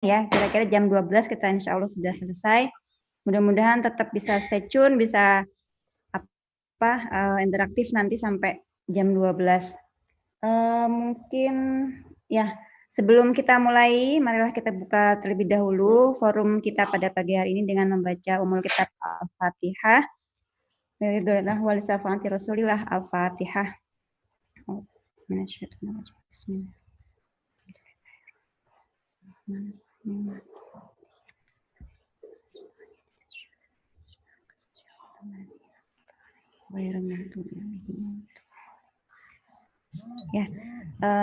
ya, kira-kira jam 12 kita insya Allah sudah selesai. Mudah-mudahan tetap bisa stay tune, bisa interaktif nanti sampai jam 12. Mungkin ya, sebelum kita mulai, marilah kita buka terlebih dahulu forum kita pada pagi hari ini dengan membaca Ummul Kitab Al-Fatihah. Rasulillah Al-Fatihah. Ya,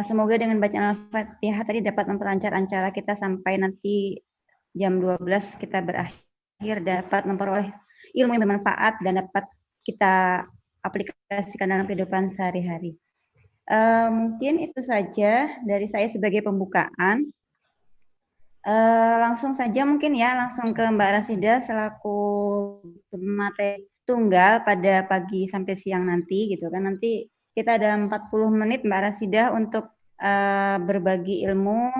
semoga dengan bacaan Al-Fatihah tadi dapat memperlancar acara kita sampai nanti jam 12 kita berakhir, dapat memperoleh ilmu yang bermanfaat dan dapat kita aplikasikan dalam kehidupan sehari-hari. Mungkin itu saja dari saya sebagai pembukaan. Langsung saja mungkin ya, langsung ke Mbak Rasida selaku pemateri tunggal pada pagi sampai siang nanti gitu kan. Nanti kita ada 40 menit Mbak Rasida untuk berbagi ilmu,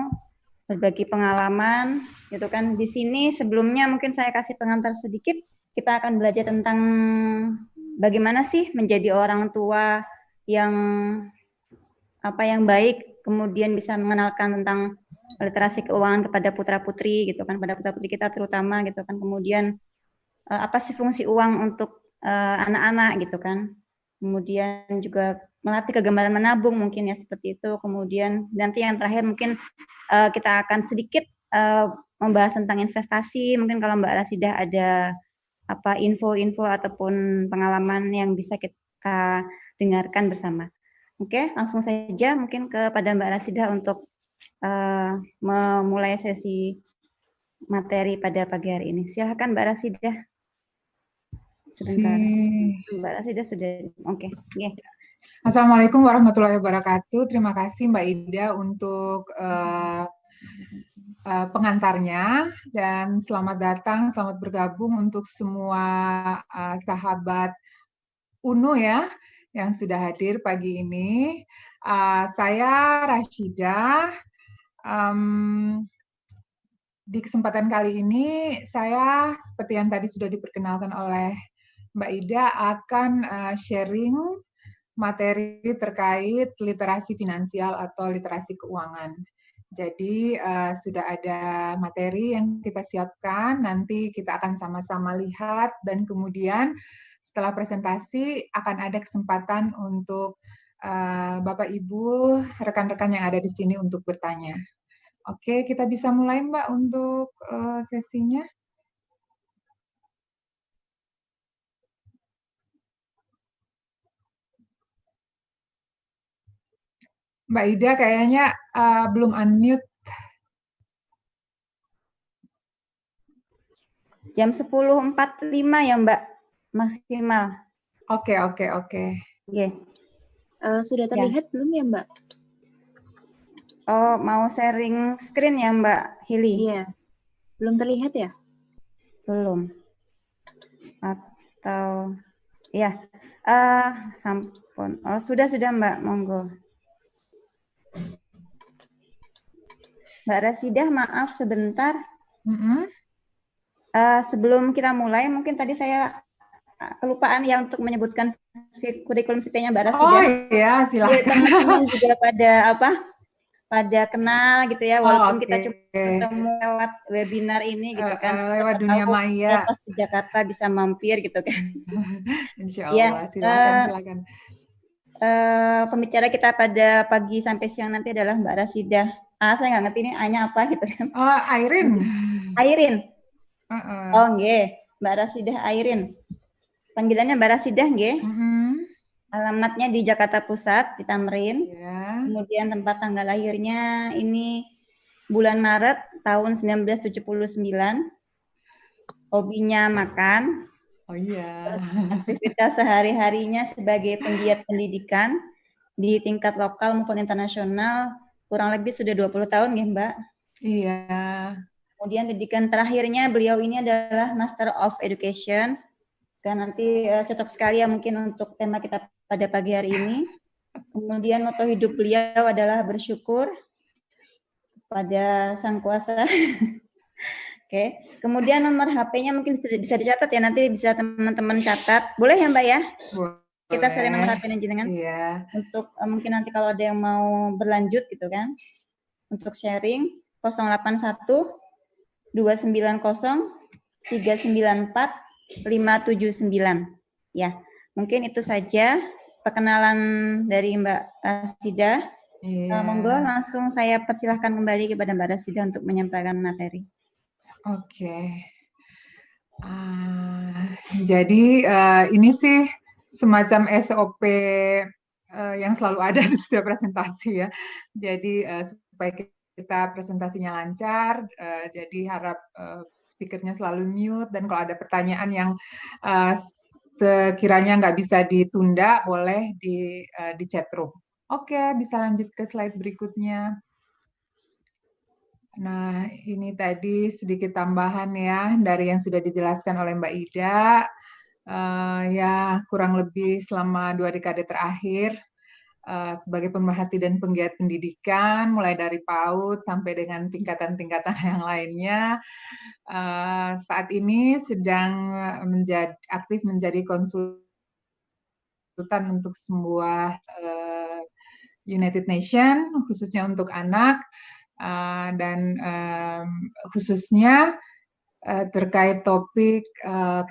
berbagi pengalaman gitu kan. Di sini sebelumnya mungkin saya kasih pengantar sedikit. Kita akan belajar tentang bagaimana sih menjadi orang tua yang baik, kemudian bisa mengenalkan tentang literasi keuangan kepada putra-putri gitu kan, pada putra-putri kita terutama gitu kan. Kemudian apa sih fungsi uang untuk anak-anak gitu kan. Kemudian juga melatih kegemaran menabung mungkin ya seperti itu. Kemudian nanti yang terakhir mungkin kita akan sedikit membahas tentang investasi. Mungkin kalau Mbak Rasidah ada info-info ataupun pengalaman yang bisa kita dengarkan bersama. Oke, langsung saja mungkin kepada Mbak Rasidah untuk memulai sesi materi pada pagi hari ini. Silakan Mbak Rasidah. Sebentar. Mbak Rasidah sudah oke. Okay. Assalamualaikum warahmatullahi wabarakatuh. Terima kasih Mbak Ida untuk pengantarnya dan selamat datang, selamat bergabung untuk semua sahabat UNU ya yang sudah hadir pagi ini. Saya Rashidah. Di kesempatan kali ini saya seperti yang tadi sudah diperkenalkan oleh Mbak Ida akan sharing materi terkait literasi finansial atau literasi keuangan. Jadi sudah ada materi yang kita siapkan, nanti kita akan sama-sama lihat dan kemudian setelah presentasi akan ada kesempatan untuk Bapak Ibu, rekan-rekan yang ada di sini untuk bertanya. Oke, kita bisa mulai Mbak untuk sesinya. Mbak Ida kayaknya belum unmute. Jam 10.45 ya Mbak, maksimal. Oke. Yeah. Sudah terlihat belum ya Mbak? Oh, mau sharing screen ya Mbak Hili? Iya, belum terlihat ya? Belum. Atau ya, sampun. Oh, sudah Mbak, monggo. Mbak Rasidah, maaf sebentar. Sebelum kita mulai, mungkin tadi saya kelupaan ya untuk menyebutkan kurikulum vitae-nya Mbak Rasidah. Oh iya, silakan. Teman-teman juga pada kenal gitu ya, walaupun kita cuma ketemu lewat webinar ini gitu kan. Lewat dunia maya. Pas di Jakarta bisa mampir gitu kan. Insya Allah, silakan. Pembicara kita pada pagi sampai siang nanti adalah Mbak Rasidah. Saya nggak ngerti ini A-nya apa gitu kan. Oh, Airin. Airin. Oh, nggih. Mbak Rasidah Airin. Panggilannya Mbak Rasidah nggih. Alamatnya di Jakarta Pusat, di Tamrin. Yeah. Kemudian tempat tanggal lahirnya ini bulan Maret tahun 1979. Hobinya makan. Oh iya. Aktivitas sehari-harinya sebagai penggiat pendidikan di tingkat lokal maupun internasional kurang lebih sudah 20 tahun ya Mbak. Iya. Kemudian pendidikan terakhirnya beliau ini adalah Master of Education. Kan nanti cocok sekali ya mungkin untuk tema kita pada pagi hari ini. Kemudian moto hidup beliau adalah bersyukur. pada Sang Kuasa. Oke, kemudian nomor HP-nya mungkin bisa dicatat ya, nanti bisa teman-teman catat. Boleh ya Mbak ya? Kita sharing nomor HP jenengan. Iya. Untuk mungkin nanti kalau ada yang mau berlanjut gitu kan. Untuk sharing 081 290 394 579. Ya, mungkin itu saja perkenalan dari Mbak Rasida. Iya. Monggo langsung saya persilahkan kembali kepada Mbak Rasida untuk menyampaikan materi. Oke. Jadi ini sih semacam SOP yang selalu ada di setiap presentasi ya. Jadi supaya kita presentasinya lancar, jadi harap speakernya selalu mute, dan kalau ada pertanyaan yang sekiranya nggak bisa ditunda, boleh di chat room. Oke, bisa lanjut ke slide berikutnya. Nah, ini tadi sedikit tambahan ya dari yang sudah dijelaskan oleh Mbak Ida. Ya, kurang lebih selama 2 dekade terakhir sebagai pemerhati dan penggiat pendidikan, mulai dari PAUD sampai dengan tingkatan-tingkatan yang lainnya, saat ini sedang aktif menjadi konsultan untuk sebuah United Nations, khususnya untuk anak, dan khususnya terkait topik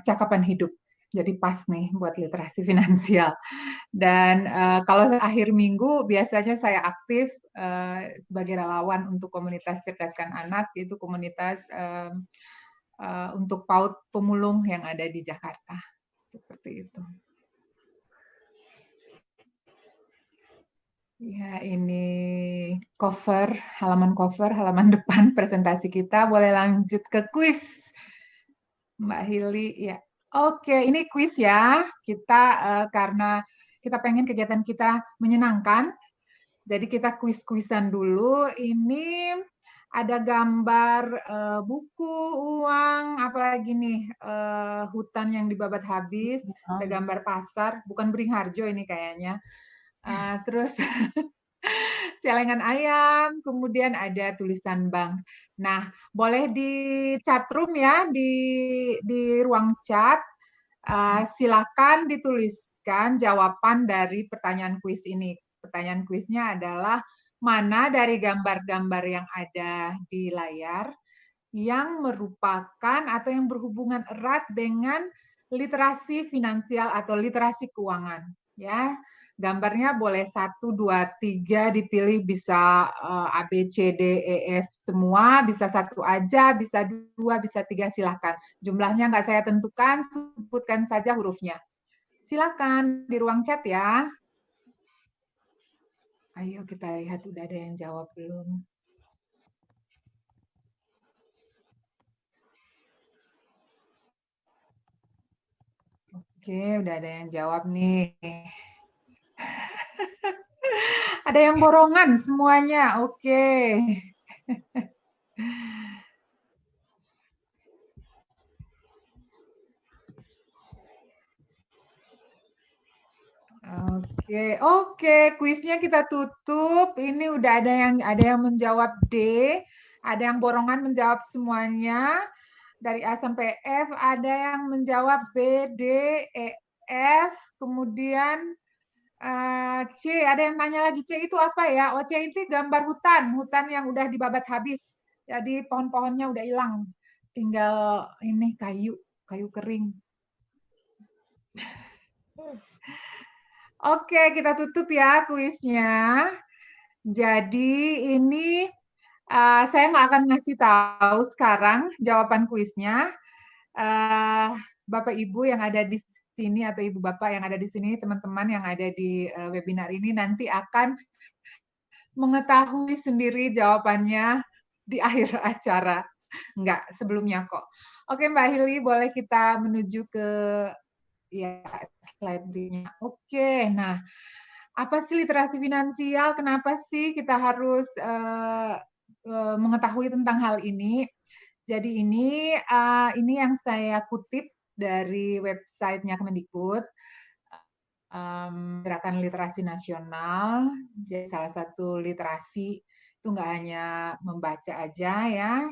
kecakapan hidup. Jadi pas nih buat literasi finansial. Dan kalau akhir minggu biasanya saya aktif sebagai relawan untuk komunitas Cerdaskan Anak, yaitu komunitas untuk PAUD pemulung yang ada di Jakarta. Seperti itu. Ya, ini halaman depan presentasi kita. Boleh lanjut ke kuis, Mbak Hili. Ya, oke, ini kuis ya. Kita karena kita pengen kegiatan kita menyenangkan, jadi kita kuis-kuisan dulu. Ini ada gambar buku, uang, apalagi nih, hutan yang dibabat habis, ada gambar pasar, bukan Beringharjo ini kayaknya. Terus celengan ayam, kemudian ada tulisan bank. Nah, boleh di chat room ya, di ruang chat, silakan dituliskan jawaban dari pertanyaan kuis ini. Pertanyaan kuisnya adalah, mana dari gambar-gambar yang ada di layar yang merupakan atau yang berhubungan erat dengan literasi finansial atau literasi keuangan, ya. Gambarnya boleh 1, 2, 3 dipilih, bisa A, B, C, D, E, F semua, bisa 1 aja, bisa 2, bisa 3, silahkan. Jumlahnya nggak saya tentukan, sebutkan saja hurufnya. Silakan di ruang chat ya. Ayo kita lihat udah ada yang jawab belum. Oke, udah ada yang jawab nih. Ada yang borongan semuanya, oke. Oke, kuisnya kita tutup. Ini udah ada yang menjawab D, ada yang borongan menjawab semuanya dari A sampai F, ada yang menjawab B, D, E, F, kemudian C, ada yang tanya lagi C itu apa ya? Oh, C itu gambar hutan yang udah dibabat habis. Jadi pohon-pohonnya udah hilang. Tinggal ini kayu kering. Oke, kita tutup ya kuisnya. Jadi ini saya nggak akan ngasih tahu sekarang jawaban kuisnya. Bapak Ibu yang ada di sini atau Ibu Bapak yang ada di sini, teman-teman yang ada di webinar ini nanti akan mengetahui sendiri jawabannya di akhir acara. Enggak, sebelumnya kok. Oke, Mbak Hili, boleh kita menuju ke ya slide berikutnya. Oke, nah apa sih literasi finansial? Kenapa sih kita harus mengetahui tentang hal ini? Jadi ini yang saya kutip dari websitenya Kemendikbud, Gerakan Literasi Nasional. Jadi salah satu literasi itu nggak hanya membaca aja ya,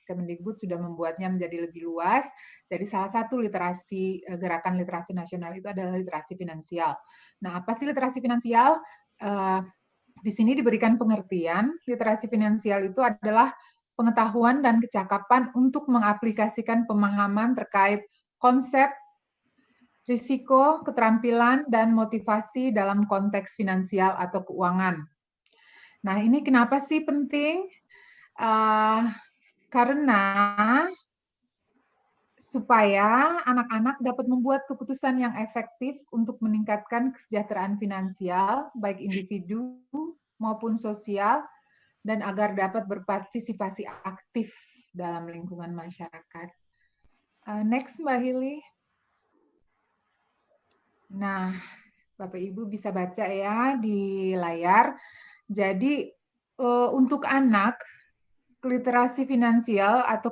Kemendikbud sudah membuatnya menjadi lebih luas. Jadi salah satu gerakan literasi nasional itu adalah literasi finansial. Nah, apa sih literasi finansial? Di sini diberikan pengertian, literasi finansial itu adalah pengetahuan dan kecakapan untuk mengaplikasikan pemahaman terkait konsep, risiko, keterampilan, dan motivasi dalam konteks finansial atau keuangan. Nah, ini kenapa sih penting? Karena supaya anak-anak dapat membuat keputusan yang efektif untuk meningkatkan kesejahteraan finansial, baik individu maupun sosial, dan agar dapat berpartisipasi aktif dalam lingkungan masyarakat. Next, Mbak Hili. Nah, Bapak Ibu bisa baca ya di layar. Jadi untuk anak, literasi finansial atau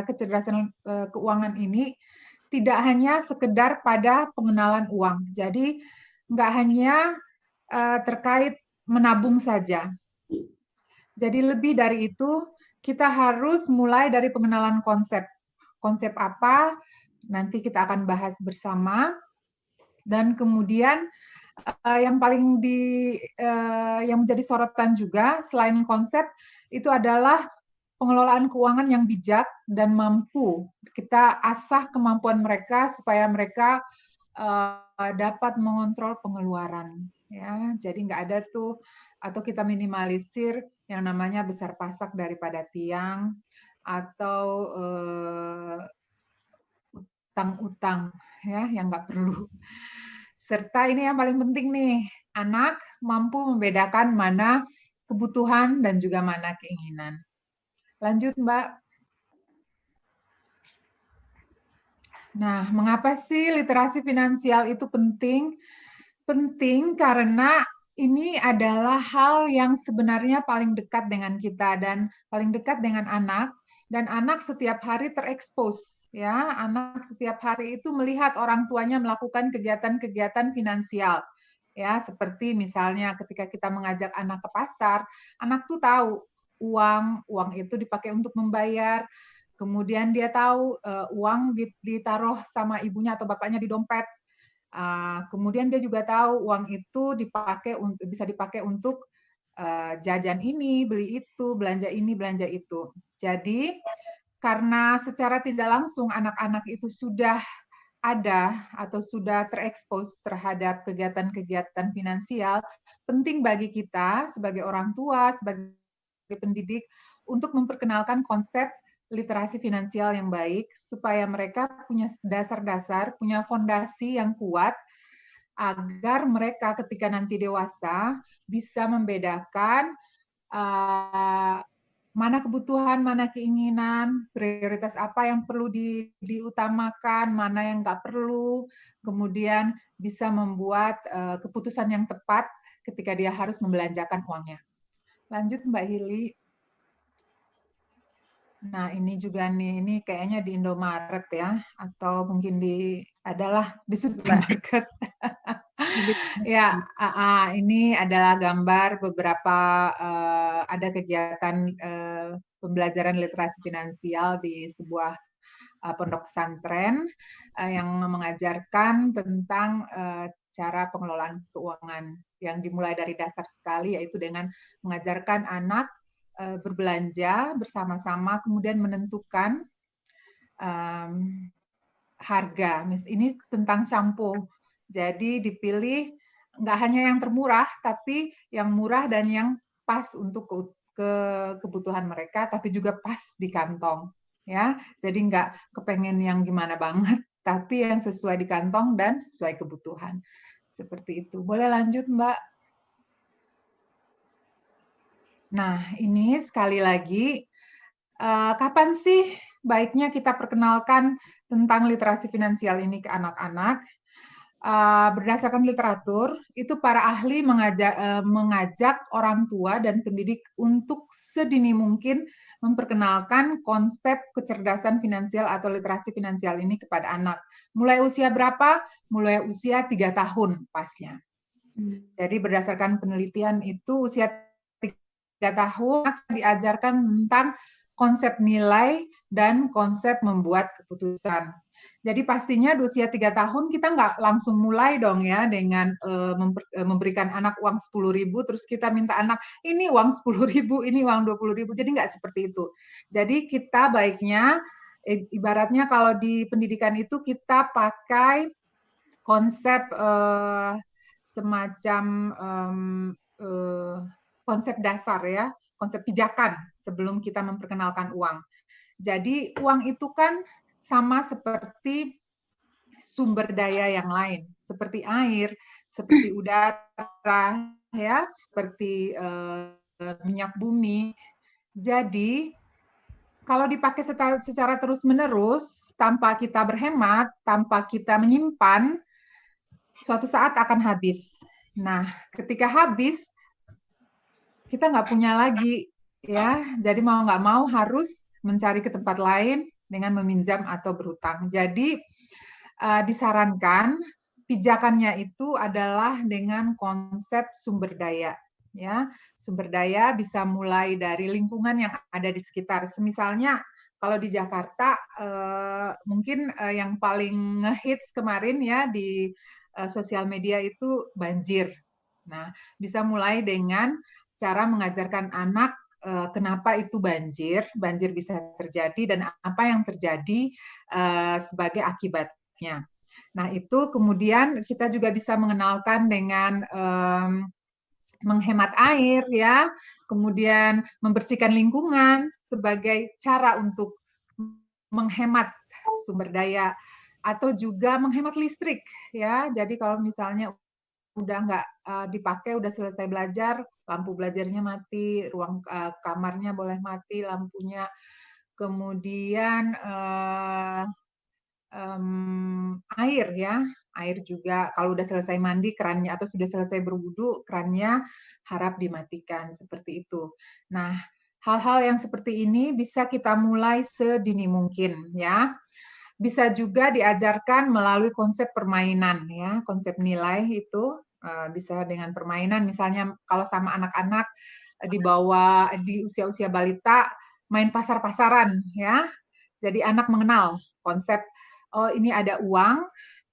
kecerdasan keuangan ini tidak hanya sekedar pada pengenalan uang. Jadi nggak hanya terkait menabung saja. Jadi lebih dari itu, kita harus mulai dari pengenalan konsep. Konsep apa? Nanti kita akan bahas bersama. Dan kemudian yang paling yang menjadi sorotan juga selain konsep itu adalah pengelolaan keuangan yang bijak dan mampu. Kita asah kemampuan mereka supaya mereka dapat mengontrol pengeluaran. Ya, jadi nggak ada tuh atau kita minimalisir yang namanya besar pasak daripada tiang atau utang-utang ya yang nggak perlu. Serta ini yang paling penting nih, anak mampu membedakan mana kebutuhan dan juga mana keinginan. Lanjut, Mbak. Nah, mengapa sih literasi finansial itu penting? Penting karena ini adalah hal yang sebenarnya paling dekat dengan kita dan paling dekat dengan anak, dan anak setiap hari terekspos. Ya, anak setiap hari itu melihat orang tuanya melakukan kegiatan-kegiatan finansial. Ya, seperti misalnya ketika kita mengajak anak ke pasar, anak tuh tahu uang itu dipakai untuk membayar. Kemudian dia tahu uang ditaruh sama ibunya atau bapaknya di dompet. Kemudian dia juga tahu uang itu bisa dipakai untuk jajan ini, beli itu, belanja ini, belanja itu. Jadi karena secara tidak langsung anak-anak itu sudah ada atau sudah terekspos terhadap kegiatan-kegiatan finansial, penting bagi kita sebagai orang tua, sebagai pendidik untuk memperkenalkan konsep literasi finansial yang baik supaya mereka punya dasar-dasar, punya fondasi yang kuat agar mereka ketika nanti dewasa bisa membedakan mana kebutuhan, mana keinginan, prioritas apa yang perlu diutamakan, mana yang nggak perlu, kemudian bisa membuat keputusan yang tepat ketika dia harus membelanjakan uangnya. Lanjut Mbak Hili. Nah ini juga nih, ini kayaknya di Indomaret ya, atau mungkin adalah di supermarket. Ya, ini adalah gambar beberapa ada kegiatan pembelajaran literasi finansial di sebuah pondok pesantren yang mengajarkan tentang cara pengelolaan keuangan yang dimulai dari dasar sekali, yaitu dengan mengajarkan anak berbelanja bersama-sama, kemudian menentukan harga. Ini tentang shampoo. Jadi dipilih nggak hanya yang termurah, tapi yang murah dan yang pas untuk kebutuhan mereka, tapi juga pas di kantong. Ya, jadi nggak kepengen yang gimana banget, tapi yang sesuai di kantong dan sesuai kebutuhan. Seperti itu. Boleh lanjut, Mbak? Nah, ini sekali lagi, kapan sih baiknya kita perkenalkan tentang literasi finansial ini ke anak-anak? Berdasarkan literatur, itu para ahli mengajak orang tua dan pendidik untuk sedini mungkin memperkenalkan konsep kecerdasan finansial atau literasi finansial ini kepada anak. Mulai usia berapa? Mulai usia 3 tahun pasnya. Jadi berdasarkan penelitian itu usia tahun diajarkan tentang konsep nilai dan konsep membuat keputusan. Jadi pastinya di usia 3 tahun kita nggak langsung mulai dong ya dengan memberikan anak uang 10.000 terus kita minta anak ini uang 10.000, ini uang 20.000. Jadi nggak seperti itu. Jadi kita baiknya ibaratnya kalau di pendidikan itu kita pakai konsep semacam konsep dasar ya, konsep pijakan sebelum kita memperkenalkan uang. Jadi uang itu kan sama seperti sumber daya yang lain, seperti air, seperti udara, ya, seperti minyak bumi. Jadi kalau dipakai secara terus-menerus, tanpa kita berhemat, tanpa kita menyimpan, suatu saat akan habis. Nah, ketika habis, kita nggak punya lagi, ya. Jadi mau nggak mau harus mencari ke tempat lain dengan meminjam atau berhutang. Jadi disarankan pijakannya itu adalah dengan konsep sumber daya. Ya, sumber daya bisa mulai dari lingkungan yang ada di sekitar. Misalnya kalau di Jakarta mungkin yang paling ngehits kemarin ya di sosial media itu banjir. Nah, bisa mulai dengan cara mengajarkan anak kenapa itu banjir bisa terjadi dan apa yang terjadi sebagai akibatnya. Nah, itu kemudian kita juga bisa mengenalkan dengan menghemat air ya, kemudian membersihkan lingkungan sebagai cara untuk menghemat sumber daya atau juga menghemat listrik ya. Jadi kalau misalnya udah nggak dipakai, udah selesai belajar, lampu belajarnya mati, ruang kamarnya boleh mati lampunya, kemudian air ya, air juga kalau udah selesai mandi kerannya atau sudah selesai berwudu kerannya harap dimatikan seperti itu. Nah, hal-hal yang seperti ini bisa kita mulai sedini mungkin ya. Bisa juga diajarkan melalui konsep permainan ya, konsep nilai itu bisa dengan permainan. Misalnya kalau sama anak-anak di usia-usia balita main pasar-pasaran ya. Jadi anak mengenal konsep oh ini ada uang,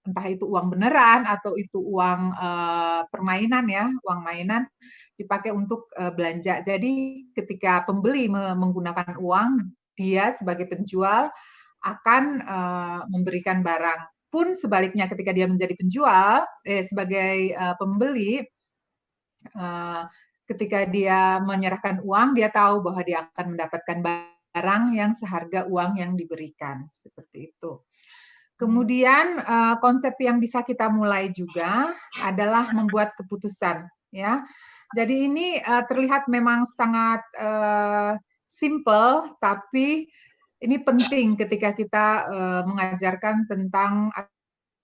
entah itu uang beneran atau itu uang permainan ya, uang mainan dipakai untuk belanja. Jadi ketika pembeli menggunakan uang, dia sebagai penjual akan memberikan barang. Pun sebaliknya ketika dia menjadi penjual, sebagai pembeli, ketika dia menyerahkan uang, dia tahu bahwa dia akan mendapatkan barang yang seharga uang yang diberikan. Seperti itu. Kemudian konsep yang bisa kita mulai juga adalah membuat keputusan. Ya, jadi ini terlihat memang sangat simple, tapi ini penting ketika kita mengajarkan tentang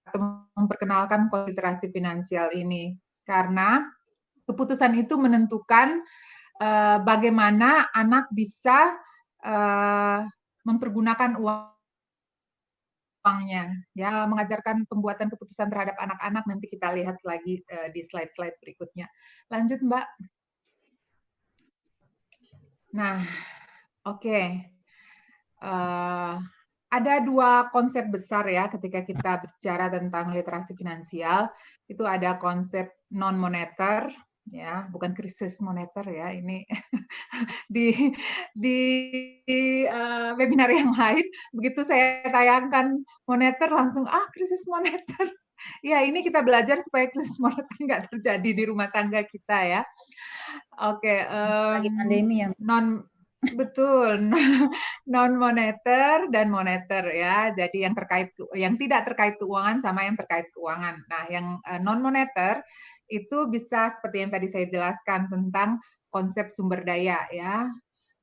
atau memperkenalkan literasi finansial ini, karena keputusan itu menentukan bagaimana anak bisa mempergunakan uangnya, ya, mengajarkan pembuatan keputusan terhadap anak-anak. Nanti kita lihat lagi di slide-slide berikutnya. Lanjut, Mbak. Nah, oke. Ada dua konsep besar ya ketika kita bicara tentang literasi finansial. Itu ada konsep non-moneter, ya, bukan krisis moneter ya. Ini di webinar yang lain, begitu saya tayangkan moneter langsung krisis moneter. Ya, ini kita belajar supaya krisis moneter nggak terjadi di rumah tangga kita ya. Oke, lagi pandemi ya. Betul, non moneter dan moneter ya. Jadi yang tidak terkait keuangan sama yang terkait keuangan. Nah, yang non moneter itu bisa seperti yang tadi saya jelaskan tentang konsep sumber daya ya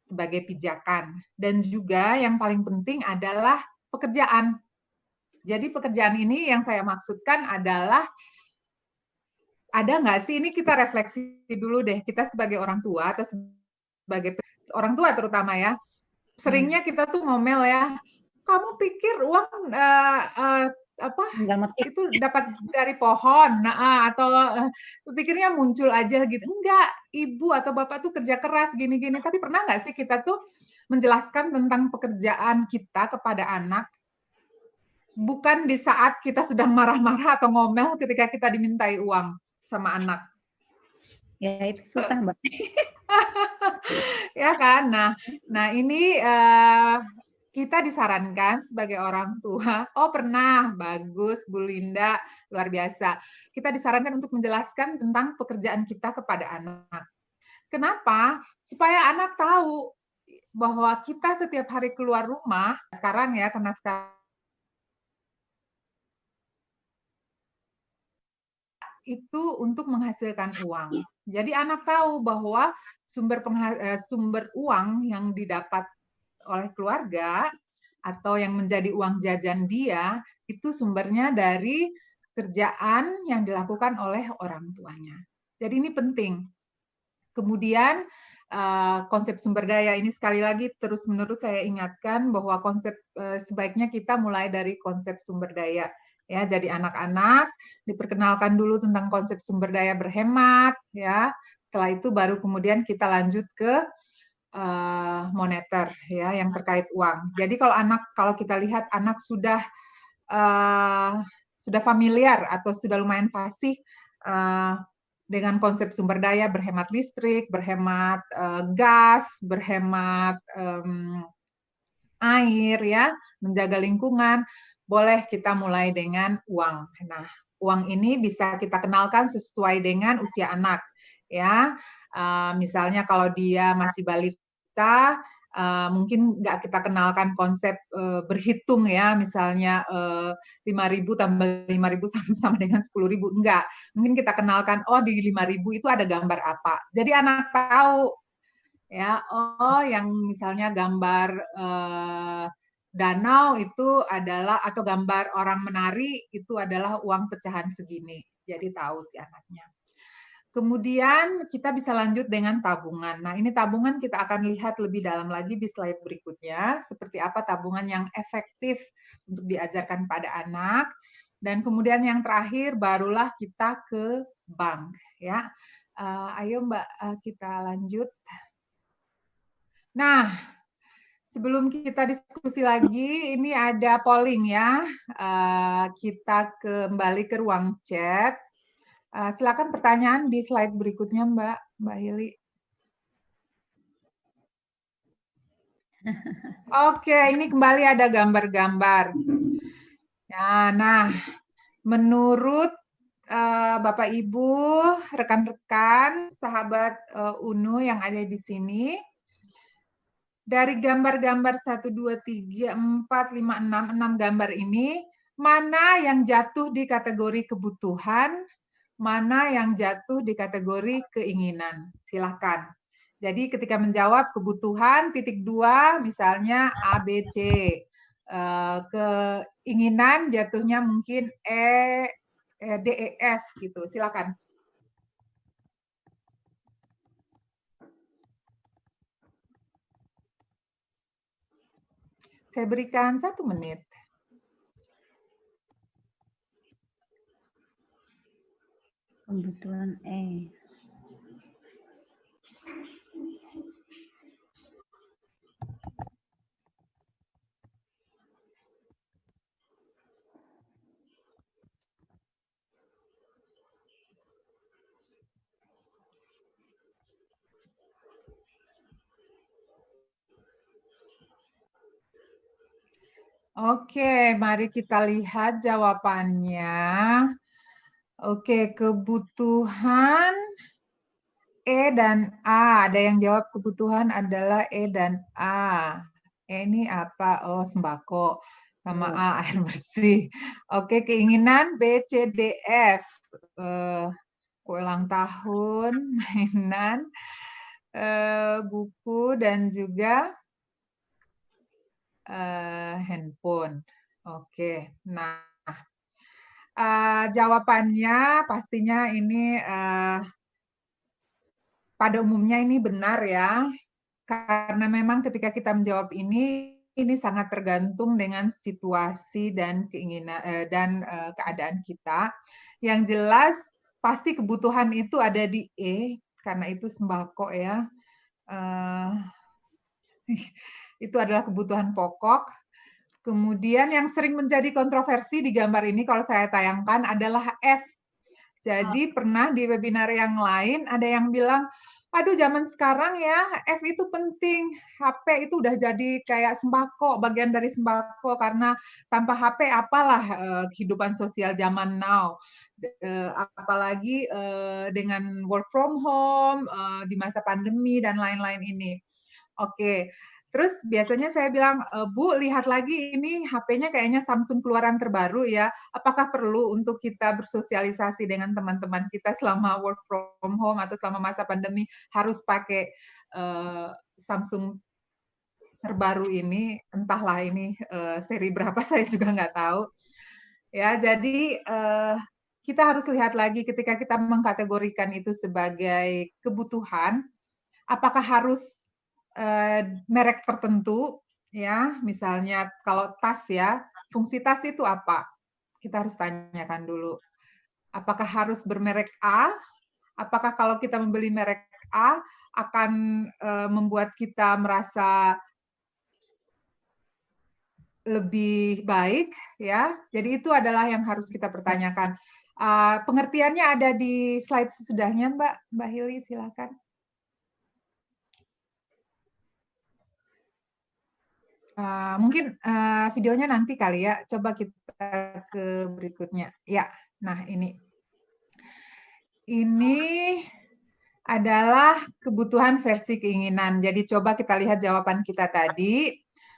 sebagai pijakan, dan juga yang paling penting adalah pekerjaan. Jadi pekerjaan ini yang saya maksudkan adalah ada nggak sih, ini kita refleksi dulu deh, kita sebagai orang tua atau sebagai orang tua terutama ya, seringnya kita tuh ngomel ya, kamu pikir uang Tinggal motif. itu dapat dari pohon, atau pikirnya muncul aja gitu. Enggak, ibu atau bapak tuh kerja keras gini-gini. Tapi pernah nggak sih kita tuh menjelaskan tentang pekerjaan kita kepada anak, bukan di saat kita sedang marah-marah atau ngomel ketika kita dimintai uang sama anak. Ya itu susah, Mbak. Ya kan? Nah ini kita disarankan sebagai orang tua, pernah, bagus Bu Linda, luar biasa. Kita disarankan untuk menjelaskan tentang pekerjaan kita kepada anak. Kenapa? Supaya anak tahu bahwa kita setiap hari keluar rumah, sekarang ya, karena sekarang itu untuk menghasilkan uang. Jadi anak tahu bahwa sumber uang yang didapat oleh keluarga atau yang menjadi uang jajan dia itu sumbernya dari kerjaan yang dilakukan oleh orang tuanya. Jadi ini penting. Kemudian konsep sumber daya ini sekali lagi terus-menerus saya ingatkan bahwa konsep sebaiknya kita mulai dari konsep sumber daya. Ya, jadi anak-anak diperkenalkan dulu tentang konsep sumber daya berhemat, ya. Setelah itu baru kemudian kita lanjut ke moneter, ya, yang terkait uang. Jadi kalau kita lihat anak sudah familiar atau sudah lumayan fasih dengan konsep sumber daya, berhemat listrik, berhemat gas, berhemat air, ya, menjaga lingkungan, boleh kita mulai dengan uang. Nah, uang ini bisa kita kenalkan sesuai dengan usia anak, ya. Misalnya kalau dia masih balita, mungkin nggak kita kenalkan konsep berhitung, ya, misalnya 5.000 tambah 5.000 sama dengan 10.000, enggak. Mungkin kita kenalkan, di 5.000 itu ada gambar apa. Jadi anak tahu, ya, yang misalnya gambar danau itu adalah, atau gambar orang menari itu adalah uang pecahan segini. Jadi tahu si anaknya. Kemudian kita bisa lanjut dengan tabungan. Nah, ini tabungan kita akan lihat lebih dalam lagi di slide berikutnya, seperti apa tabungan yang efektif untuk diajarkan pada anak. Dan kemudian yang terakhir barulah kita ke bank, ya. Ayo Mbak, kita lanjut. Nah, sebelum kita diskusi lagi, ini ada polling, ya. Kita kembali ke ruang chat. Silakan pertanyaan di slide berikutnya, Mbak Hili. Oke, ini kembali ada gambar-gambar. Nah, menurut Bapak Ibu, rekan-rekan, sahabat UNU yang ada di sini, dari gambar-gambar 1, 2, 3, 4, 5, 6 gambar ini, mana yang jatuh di kategori kebutuhan, mana yang jatuh di kategori keinginan? Silahkan. Jadi ketika menjawab kebutuhan, titik 2, misalnya A, B, C. Keinginan jatuhnya mungkin E, D, E, F gitu. Silakan. Saya berikan 1 menit. Kebutuhan E. Oke, mari kita lihat jawabannya. Oke, kebutuhan E dan A. Ada yang jawab kebutuhan adalah E dan A. E ini apa? Sembako. Sama A, air bersih. Oke, keinginan B, C, D, F. Kue ulang tahun, mainan, buku, dan juga handphone. Oke, nah. Jawabannya pastinya ini pada umumnya ini benar, ya, karena memang ketika kita menjawab ini ini sangat tergantung dengan situasi dan keinginan dan keadaan kita. Yang jelas pasti kebutuhan itu ada di E, karena itu sembako ya. Itu adalah kebutuhan pokok. Kemudian yang sering menjadi kontroversi di gambar ini kalau saya tayangkan adalah F. Jadi pernah di webinar yang lain ada yang bilang, aduh zaman sekarang ya F itu penting, HP itu udah jadi kayak sembako, bagian dari sembako karena tanpa HP apalah kehidupan sosial zaman now. Apalagi dengan work from home di masa pandemi dan lain-lain ini. Oke, terus biasanya saya bilang, Bu, lihat lagi ini HP-nya kayaknya Samsung keluaran terbaru ya. Apakah perlu untuk kita bersosialisasi dengan teman-teman kita selama work from home atau selama masa pandemi harus pakai Samsung terbaru ini? Entahlah ini seri berapa saya juga nggak tahu. Ya, jadi kita harus lihat lagi ketika kita mengkategorikan itu sebagai kebutuhan, apakah harus merek tertentu ya, misalnya kalau tas ya, fungsi tas itu apa? Kita harus tanyakan dulu. Apakah harus bermerek A? Apakah kalau kita membeli merek A akan membuat kita merasa lebih baik ya? Jadi itu adalah yang harus kita pertanyakan. Pengertiannya ada di slide sesudahnya, Mbak Hili, silakan. Mungkin videonya nanti kali ya. Coba kita ke berikutnya. Ya, nah ini. Ini adalah kebutuhan versi keinginan. Jadi coba kita lihat jawaban kita tadi.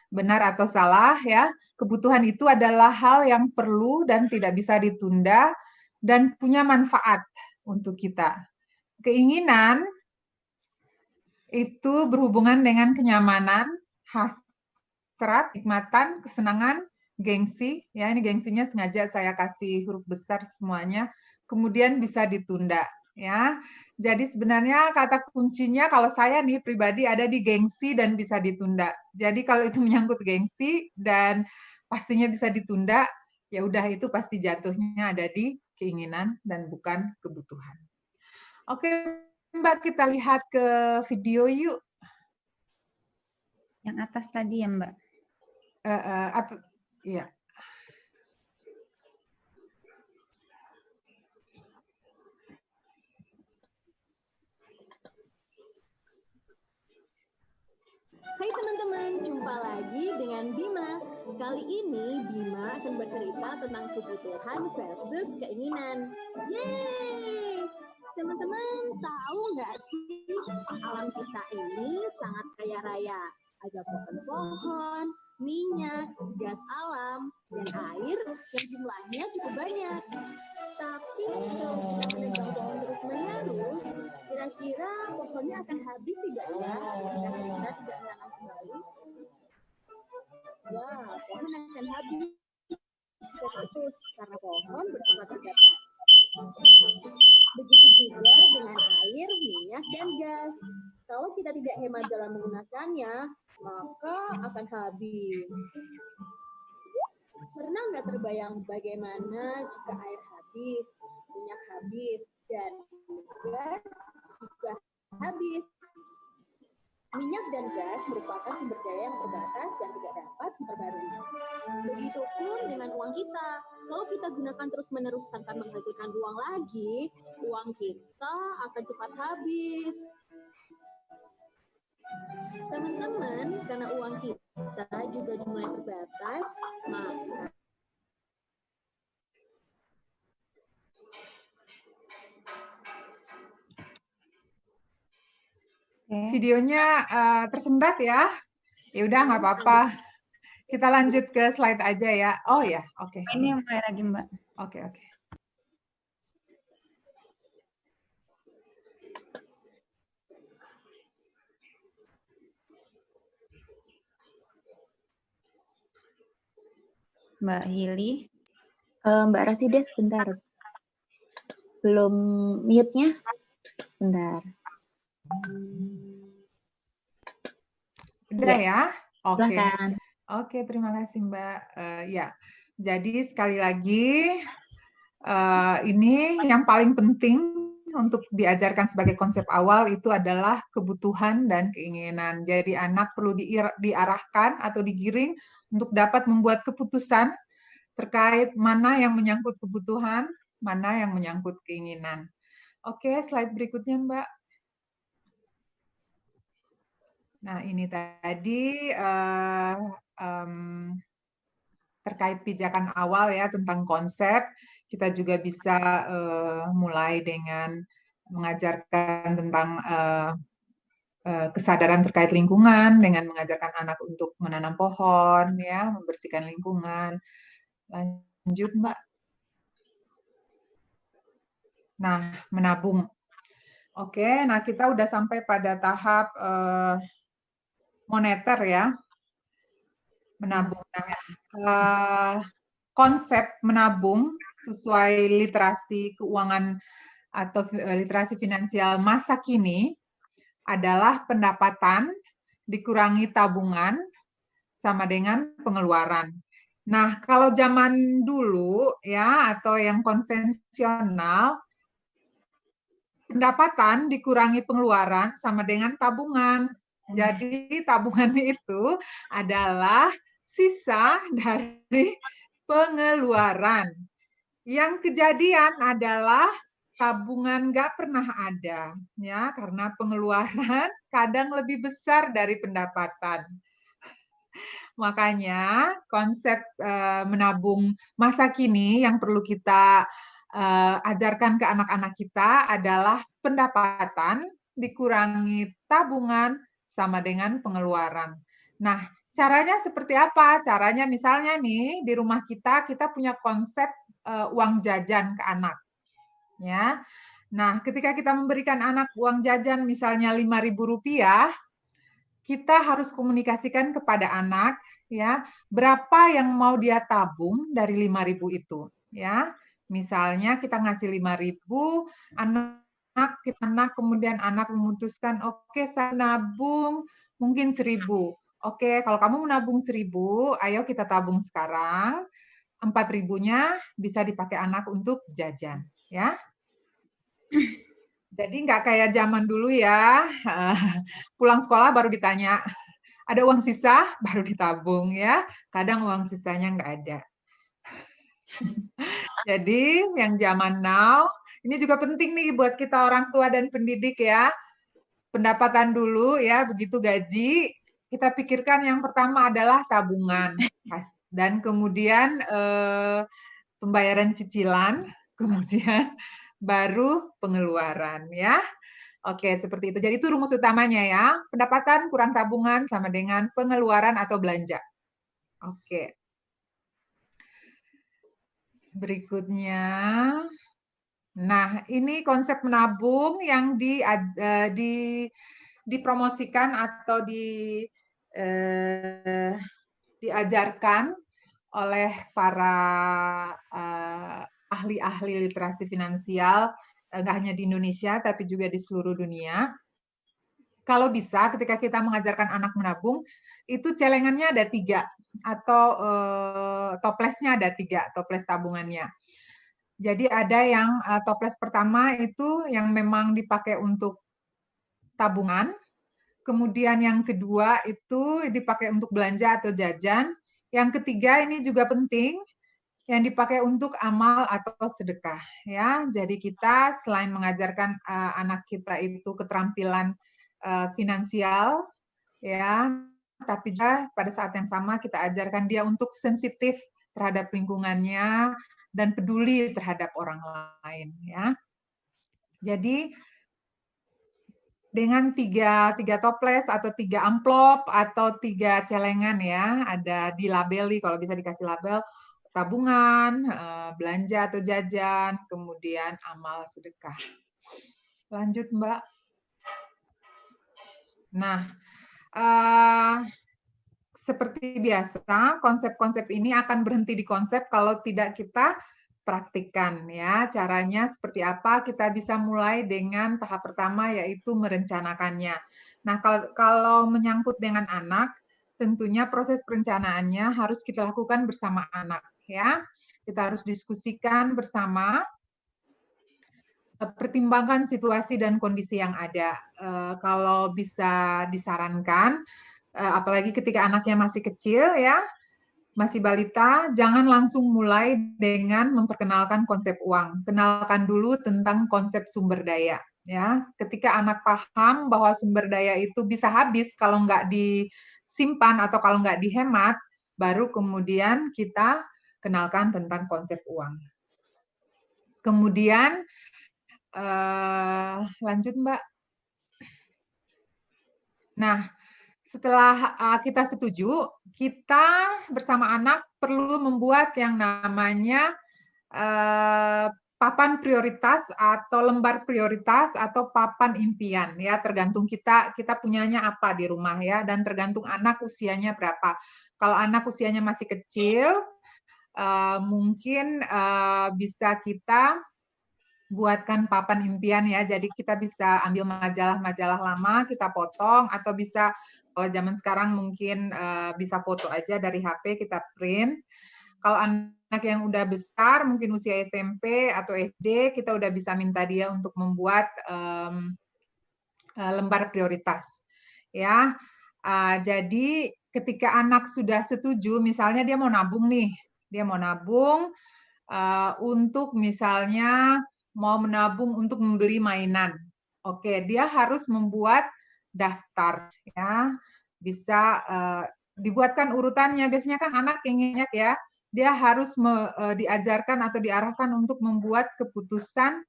Benar atau salah ya. Kebutuhan itu adalah hal yang perlu dan tidak bisa ditunda dan punya manfaat untuk kita. Keinginan itu berhubungan dengan kenyamanan, hasrat, nikmatan, kesenangan, gengsi. Ya, ini gengsinya sengaja saya kasih huruf besar semuanya. Kemudian bisa ditunda. Ya, jadi sebenarnya kata kuncinya kalau saya nih pribadi ada di gengsi dan bisa ditunda. Jadi kalau itu menyangkut gengsi dan pastinya bisa ditunda, ya udah itu pasti jatuhnya ada di keinginan dan bukan kebutuhan. Oke, Mbak, kita lihat ke video yuk. Yang atas tadi ya, Mbak? Iya. Hai teman-teman, jumpa lagi dengan Bima. Kali ini Bima akan bercerita tentang kebutuhan versus keinginan. Yeay! Teman-teman tahu nggak sih, alam kita ini sangat kaya raya. Ada pohon-pohon, minyak, gas alam, dan air yang jumlahnya cukup banyak. Tapi kalau kita menebang pohon terus-menerus, kira-kira pohonnya akan habis tidak ya jika kita tidak menanam kembali? Ya, pohon akan habis jika terus karena pohon bersifat terbatas. Begitu juga dengan air, minyak, dan gas. Kalau kita tidak hemat dalam menggunakannya, maka akan habis. Pernah nggak terbayang bagaimana jika air habis, minyak habis, dan gas juga habis? Minyak dan gas merupakan sumber daya yang terbatas dan tidak dapat diperbarui. Begitupun dengan uang kita. Kalau kita gunakan terus-menerus tanpa menghasilkan uang lagi, uang kita akan cepat habis. Teman-teman, karena uang kita juga jumlahnya terbatas, maka videonya tersendat ya. Ya udah nggak apa-apa. Kita lanjut ke slide aja ya. Oh ya, oke. Ini mulai lagi, Mbak. Oke. Mbak Hili. Mbak Rasida sebentar. Belum mute-nya. Sebentar. Udah ya? Oke. Oke, terima kasih Mbak. Ya, jadi sekali lagi ini yang paling penting untuk diajarkan sebagai konsep awal itu adalah kebutuhan dan keinginan. Jadi anak perlu diarahkan atau digiring untuk dapat membuat keputusan terkait mana yang menyangkut kebutuhan, mana yang menyangkut keinginan. Oke, slide berikutnya Mbak. Nah, ini tadi terkait pijakan awal ya tentang konsep. Kita juga bisa mulai dengan mengajarkan tentang kesadaran terkait lingkungan dengan mengajarkan anak untuk menanam pohon, ya, membersihkan lingkungan. Lanjut, Mbak. Nah, menabung. Oke, nah kita udah sampai pada tahap moneter ya, menabung. Nah, konsep menabung sesuai literasi keuangan atau literasi finansial masa kini adalah pendapatan dikurangi tabungan sama dengan pengeluaran. Nah, kalau zaman dulu ya atau yang konvensional, pendapatan dikurangi pengeluaran sama dengan tabungan. Jadi tabungan itu adalah sisa dari pengeluaran. Yang kejadian adalah tabungan nggak pernah ada, ya, karena pengeluaran kadang lebih besar dari pendapatan. Makanya konsep menabung masa kini yang perlu kita ajarkan ke anak-anak kita adalah pendapatan dikurangi tabungan sama dengan pengeluaran. Nah, caranya seperti apa? Caranya misalnya nih di rumah kita punya konsep uang jajan ke anak. Ya. Nah, ketika kita memberikan anak uang jajan misalnya Rp5.000, kita harus komunikasikan kepada anak ya, berapa yang mau dia tabung dari 5.000 itu, ya. Misalnya kita ngasih 5.000, anak kemudian anak memutuskan, oke, saya nabung mungkin 1.000. Oke, kalau kamu menabung 1.000, ayo kita tabung sekarang. 4.000-nya bisa dipakai anak untuk jajan, ya. Jadi nggak kayak zaman dulu ya, pulang sekolah baru ditanya, ada uang sisa baru ditabung ya. Kadang uang sisanya nggak ada. Jadi yang zaman now, ini juga penting nih buat kita orang tua dan pendidik ya. Pendapatan dulu ya, begitu gaji, kita pikirkan yang pertama adalah tabungan. Dan kemudian pembayaran cicilan, kemudian baru pengeluaran ya. Oke, seperti itu. Jadi itu rumus utamanya ya. Pendapatan kurang tabungan sama dengan pengeluaran atau belanja. Oke. Berikutnya. Nah, ini konsep menabung yang dipromosikan atau diajarkan oleh para ahli-ahli literasi finansial, nggak hanya di Indonesia, tapi juga di seluruh dunia. Kalau bisa, ketika kita mengajarkan anak menabung, itu celengannya ada 3, atau toplesnya ada 3, toples tabungannya. Jadi ada yang toples pertama itu yang memang dipakai untuk tabungan, kemudian yang kedua itu dipakai untuk belanja atau jajan, yang ketiga ini juga penting, yang dipakai untuk amal atau sedekah. Ya, jadi kita selain mengajarkan anak kita itu keterampilan finansial, ya, tapi juga pada saat yang sama kita ajarkan dia untuk sensitif terhadap lingkungannya dan peduli terhadap orang lain, ya. Jadi dengan tiga toples atau 3 amplop atau 3 celengan ya, ada dilabeli kalau bisa dikasih label tabungan, belanja atau jajan, kemudian amal sedekah. Lanjut Mbak. Nah, seperti biasa, konsep-konsep ini akan berhenti di konsep kalau tidak kita praktikkan ya. Caranya seperti apa? Kita bisa mulai dengan tahap pertama yaitu merencanakannya. Nah, kalau menyangkut dengan anak, tentunya proses perencanaannya harus kita lakukan bersama anak, ya. Kita harus diskusikan bersama, pertimbangkan situasi dan kondisi yang ada. Kalau bisa disarankan, apalagi ketika anaknya masih kecil, ya, masih balita, jangan langsung mulai dengan memperkenalkan konsep uang. Kenalkan dulu tentang konsep sumber daya. Ya, ketika anak paham bahwa sumber daya itu bisa habis kalau nggak disimpan atau kalau nggak dihemat, baru kemudian kita kenalkan tentang konsep uang. Kemudian lanjut Mbak. Nah, setelah kita setuju, kita bersama anak perlu membuat yang namanya papan prioritas atau lembar prioritas atau papan impian, ya, tergantung kita punyanya apa di rumah, ya, dan tergantung anak usianya berapa. Kalau anak usianya masih kecil, mungkin bisa kita buatkan papan impian, ya. Jadi kita bisa ambil majalah-majalah lama, kita potong, atau bisa kalau zaman sekarang mungkin bisa foto aja dari HP, kita print. Kalau anak yang udah besar, mungkin usia SMP atau SD, kita udah bisa minta dia untuk membuat lembar prioritas. Ya, jadi ketika anak sudah setuju, misalnya dia mau nabung nih, dia mau nabung untuk misalnya mau menabung untuk membeli mainan. Oke, dia harus membuat daftar, ya. Bisa dibuatkan urutannya. Biasanya kan anak ingat, ya, dia harus diajarkan atau diarahkan untuk membuat keputusan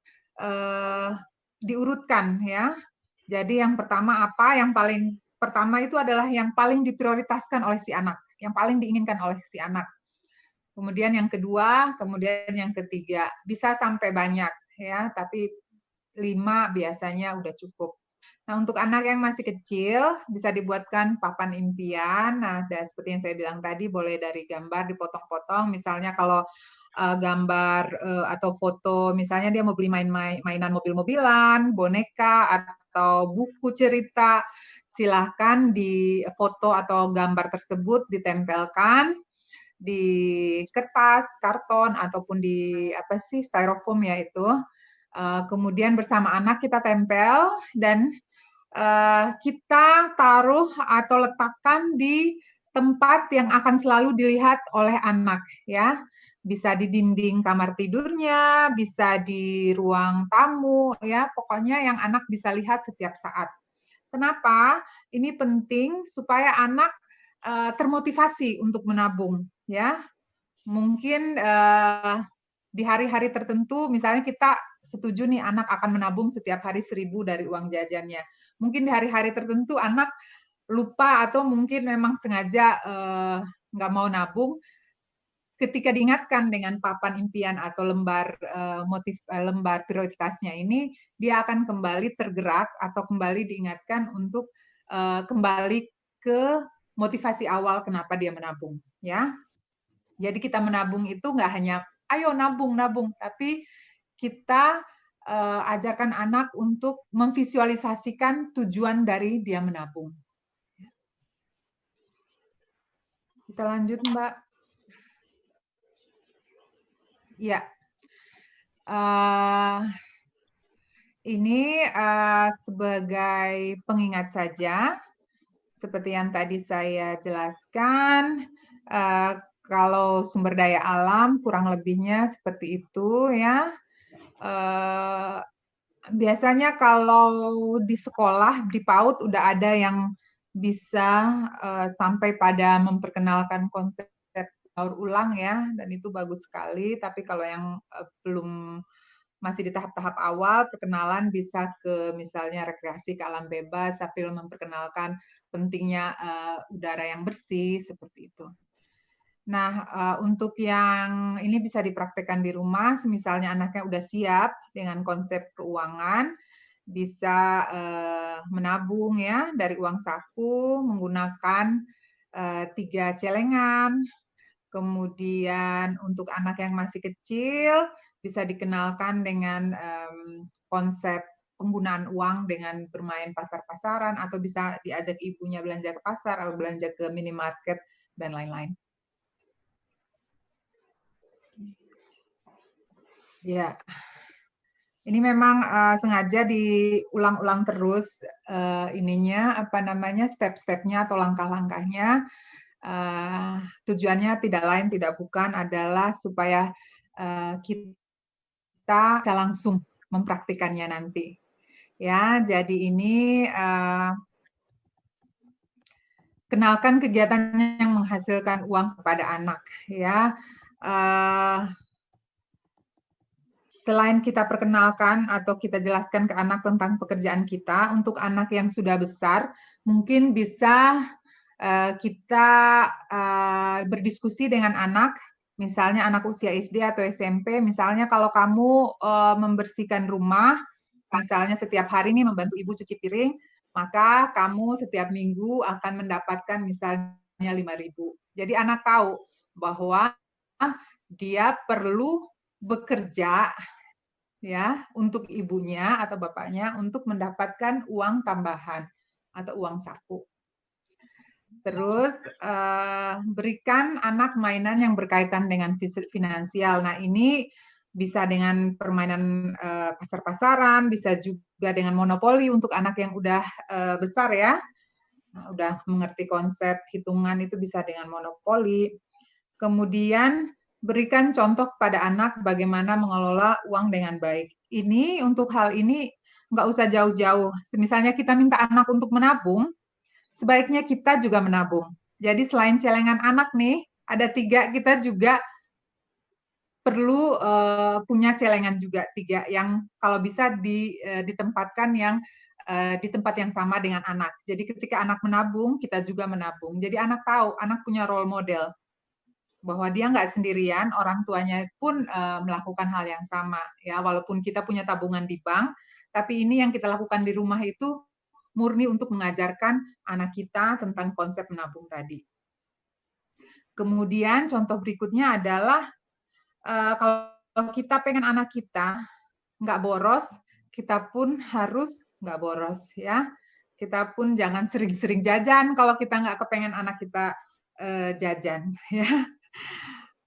diurutkan, ya. Jadi yang pertama apa? Yang paling pertama itu adalah yang paling diprioritaskan oleh si anak, yang paling diinginkan oleh si anak. Kemudian yang kedua, kemudian yang ketiga. Bisa sampai banyak, ya, tapi 5 biasanya udah cukup. Nah, untuk anak yang masih kecil, bisa dibuatkan papan impian. Nah, seperti yang saya bilang tadi, boleh dari gambar dipotong-potong. Misalnya kalau gambar atau foto, misalnya dia mau beli mainan mobil-mobilan, boneka, atau buku cerita, silahkan di foto atau gambar tersebut ditempelkan di kertas, karton, ataupun di styrofoam, ya, itu. Kemudian bersama anak kita tempel dan kita taruh atau letakkan di tempat yang akan selalu dilihat oleh anak, ya. Bisa di dinding kamar tidurnya, bisa di ruang tamu, ya. Pokoknya yang anak bisa lihat setiap saat. Kenapa? Ini penting supaya anak termotivasi untuk menabung, ya. Mungkin di hari-hari tertentu, misalnya kita setuju nih anak akan menabung setiap hari 1.000 dari uang jajannya. Mungkin di hari-hari tertentu anak lupa atau mungkin memang sengaja nggak mau nabung. Ketika diingatkan dengan papan impian atau lembar lembar prioritasnya ini, dia akan kembali tergerak atau kembali diingatkan untuk kembali ke motivasi awal kenapa dia menabung, ya. Jadi kita menabung itu nggak hanya ayo nabung, tapi kita ajarkan anak untuk memvisualisasikan tujuan dari dia menabung. Kita lanjut, Mbak. Ya. Ini sebagai pengingat saja, seperti yang tadi saya jelaskan, kalau sumber daya alam kurang lebihnya seperti itu, ya. Biasanya kalau di sekolah, di PAUD udah ada yang bisa sampai pada memperkenalkan konsep daur ulang, ya, dan itu bagus sekali. Tapi kalau yang belum, masih di tahap-tahap awal, perkenalan bisa ke misalnya rekreasi ke alam bebas sambil memperkenalkan pentingnya udara yang bersih, seperti itu. Nah, untuk yang ini bisa dipraktekkan di rumah, misalnya anaknya udah siap dengan konsep keuangan, bisa menabung, ya, dari uang saku menggunakan 3 celengan. Kemudian untuk anak yang masih kecil bisa dikenalkan dengan konsep penggunaan uang dengan bermain pasar-pasaran, atau bisa diajak ibunya belanja ke pasar atau belanja ke minimarket dan lain-lain. Ya, ini memang sengaja diulang-ulang terus ininya apa namanya step-stepnya atau langkah-langkahnya. Tujuannya tidak lain tidak bukan adalah supaya kita bisa langsung mempraktikannya nanti. Ya, jadi ini kenalkan kegiatan yang menghasilkan uang kepada anak. Ya. Selain kita perkenalkan atau kita jelaskan ke anak tentang pekerjaan kita, untuk anak yang sudah besar, mungkin bisa kita berdiskusi dengan anak, misalnya anak usia SD atau SMP, misalnya kalau kamu membersihkan rumah, misalnya setiap hari nih membantu ibu cuci piring, maka kamu setiap minggu akan mendapatkan misalnya 5.000. Jadi anak tahu bahwa dia perlu bekerja ya untuk ibunya atau bapaknya untuk mendapatkan uang tambahan atau uang saku. Terus berikan anak mainan yang berkaitan dengan finansial. Nah, ini bisa dengan permainan pasar-pasaran, bisa juga dengan monopoli untuk anak yang udah besar ya. Nah, udah mengerti konsep hitungan itu bisa dengan monopoli. Kemudian berikan contoh pada anak bagaimana mengelola uang dengan baik. Ini untuk hal ini nggak usah jauh-jauh. Misalnya kita minta anak untuk menabung, sebaiknya kita juga menabung. Jadi selain celengan anak nih, ada 3, kita juga perlu punya celengan juga 3 yang kalau bisa ditempatkan yang di tempat yang sama dengan anak. Jadi ketika anak menabung, kita juga menabung. Jadi anak tahu, anak punya role model bahwa dia nggak sendirian, orang tuanya pun melakukan hal yang sama. Ya, walaupun kita punya tabungan di bank, tapi ini yang kita lakukan di rumah itu murni untuk mengajarkan anak kita tentang konsep menabung tadi. Kemudian contoh berikutnya adalah kalau kita pengen anak kita nggak boros, kita pun harus nggak boros ya. Kita pun jangan sering-sering jajan kalau kita nggak kepengen anak kita jajan ya.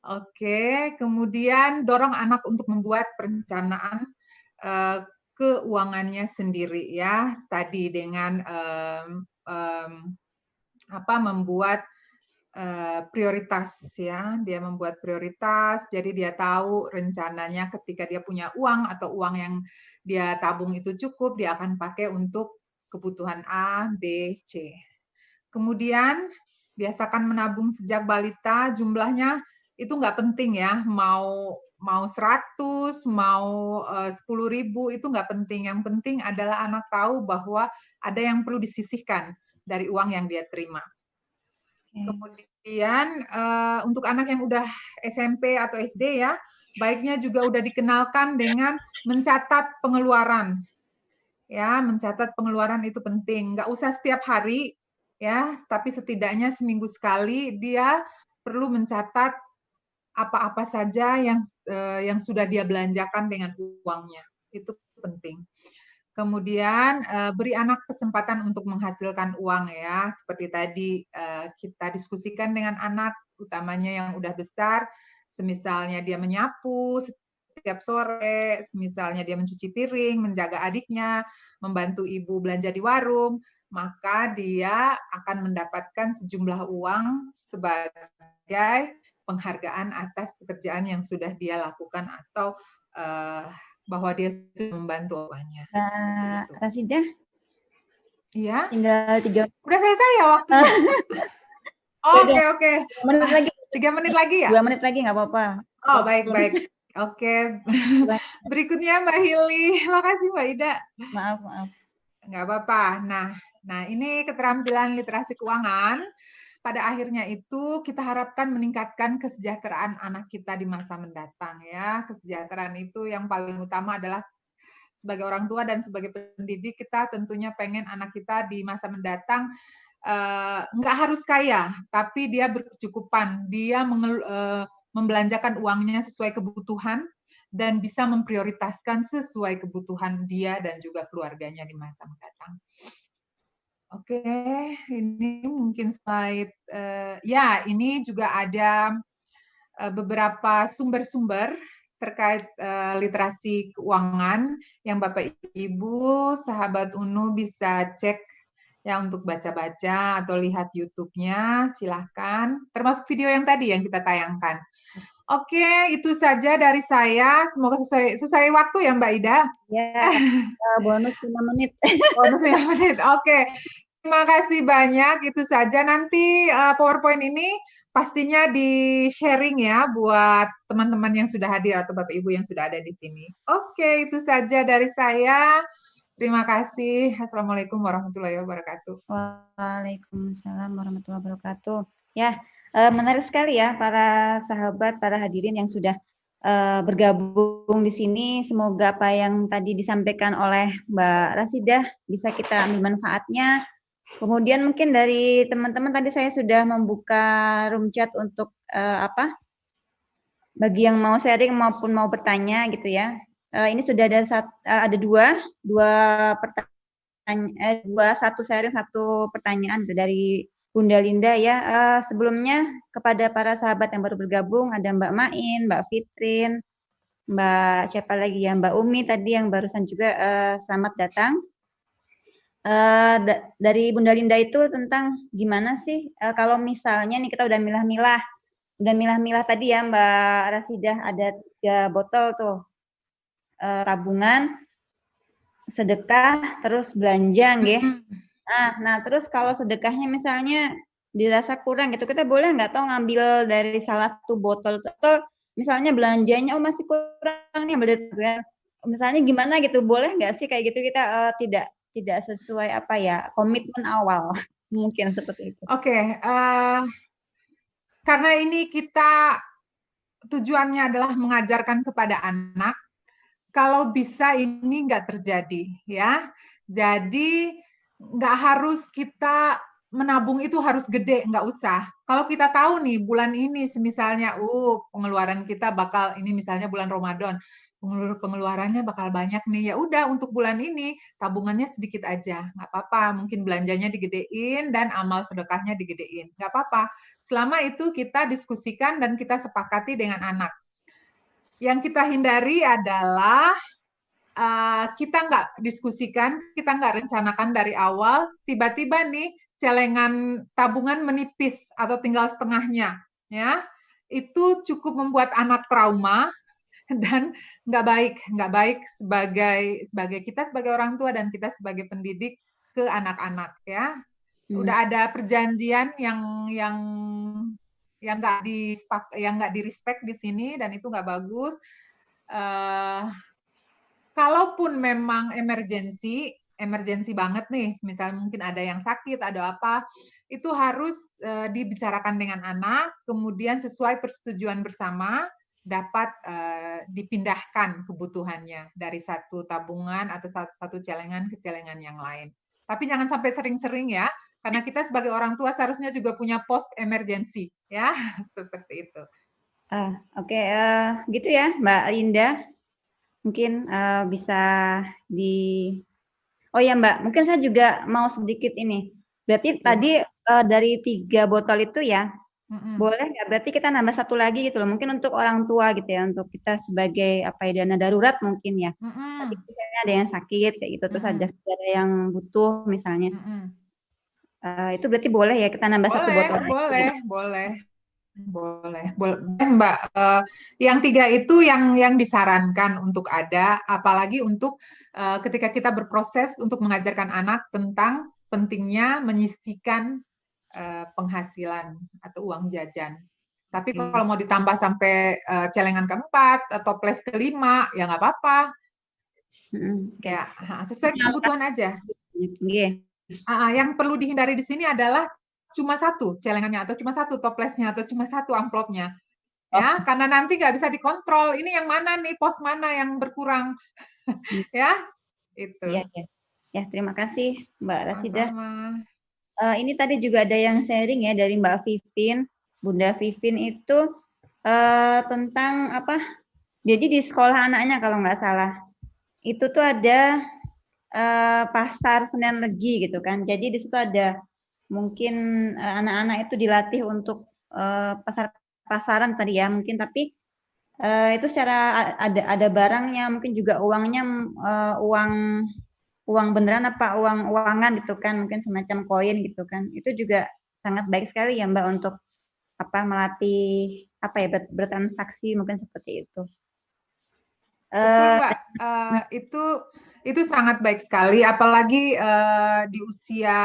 Oke, kemudian dorong anak untuk membuat perencanaan keuangannya sendiri ya. Tadi dengan membuat prioritas ya. Dia membuat prioritas, jadi dia tahu rencananya ketika dia punya uang atau uang yang dia tabung itu cukup, dia akan pakai untuk kebutuhan A, B, C. Kemudian biasakan menabung sejak balita, jumlahnya itu nggak penting ya, mau 100, mau 10.000 itu nggak penting. Yang penting adalah anak tahu bahwa ada yang perlu disisihkan dari uang yang dia terima. Kemudian untuk anak yang udah SMP atau SD ya, baiknya juga udah dikenalkan dengan mencatat pengeluaran. Ya, mencatat pengeluaran itu penting. Nggak usah setiap hari ya, tapi setidaknya seminggu sekali dia perlu mencatat apa-apa saja yang sudah dia belanjakan dengan uangnya. Itu penting. Kemudian beri anak kesempatan untuk menghasilkan uang ya, seperti tadi kita diskusikan dengan anak, utamanya yang udah besar, semisalnya dia menyapu setiap sore, misalnya dia mencuci piring, menjaga adiknya, membantu ibu belanja di warung, maka dia akan mendapatkan sejumlah uang sebagai penghargaan atas pekerjaan yang sudah dia lakukan atau bahwa dia sudah membantu orangnya. Rasidah? Iya. Tinggal 3. Udah selesai ya waktunya? Oke. 2 menit lagi. 3 menit lagi ya? 2 menit lagi nggak apa-apa. Oh, baik. Oke. Berikutnya Mbak Hili. Makasih Mbak Ida. Maaf. Nggak apa-apa. Nah, ini keterampilan literasi keuangan. Pada akhirnya itu kita harapkan meningkatkan kesejahteraan anak kita di masa mendatang ya. Kesejahteraan itu yang paling utama adalah sebagai orang tua dan sebagai pendidik kita tentunya pengen anak kita di masa mendatang nggak harus kaya, tapi dia berkecukupan, dia membelanjakan uangnya sesuai kebutuhan dan bisa memprioritaskan sesuai kebutuhan dia dan juga keluarganya di masa mendatang. Oke, ini mungkin slide. Ya, ini juga ada beberapa sumber-sumber terkait literasi keuangan yang Bapak Ibu, sahabat UNU bisa cek ya untuk baca-baca atau lihat YouTube-nya, silahkan. Termasuk video yang tadi yang kita tayangkan. Oke, itu saja dari saya. Semoga sesuai waktu ya Mbak Ida. Ya, bonus 5 menit. Bonus 5 menit, oke. Terima kasih banyak, itu saja. Nanti PowerPoint ini pastinya di-sharing ya buat teman-teman yang sudah hadir atau Bapak Ibu yang sudah ada di sini. Oke, itu saja dari saya. Terima kasih. Assalamualaikum warahmatullahi wabarakatuh. Waalaikumsalam warahmatullahi wabarakatuh. Ya, menarik sekali ya para sahabat, para hadirin yang sudah bergabung di sini. Semoga apa yang tadi disampaikan oleh Mbak Rasidah bisa kita ambil manfaatnya. Kemudian mungkin dari teman-teman tadi saya sudah membuka room chat untuk bagi yang mau sharing maupun mau bertanya gitu ya. Ini sudah ada satu sharing, satu pertanyaan dari Bunda Linda ya. Sebelumnya kepada para sahabat yang baru bergabung, ada Mbak Main, Mbak Fitrin, Mbak siapa lagi ya, Mbak Umi tadi yang barusan juga selamat datang. Dari Bunda Linda itu tentang gimana sih kalau misalnya nih kita udah milah-milah tadi ya Mbak Rasidah, ada 3 botol tuh, tabungan, sedekah, terus belanja nggih. Nah terus kalau sedekahnya misalnya dirasa kurang gitu, kita boleh nggak toh ngambil dari salah satu botol atau misalnya belanjanya masih kurang nih, misalnya gimana gitu, boleh nggak sih kayak gitu kita tidak sesuai komitmen awal mungkin seperti itu. Oke, karena ini kita tujuannya adalah mengajarkan kepada anak, kalau bisa ini nggak terjadi ya. Jadi nggak harus kita menabung itu harus gede, nggak usah. Kalau kita tahu nih bulan ini misalnya pengeluaran kita bakal ini misalnya bulan Ramadan, pengeluarannya bakal banyak nih, ya udah untuk bulan ini tabungannya sedikit aja, nggak apa-apa. Mungkin belanjanya digedein dan amal sedekahnya digedein, nggak apa-apa. Selama itu kita diskusikan dan kita sepakati dengan anak. Yang kita hindari adalah kita nggak diskusikan, kita nggak rencanakan dari awal, tiba-tiba nih celengan tabungan menipis atau tinggal setengahnya, ya itu cukup membuat anak trauma dan nggak baik sebagai kita sebagai orang tua dan kita sebagai pendidik ke anak-anak ya. Udah ada perjanjian yang nggak di-respect di sini dan itu nggak bagus. Kalaupun memang emergensi banget nih, misalnya mungkin ada yang sakit, ada apa, itu harus dibicarakan dengan anak, kemudian sesuai persetujuan bersama dapat dipindahkan kebutuhannya dari satu tabungan atau satu celengan ke celengan yang lain. Tapi jangan sampai sering-sering ya, karena kita sebagai orang tua seharusnya juga punya pos emergensi ya, seperti itu. Oke, gitu ya Mbak Linda. Mungkin bisa oh ya Mbak, mungkin saya juga mau sedikit ini. Berarti tadi dari 3 botol itu ya, boleh nggak? Berarti kita nambah 1 lagi gitu loh. Mungkin untuk orang tua gitu ya, untuk kita sebagai dana darurat mungkin ya. Tapi misalnya ada yang sakit kayak gitu, terus ada saudara yang butuh misalnya. Itu berarti boleh ya kita nambah 1 botol? Boleh Mbak. Yang 3 itu yang disarankan untuk ada, apalagi untuk ketika kita berproses untuk mengajarkan anak tentang pentingnya menyisihkan penghasilan atau uang jajan. Tapi kalau mau ditambah sampai celengan ke-4 atau toples ke-5 ya nggak apa-apa. Ya, sesuai kebutuhan aja. Yang perlu dihindari di sini adalah cuma 1 celengannya atau cuma 1 toplesnya atau cuma 1 amplopnya ya, karena nanti nggak bisa dikontrol ini yang mana nih, pos mana yang berkurang. Ya itu ya. Terima kasih Mbak Rasidah. Ini tadi juga ada yang sharing ya dari Mbak Vivin, Bunda Vivin itu tentang Jadi di sekolah anaknya kalau nggak salah, itu tuh ada pasar Senen Legi gitu kan. Jadi di situ ada mungkin anak-anak itu dilatih untuk pasaran tadi ya mungkin, tapi itu secara ada barangnya, mungkin juga uangnya uang beneran apa uangan gitu kan, mungkin semacam koin gitu kan. Itu juga sangat baik sekali ya Mbak untuk melatih bertransaksi mungkin seperti itu. Betul Mbak, itu sangat baik sekali, apalagi di usia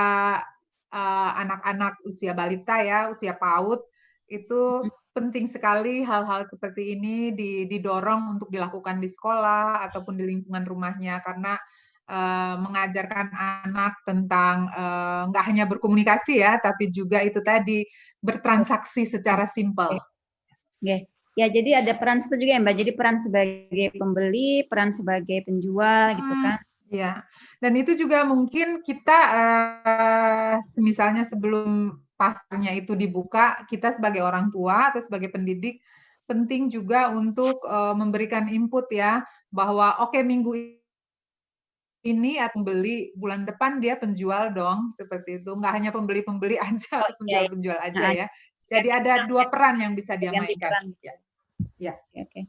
anak-anak usia balita ya, usia PAUD, itu penting sekali hal-hal seperti ini didorong untuk dilakukan di sekolah ataupun di lingkungan rumahnya, karena mengajarkan anak tentang nggak hanya berkomunikasi ya, tapi juga itu tadi bertransaksi secara simpel. Oke. Ya, jadi ada peran situ juga ya Mbak. Jadi peran sebagai pembeli, peran sebagai penjual gitu kan. Ya, dan itu juga mungkin kita misalnya sebelum pasarnya itu dibuka, kita sebagai orang tua atau sebagai pendidik penting juga untuk memberikan input ya, bahwa oke, minggu ini atau pembeli, bulan depan dia penjual dong, seperti itu. Nggak hanya pembeli-pembeli aja atau penjual-penjual aja ya. Jadi ada dua peran yang bisa dia mainkan. Ya. Oke.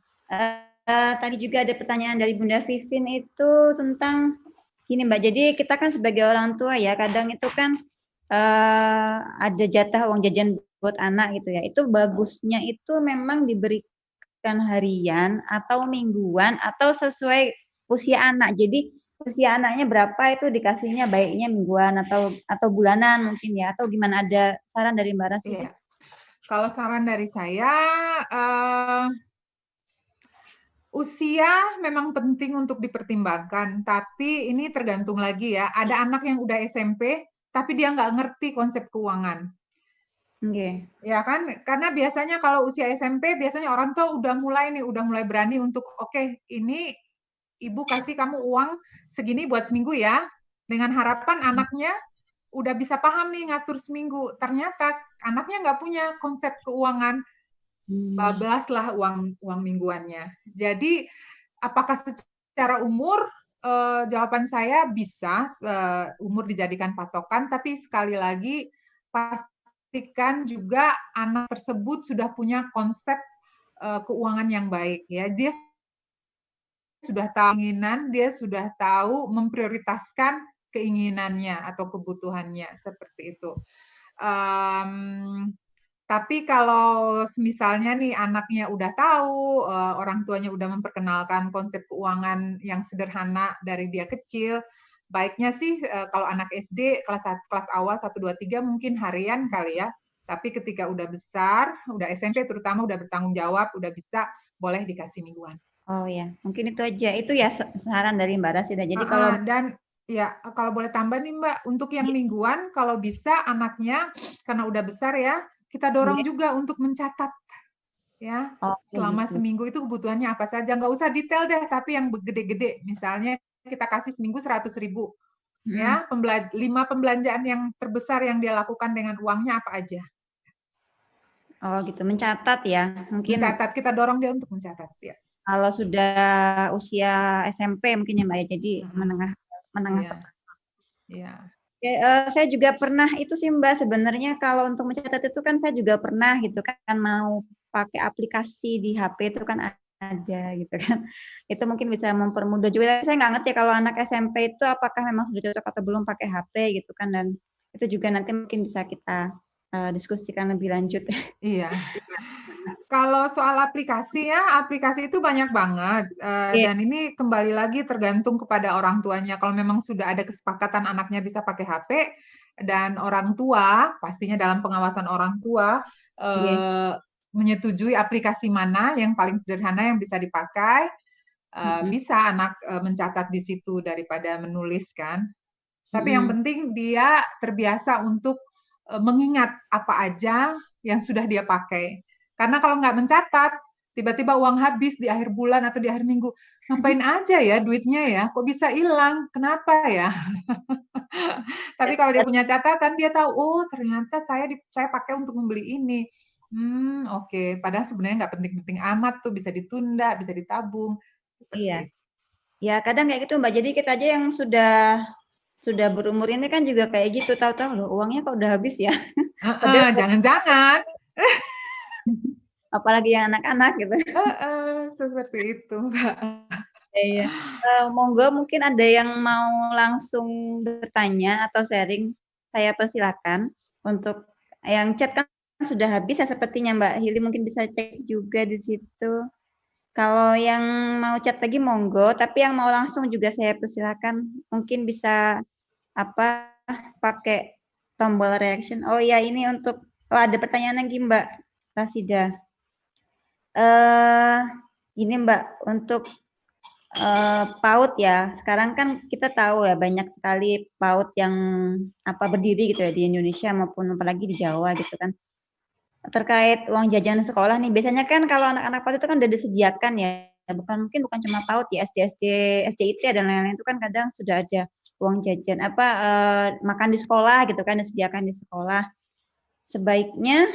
Tadi juga ada pertanyaan dari Bunda Vivin itu tentang gini Mbak. Jadi kita kan sebagai orang tua ya, kadang itu kan ada jatah uang jajan buat anak gitu ya. Itu bagusnya itu memang diberikan harian atau mingguan atau sesuai usia anak. Jadi usia anaknya berapa itu dikasihnya baiknya mingguan atau bulanan mungkin ya, atau gimana, ada saran dari Mbak Rasi? Iya. Kalau saran dari saya, usia memang penting untuk dipertimbangkan, tapi ini tergantung lagi ya. Ada anak yang udah SMP, tapi dia nggak ngerti konsep keuangan. Okay. Ya kan, karena biasanya kalau usia SMP, biasanya orang tua udah mulai berani untuk, oke, ini ibu kasih kamu uang segini buat seminggu ya, dengan harapan anaknya udah bisa paham nih ngatur seminggu. Ternyata anaknya nggak punya konsep keuangan, bablas lah uang mingguannya. Jadi apakah secara umur? Jawaban saya bisa umur dijadikan patokan, tapi sekali lagi pastikan juga anak tersebut sudah punya konsep keuangan yang baik ya. Dia sudah tahu keinginan, dia sudah tahu memprioritaskan keinginannya atau kebutuhannya, seperti itu. Tapi kalau misalnya nih anaknya udah tahu, orang tuanya udah memperkenalkan konsep keuangan yang sederhana dari dia kecil, baiknya sih kalau anak SD kelas awal 1, 2, 3 mungkin harian kali ya. Tapi ketika udah besar, udah SMP terutama udah bertanggung jawab, udah bisa, boleh dikasih mingguan. Oh ya, mungkin itu aja. Itu ya saran dari Mbak Rasida. Jadi kalau dan ya kalau boleh tambah nih Mbak, untuk yang mingguan kalau bisa anaknya karena udah besar ya, kita dorong juga untuk mencatat ya. Selama seminggu itu kebutuhannya apa saja, nggak usah detail deh, tapi yang gede-gede. Misalnya kita kasih seminggu 100.000 ya, 5 pembelanjaan yang terbesar yang dia lakukan dengan uangnya apa aja. Oh gitu, mencatat ya. Mungkin mencatat, kita dorong dia untuk mencatat ya. Kalau sudah usia SMP mungkin ya Mbak ya, jadi menengah. Iya. Saya juga pernah itu sih Mbak, sebenarnya kalau untuk mencatat itu kan saya juga pernah gitu kan, mau pakai aplikasi di HP itu kan ada gitu kan. Itu mungkin bisa mempermudah juga. Saya nggak ngerti kalau anak SMP itu apakah memang sudah cocok atau belum pakai HP gitu kan, dan itu juga nanti mungkin bisa kita diskusikan lebih lanjut. Iya. Kalau soal aplikasi ya, aplikasi itu banyak banget. Dan ini kembali lagi tergantung kepada orang tuanya. Kalau memang sudah ada kesepakatan anaknya bisa pakai HP, dan orang tua, pastinya dalam pengawasan orang tua, menyetujui aplikasi mana yang paling sederhana yang bisa dipakai, bisa anak mencatat di situ daripada menulis kan. Tapi yang penting dia terbiasa untuk mengingat apa aja yang sudah dia pakai. Karena kalau nggak mencatat, tiba-tiba uang habis di akhir bulan atau di akhir minggu, ngapain aja ya duitnya ya? Kok bisa hilang? Kenapa ya? Tapi kalau dia punya catatan, dia tahu, oh ternyata saya pakai untuk membeli ini. Oke. Padahal sebenarnya nggak penting-penting amat tuh, bisa ditunda, bisa ditabung. Iya. Seperti itu. Ya kadang kayak gitu Mbak. Jadi kita aja yang sudah berumur ini kan juga kayak gitu, tahu-tahu loh uangnya kok udah habis ya. Padahal Jangan-jangan. apalagi yang anak-anak gitu. Seperti itu, Mbak. Iya. Monggo mungkin ada yang mau langsung bertanya atau sharing, saya persilakan. Untuk yang chat kan sudah habis ya sepertinya Mbak Hili, mungkin bisa cek juga di situ. Kalau yang mau chat lagi monggo, tapi yang mau langsung juga saya persilakan. Mungkin bisa pakai tombol reaction. Oh ya, ini ada pertanyaan lagi Mbak Rasida. Ini Mbak, untuk PAUD ya. Sekarang kan kita tahu ya banyak sekali PAUD yang berdiri gitu ya di Indonesia maupun apalagi di Jawa gitu kan. Terkait uang jajan sekolah nih, biasanya kan kalau anak-anak PAUD itu kan udah disediakan ya. Bukan cuma PAUD ya, SD, SDIT dan lain-lain itu kan kadang sudah ada uang jajan makan di sekolah gitu kan, disediakan di sekolah. Sebaiknya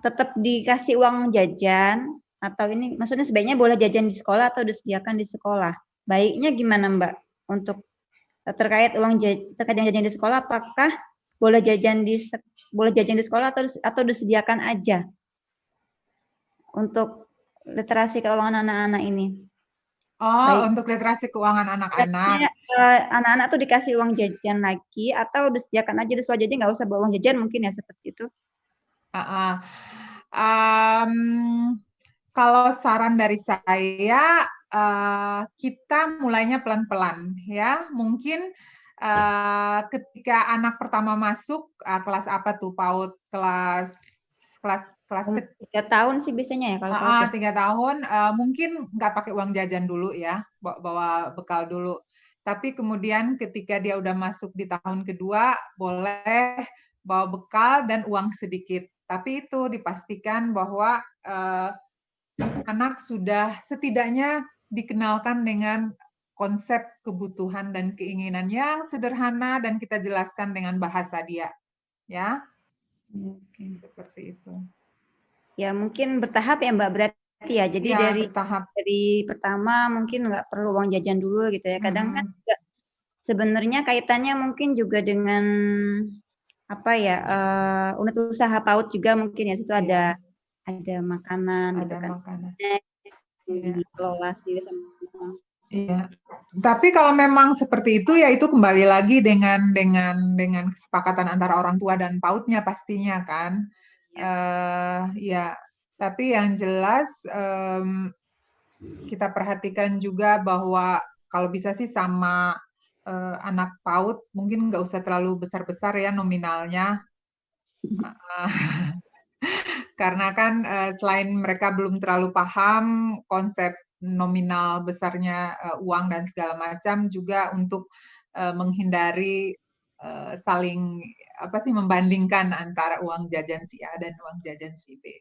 tetap dikasih uang jajan atau ini maksudnya sebaiknya boleh jajan di sekolah atau disediakan di sekolah? Baiknya gimana Mbak? Untuk terkait jajan di sekolah, apakah boleh jajan di sekolah atau disediakan aja untuk literasi keuangan anak-anak ini? Baik. Untuk literasi keuangan anak-anak. Anak-anak tuh dikasih uang jajan lagi atau disediakan aja di sekolah, jadi nggak usah bawa uang jajan mungkin ya seperti itu. Kalau saran dari saya, kita mulainya pelan-pelan ya. Mungkin ketika anak pertama masuk kelas apa tuh PAUD, kelas 3 tahun sih biasanya ya kalau PAUD. 3 tahun, mungkin nggak pakai uang jajan dulu ya, bawa bekal dulu. Tapi kemudian ketika dia udah masuk di tahun kedua, boleh bawa bekal dan uang sedikit. Tapi itu dipastikan bahwa anak sudah setidaknya dikenalkan dengan konsep kebutuhan dan keinginan yang sederhana dan kita jelaskan dengan bahasa dia, ya. Oke. Seperti itu. Ya mungkin bertahap ya Mbak berarti ya. Jadi Ya, dari bertahap. pertama mungkin nggak perlu uang jajan dulu gitu ya. Kadang kan juga sebenarnya kaitannya mungkin juga dengan unit usaha PAUD juga mungkin ya. Situ ada makanan gitu kan. Makanan. Dikelola sendiri sama. Iya. Tapi kalau memang seperti itu ya itu kembali lagi dengan kesepakatan antara orang tua dan PAUD-nya pastinya kan. Ya. Tapi yang jelas kita perhatikan juga bahwa kalau bisa sih sama anak PAUD mungkin nggak usah terlalu besar-besar ya nominalnya. Karena kan selain mereka belum terlalu paham konsep nominal besarnya uang dan segala macam, juga untuk menghindari saling membandingkan antara uang jajan si A dan uang jajan si B.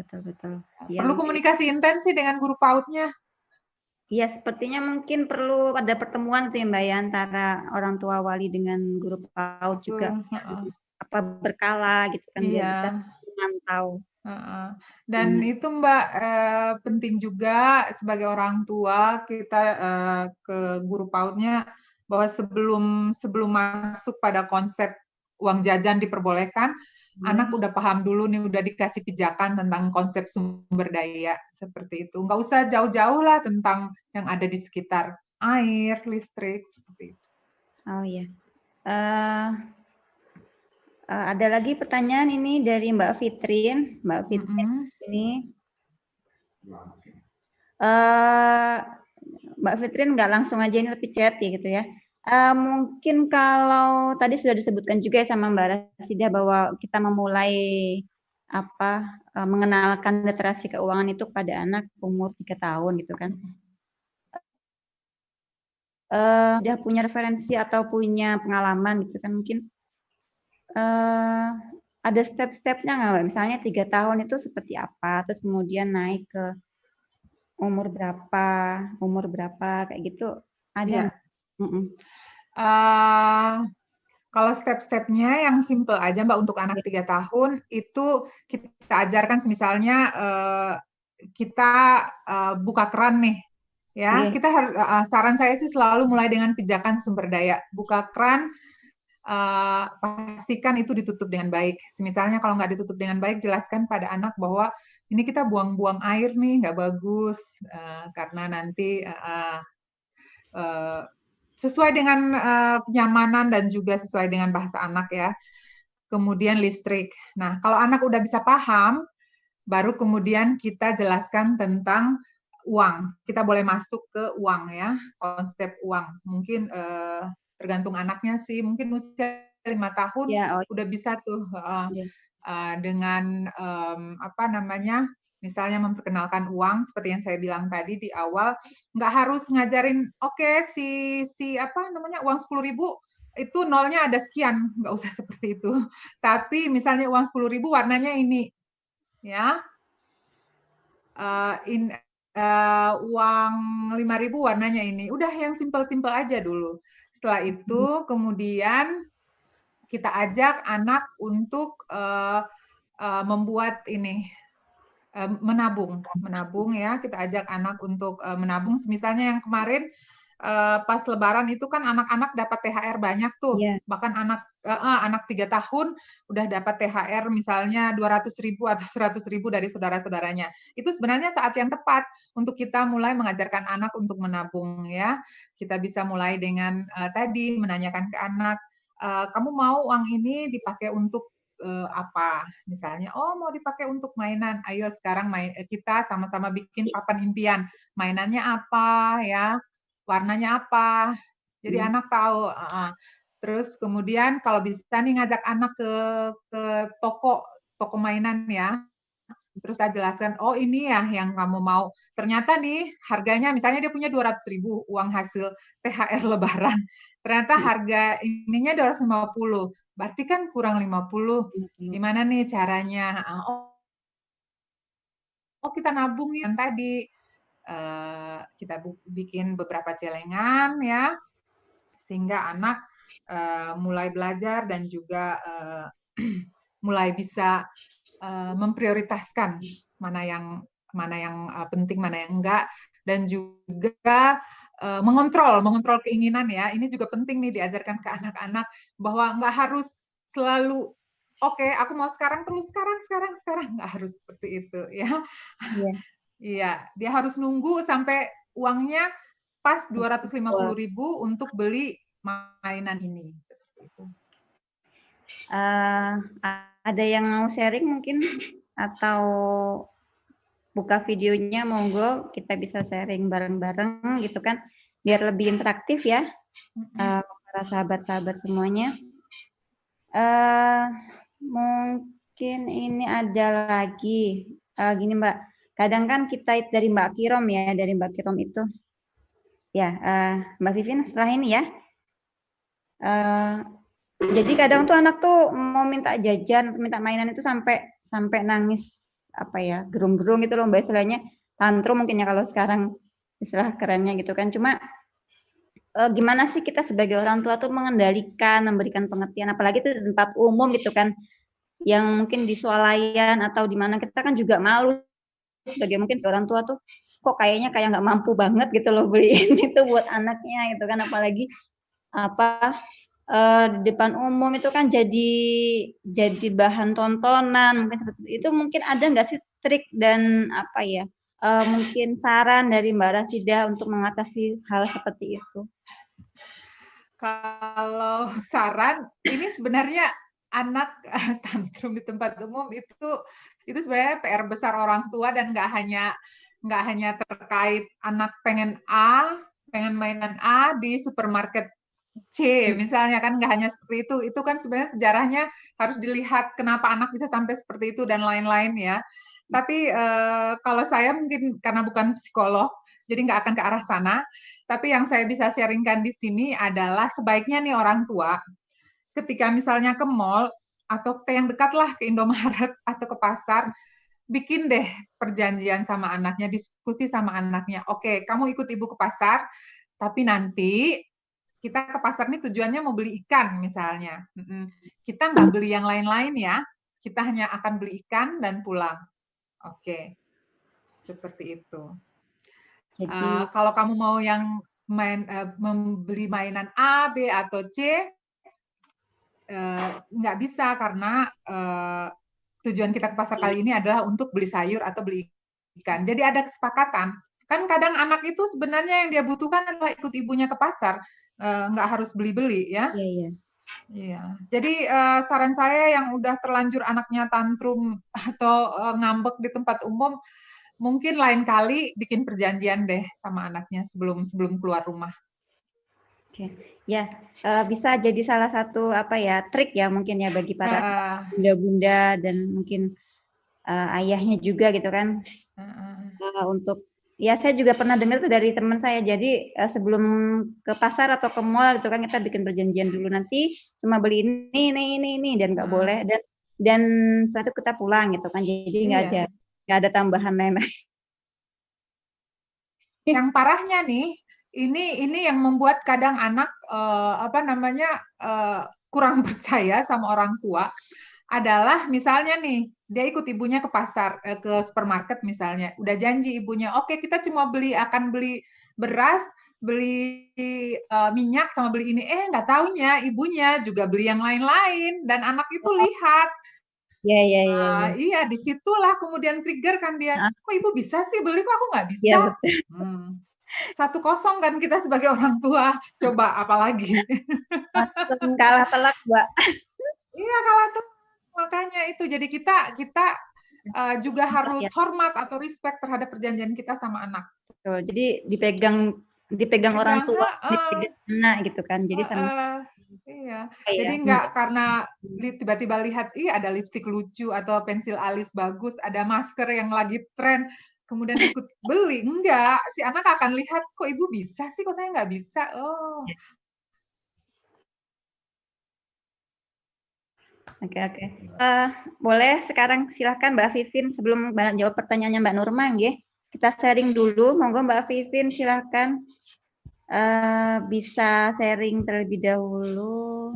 Betul. Perlu komunikasi intens sih dengan guru PAUD-nya. Iya, sepertinya mungkin perlu ada pertemuan tuh ya Mbak ya antara orang tua wali dengan guru PAUD juga. Berkala gitu kan biar bisa memantau. Dan itu Mbak penting juga sebagai orang tua kita ke guru PAUD-nya bahwa sebelum masuk pada konsep uang jajan diperbolehkan, anak udah paham dulu nih, udah dikasih pijakan tentang konsep sumber daya seperti itu. Nggak usah jauh-jauh lah tentang yang ada di sekitar air, listrik seperti itu. Oh iya. Ada lagi pertanyaan ini dari Mbak Fitrin. Mbak Fitrin ini. Mbak Fitrin nggak langsung aja ini tapi chat ya gitu ya. Mungkin kalau tadi sudah disebutkan juga ya sama Mbak Rasida bahwa kita memulai mengenalkan literasi keuangan itu pada anak umur 3 tahun gitu kan. Sudah punya referensi atau punya pengalaman gitu kan mungkin ada step-stepnya nggak Mbak? Misalnya 3 tahun itu seperti apa, terus kemudian naik ke umur berapa kayak gitu ada? Ya. Kalau step-stepnya yang simple aja Mbak untuk anak 3 tahun itu kita ajarkan misalnya kita buka keran nih ya. Nggih. Kita saran saya sih selalu mulai dengan pijakan sumber daya. Buka keran pastikan itu ditutup dengan baik. Misalnya kalau nggak ditutup dengan baik, jelaskan pada anak bahwa ini kita buang-buang air nih nggak bagus karena nanti sesuai dengan kenyamanan dan juga sesuai dengan bahasa anak ya. Kemudian listrik. Nah, kalau anak udah bisa paham, baru kemudian kita jelaskan tentang uang. Kita boleh masuk ke uang ya, konsep uang. Mungkin tergantung anaknya sih, mungkin usia 5 tahun Ya, oh udah bisa tuh iya. dengan apa namanya, misalnya memperkenalkan uang seperti yang saya bilang tadi di awal, nggak harus ngajarin oke si apa namanya uang 10.000 itu nolnya ada sekian, nggak usah seperti itu. Tapi misalnya uang 10.000 warnanya ini, ya, uang 5.000 warnanya ini. Udah yang simpel-simpel aja dulu. Setelah itu kemudian kita ajak anak untuk membuat ini menabung ya. Kita ajak anak untuk menabung. Misalnya yang kemarin pas Lebaran itu kan anak-anak dapat THR banyak tuh. Iya. Bahkan anak 3 tahun udah dapat THR misalnya 200.000 atau 100.000 dari saudara-saudaranya. Itu sebenarnya saat yang tepat untuk kita mulai mengajarkan anak untuk menabung ya. Kita bisa mulai dengan tadi menanyakan ke anak, kamu mau uang ini dipakai untuk apa? Misalnya, oh mau dipakai untuk mainan. Ayo sekarang kita sama-sama bikin papan impian. Mainannya apa ya? Warnanya apa? Jadi anak tahu. Terus kemudian kalau bisa nih ngajak anak ke toko mainan ya. Terus saya jelaskan, oh ini ya yang kamu mau. Ternyata nih harganya, misalnya dia punya 200.000 uang hasil THR Lebaran. Ternyata harga ininya 250. Berarti kan kurang 50. Gimana nih caranya? Oh kita nabung yang tadi. Kita bikin beberapa celengan ya, sehingga anak mulai belajar dan juga mulai bisa memprioritaskan mana yang penting, mana yang enggak, dan juga mengontrol keinginan ya. Ini juga penting nih diajarkan ke anak-anak bahwa nggak harus selalu oke, aku mau sekarang terus sekarang nggak harus seperti itu ya. Iya. Iya, dia harus nunggu sampai uangnya pas 250.000 untuk beli mainan ini. Ada yang mau sharing mungkin atau buka videonya, monggo kita bisa sharing bareng-bareng gitu kan, biar lebih interaktif ya para sahabat-sahabat semuanya. Mungkin ini ada lagi gini Mbak, kadang kan kita dari Mbak Kirom ya, dari Mbak Kirom itu ya, Mbak Vivin setelah ini ya. Jadi kadang tuh anak tuh mau minta jajan, minta mainan itu sampai nangis apa ya, gerung-gerung gitu loh Mbak, istilahnya tantrum mungkin ya kalau sekarang istilah kerennya gitu kan. Cuma gimana sih kita sebagai orang tua tuh mengendalikan, memberikan pengertian, apalagi itu di tempat umum gitu kan, yang mungkin di swalayan atau di mana kita kan juga malu sebagai mungkin orang tua tuh kok kayaknya kayak nggak mampu banget gitu loh beliin itu buat anaknya gitu kan, apalagi apa di depan umum itu kan jadi bahan tontonan mungkin seperti itu. Mungkin ada nggak sih trik dan apa ya, mungkin saran dari Mbak Rasidah untuk mengatasi hal seperti itu? Kalau saran, ini sebenarnya anak tantrum di tempat umum itu sebenarnya PR besar orang tua, dan nggak hanya terkait anak pengen mainan A di supermarket C misalnya, kan nggak hanya seperti itu kan sebenarnya sejarahnya harus dilihat kenapa anak bisa sampai seperti itu dan lain-lain ya. Tapi kalau saya mungkin karena bukan psikolog, jadi nggak akan ke arah sana. Tapi yang saya bisa sharingkan di sini adalah sebaiknya nih orang tua ketika misalnya ke mall atau ke yang dekat lah, ke Indomaret atau ke pasar, bikin deh perjanjian sama anaknya, diskusi sama anaknya. Oke, kamu ikut ibu ke pasar, tapi nanti kita ke pasar ini tujuannya mau beli ikan misalnya. Kita nggak beli yang lain-lain ya. Kita hanya akan beli ikan dan pulang. Oke, seperti itu. Jadi Kalau kamu mau yang membeli mainan A, B, atau C, nggak bisa karena tujuan kita ke pasar kali ini adalah untuk beli sayur atau beli ikan. Jadi ada kesepakatan. Kan kadang anak itu sebenarnya yang dia butuhkan adalah ikut ibunya ke pasar, nggak harus beli-beli ya. iya. Iya. Jadi saran saya yang udah terlanjur anaknya tantrum atau ngambek di tempat umum, mungkin lain kali bikin perjanjian deh sama anaknya sebelum keluar rumah. Oke, ya bisa jadi salah satu trik ya mungkin ya bagi para bunda-bunda dan mungkin ayahnya juga gitu kan untuk ya saya juga pernah dengar tuh dari teman saya. Jadi sebelum ke pasar atau ke mall itu kan kita bikin perjanjian dulu, nanti cuma beli ini dan nggak boleh dan setelah itu kita pulang gitu kan. Jadi nggak ada tambahan lain-lain. Yang parahnya nih, ini yang membuat kadang anak kurang percaya sama orang tua adalah misalnya nih dia ikut ibunya ke pasar, ke supermarket misalnya, udah janji ibunya, oke kita cuma akan beli beras, beli minyak sama beli ini, nggak taunya ibunya juga beli yang lain-lain dan anak itu lihat. Iya, disitulah kemudian trigger kan dia, kok ibu bisa sih beli, kok aku nggak bisa? Ya, 1-0 kan kita sebagai orang tua, coba apalagi. Kalah telak, Mbak. Iya, kalah telak. Makanya itu, jadi kita juga harus hormat atau respect terhadap perjanjian kita sama anak. Betul, jadi dipegang orang tua, dipegang anak gitu kan. Jadi sama. Iya. Jadi nggak karena tiba-tiba lihat, ada lipstik lucu atau pensil alis bagus, ada masker yang lagi tren, kemudian ikut beli. Enggak, si anak akan lihat, kok ibu bisa sih, kok saya nggak bisa. Oh. Oke. Boleh sekarang silahkan Mbak Vivin sebelum jawab pertanyaannya Mbak Nurma, nggih. Kita sharing dulu, monggo Mbak Vivin silahkan. Bisa sharing terlebih dahulu.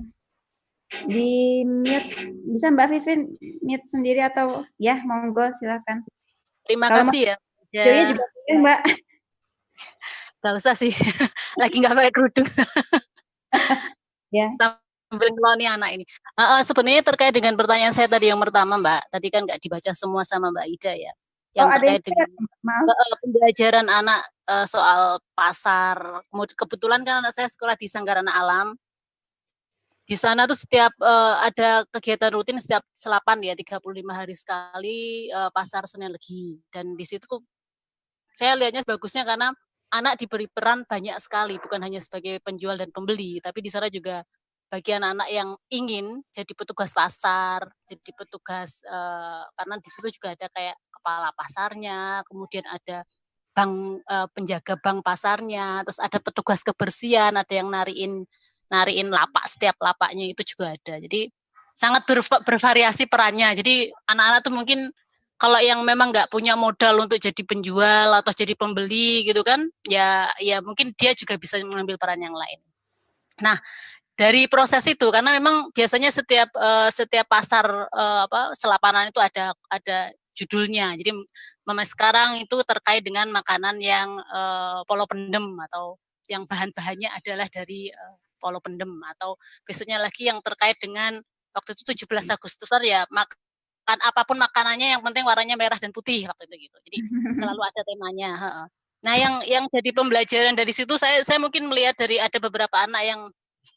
Di mute, bisa Mbak Vivin mute sendiri atau ya monggo silakan. Terima kasih ya. Videonya juga boleh Mbak. Gak usah sih, lagi nggak pakai kerudung. Ya. Sambil ngeloni anak ini. Sebenarnya terkait dengan pertanyaan saya tadi yang pertama Mbak, tadi kan nggak dibaca semua sama Mbak Ida ya. Yang terkait dengan pembelajaran anak soal pasar. Kebetulan kan anak saya sekolah di Sanggarana Alam. Di sana tuh setiap ada kegiatan rutin setiap selapan ya 35 hari sekali pasar Senen Legi. Dan di situ saya lihatnya bagusnya karena anak diberi peran banyak sekali, bukan hanya sebagai penjual dan pembeli, tapi di sana juga bagi anak-anak yang ingin jadi petugas pasar, jadi petugas karena di situ juga ada kayak kepala pasarnya, kemudian ada bank penjaga bank pasarnya, terus ada petugas kebersihan, ada yang nariin lapak, setiap lapaknya itu juga ada. Jadi sangat bervariasi perannya. Jadi anak-anak tuh mungkin kalau yang memang nggak punya modal untuk jadi penjual atau jadi pembeli gitu kan, ya mungkin dia juga bisa mengambil peran yang lain. Nah, dari proses itu karena memang biasanya setiap pasar selapanan itu ada judulnya. Jadi memang sekarang itu terkait dengan makanan yang polo pendem atau yang bahan-bahannya adalah dari polo pendem, atau besoknya lagi yang terkait dengan waktu itu 17 Agustusan ya makan apapun makanannya yang penting warnanya merah dan putih waktu itu gitu. Jadi selalu ada temanya. Nah, yang jadi pembelajaran dari situ saya mungkin melihat dari ada beberapa anak yang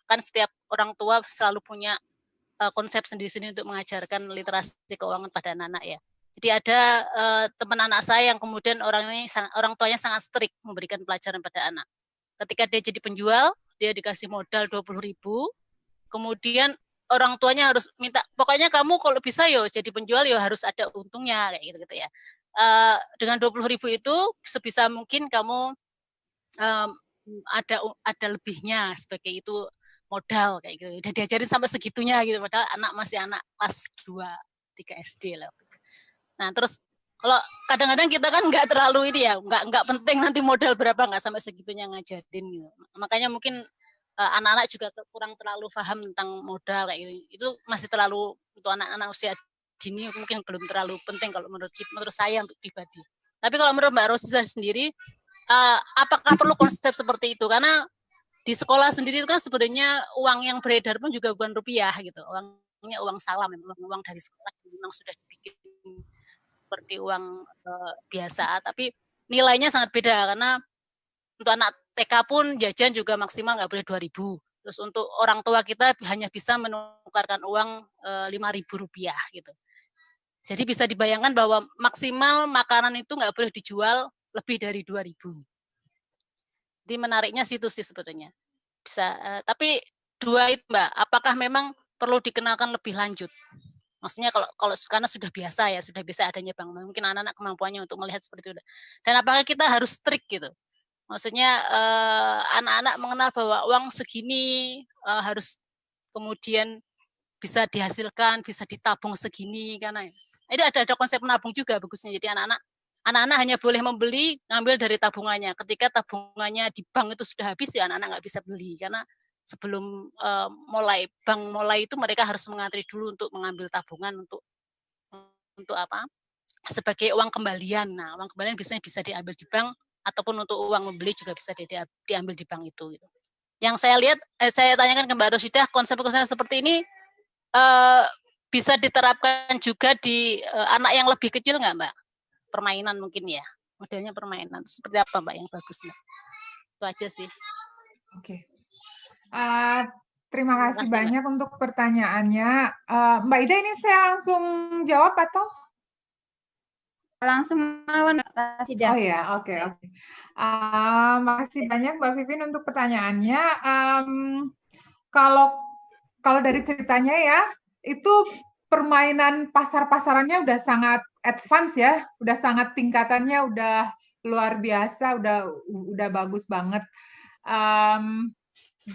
kan setiap orang tua selalu punya konsep sendiri-sendiri untuk mengajarkan literasi keuangan pada anak-anak ya. Jadi ada teman anak saya yang kemudian orang tuanya sangat strict memberikan pelajaran pada anak. Ketika dia jadi penjual, dia dikasih modal 20.000, kemudian orang tuanya harus minta, pokoknya kamu kalau bisa yo jadi penjual yo harus ada untungnya kayak gitu ya. Dengan 20.000 itu sebisa mungkin kamu ada lebihnya sebagai itu modal kayak gitu. Udah diajarin sampai segitunya gitu, padahal anak masih anak kelas 2-3 SD lah. Nah, terus kalau kadang-kadang kita kan nggak terlalu ini ya, nggak penting nanti modal berapa, nggak sampai segitunya ngajarin gitu. Makanya mungkin anak-anak juga kurang terlalu paham tentang modal kayak gitu. Itu masih terlalu untuk anak-anak usia dini mungkin belum terlalu penting kalau menurut saya pribadi. Tapi kalau menurut Mbak Rosisa sendiri, apakah perlu konsep seperti itu? Karena di sekolah sendiri itu kan sebenarnya uang yang beredar pun juga bukan rupiah gitu. Uangnya uang salam, memang uang dari sekolah memang sudah dibikin seperti uang biasa, tapi nilainya sangat beda karena untuk anak TK pun jajan juga maksimal nggak boleh 2.000. Terus untuk orang tua kita hanya bisa menukarkan uang 5.000 rupiah gitu. Jadi bisa dibayangkan bahwa maksimal makanan itu nggak boleh dijual lebih dari 2.000. Jadi menariknya situ sih sebetulnya. Bisa, tapi dua itu Mbak, apakah memang perlu dikenakan lebih lanjut? Maksudnya kalau karena sudah biasa ya, sudah biasa adanya bank, mungkin anak-anak kemampuannya untuk melihat seperti itu. Dan apakah kita harus strict gitu? Maksudnya anak-anak mengenal bahwa uang segini harus kemudian bisa dihasilkan, bisa ditabung segini, karena ini ada konsep menabung juga bagusnya. Jadi anak-anak hanya boleh membeli, ngambil dari tabungannya. Ketika tabungannya di bank itu sudah habis, ya anak-anak nggak bisa beli. Karena sebelum bank mulai itu mereka harus mengantri dulu untuk mengambil tabungan untuk apa? Sebagai uang kembalian. Nah, uang kembalian biasanya bisa diambil di bank, ataupun untuk uang membeli juga bisa diambil di bank itu. Gitu. Yang saya lihat, saya tanyakan ke Mbak Rosida, konsep-konsep seperti ini bisa diterapkan juga di anak yang lebih kecil nggak Mbak? Permainan mungkin ya, modelnya permainan. Seperti apa Mbak yang bagus Mbak? Itu aja sih. Oke. Terima kasih banyak Mbak untuk pertanyaannya. Mbak Ida, ini saya langsung jawab atau? Langsung melawan Mbak Sida. Oh ya, oke. Makasih banyak Mbak Vivin untuk pertanyaannya. Kalau dari ceritanya ya, itu permainan pasar-pasarannya udah sangat advance ya, udah sangat tingkatannya udah luar biasa, udah bagus banget.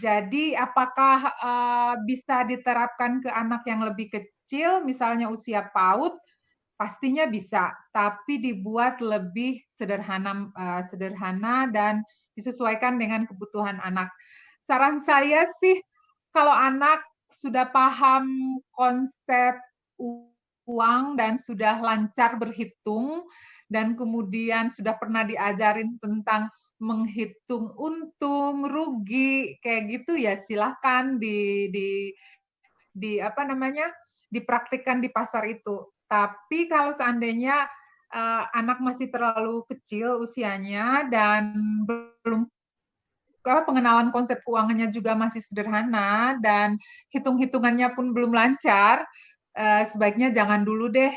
Jadi apakah bisa diterapkan ke anak yang lebih kecil, misalnya usia PAUD? Pastinya bisa, tapi dibuat lebih sederhana dan disesuaikan dengan kebutuhan anak. Saran saya sih, kalau anak sudah paham konsep uang dan sudah lancar berhitung, dan kemudian sudah pernah diajarin tentang menghitung untung, rugi, kayak gitu ya silahkan dipraktikkan di pasar itu. Tapi kalau seandainya anak masih terlalu kecil usianya dan belum pengenalan konsep keuangannya juga masih sederhana dan hitung-hitungannya pun belum lancar, sebaiknya jangan dulu deh,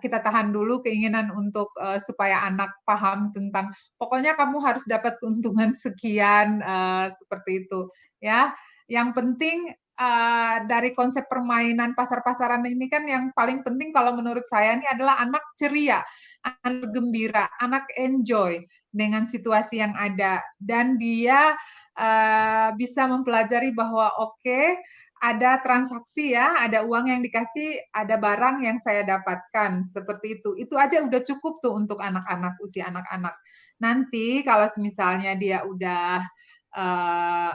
kita tahan dulu keinginan untuk supaya anak paham tentang pokoknya kamu harus dapat keuntungan sekian, seperti itu ya. Yang penting dari konsep permainan pasar-pasaran ini kan yang paling penting kalau menurut saya ini adalah anak ceria, anak gembira, anak enjoy dengan situasi yang ada, dan dia bisa mempelajari bahwa oke, ada transaksi ya, ada uang yang dikasih, ada barang yang saya dapatkan, seperti itu. Itu aja udah cukup tuh untuk anak-anak, usia anak-anak. Nanti kalau misalnya dia udah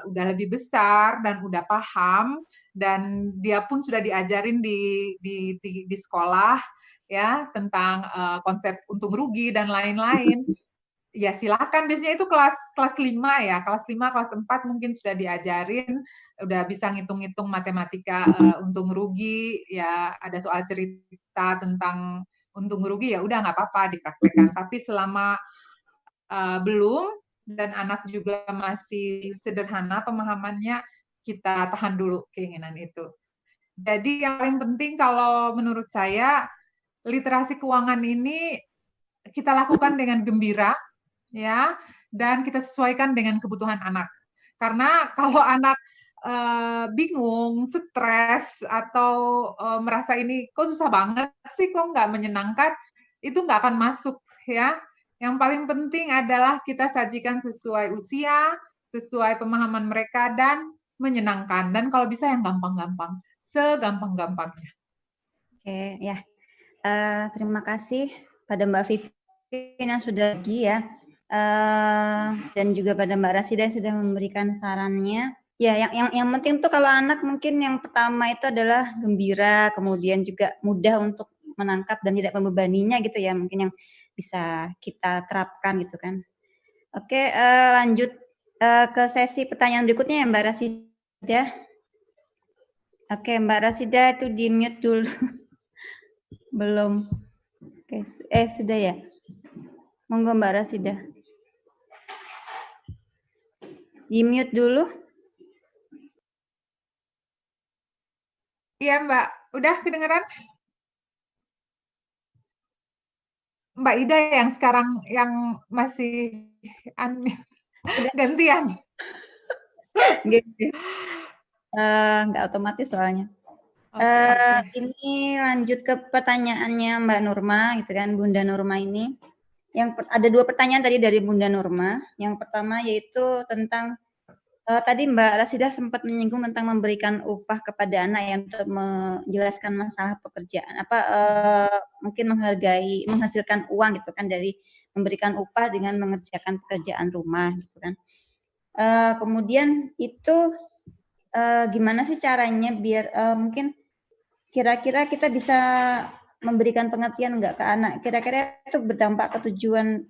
lebih besar dan udah paham, dan dia pun sudah diajarin di sekolah ya tentang konsep untung rugi dan lain-lain, ya silakan. Biasanya itu kelas 5 ya, kelas 5, kelas 4 mungkin sudah diajarin, udah bisa ngitung-ngitung matematika untung rugi, ya ada soal cerita tentang untung rugi, ya udah nggak apa-apa dipraktekkan. Tapi selama belum dan anak juga masih sederhana pemahamannya, kita tahan dulu keinginan itu. Jadi yang paling penting kalau menurut saya, literasi keuangan ini kita lakukan dengan gembira, ya, dan kita sesuaikan dengan kebutuhan anak. Karena kalau anak bingung, stres, atau merasa ini kok susah banget sih, kok nggak menyenangkan, itu nggak akan masuk ya. Yang paling penting adalah kita sajikan sesuai usia, sesuai pemahaman mereka, dan menyenangkan. Dan kalau bisa yang gampang-gampang, segampang-gampangnya. Oke, ya. Terima kasih pada Mbak Vivin yang sudah pergi ya, dan juga pada Mbak Rasida yang sudah memberikan sarannya. Ya, yang penting tuh kalau anak mungkin yang pertama itu adalah gembira, kemudian juga mudah untuk menangkap dan tidak membebaninya gitu ya, mungkin yang bisa kita terapkan gitu kan. Oke, lanjut ke sesi pertanyaan berikutnya ya Mbak Rasida. Oke, Mbak Rasida itu di mute dulu. Belum. Oke, sudah ya. Monggo Mbak Rasida. Di mute dulu. Iya Mbak, udah kedengeran? Mbak Ida yang sekarang yang masih gantian. Nggak otomatis soalnya. Ini lanjut ke pertanyaannya Mbak Nurma, gitu kan, Bunda Nurma ini. Ada 2 pertanyaan tadi dari Bunda Nurma. Yang pertama yaitu tentang tadi Mbak Rasidah sempat menyinggung tentang memberikan upah kepada anak yang untuk menjelaskan masalah pekerjaan, mungkin menghasilkan uang gitu kan dari memberikan upah dengan mengerjakan pekerjaan rumah gitu kan. Kemudian itu gimana sih caranya biar mungkin kira-kira kita bisa memberikan pengertian enggak ke anak? Kira-kira itu berdampak ke tujuan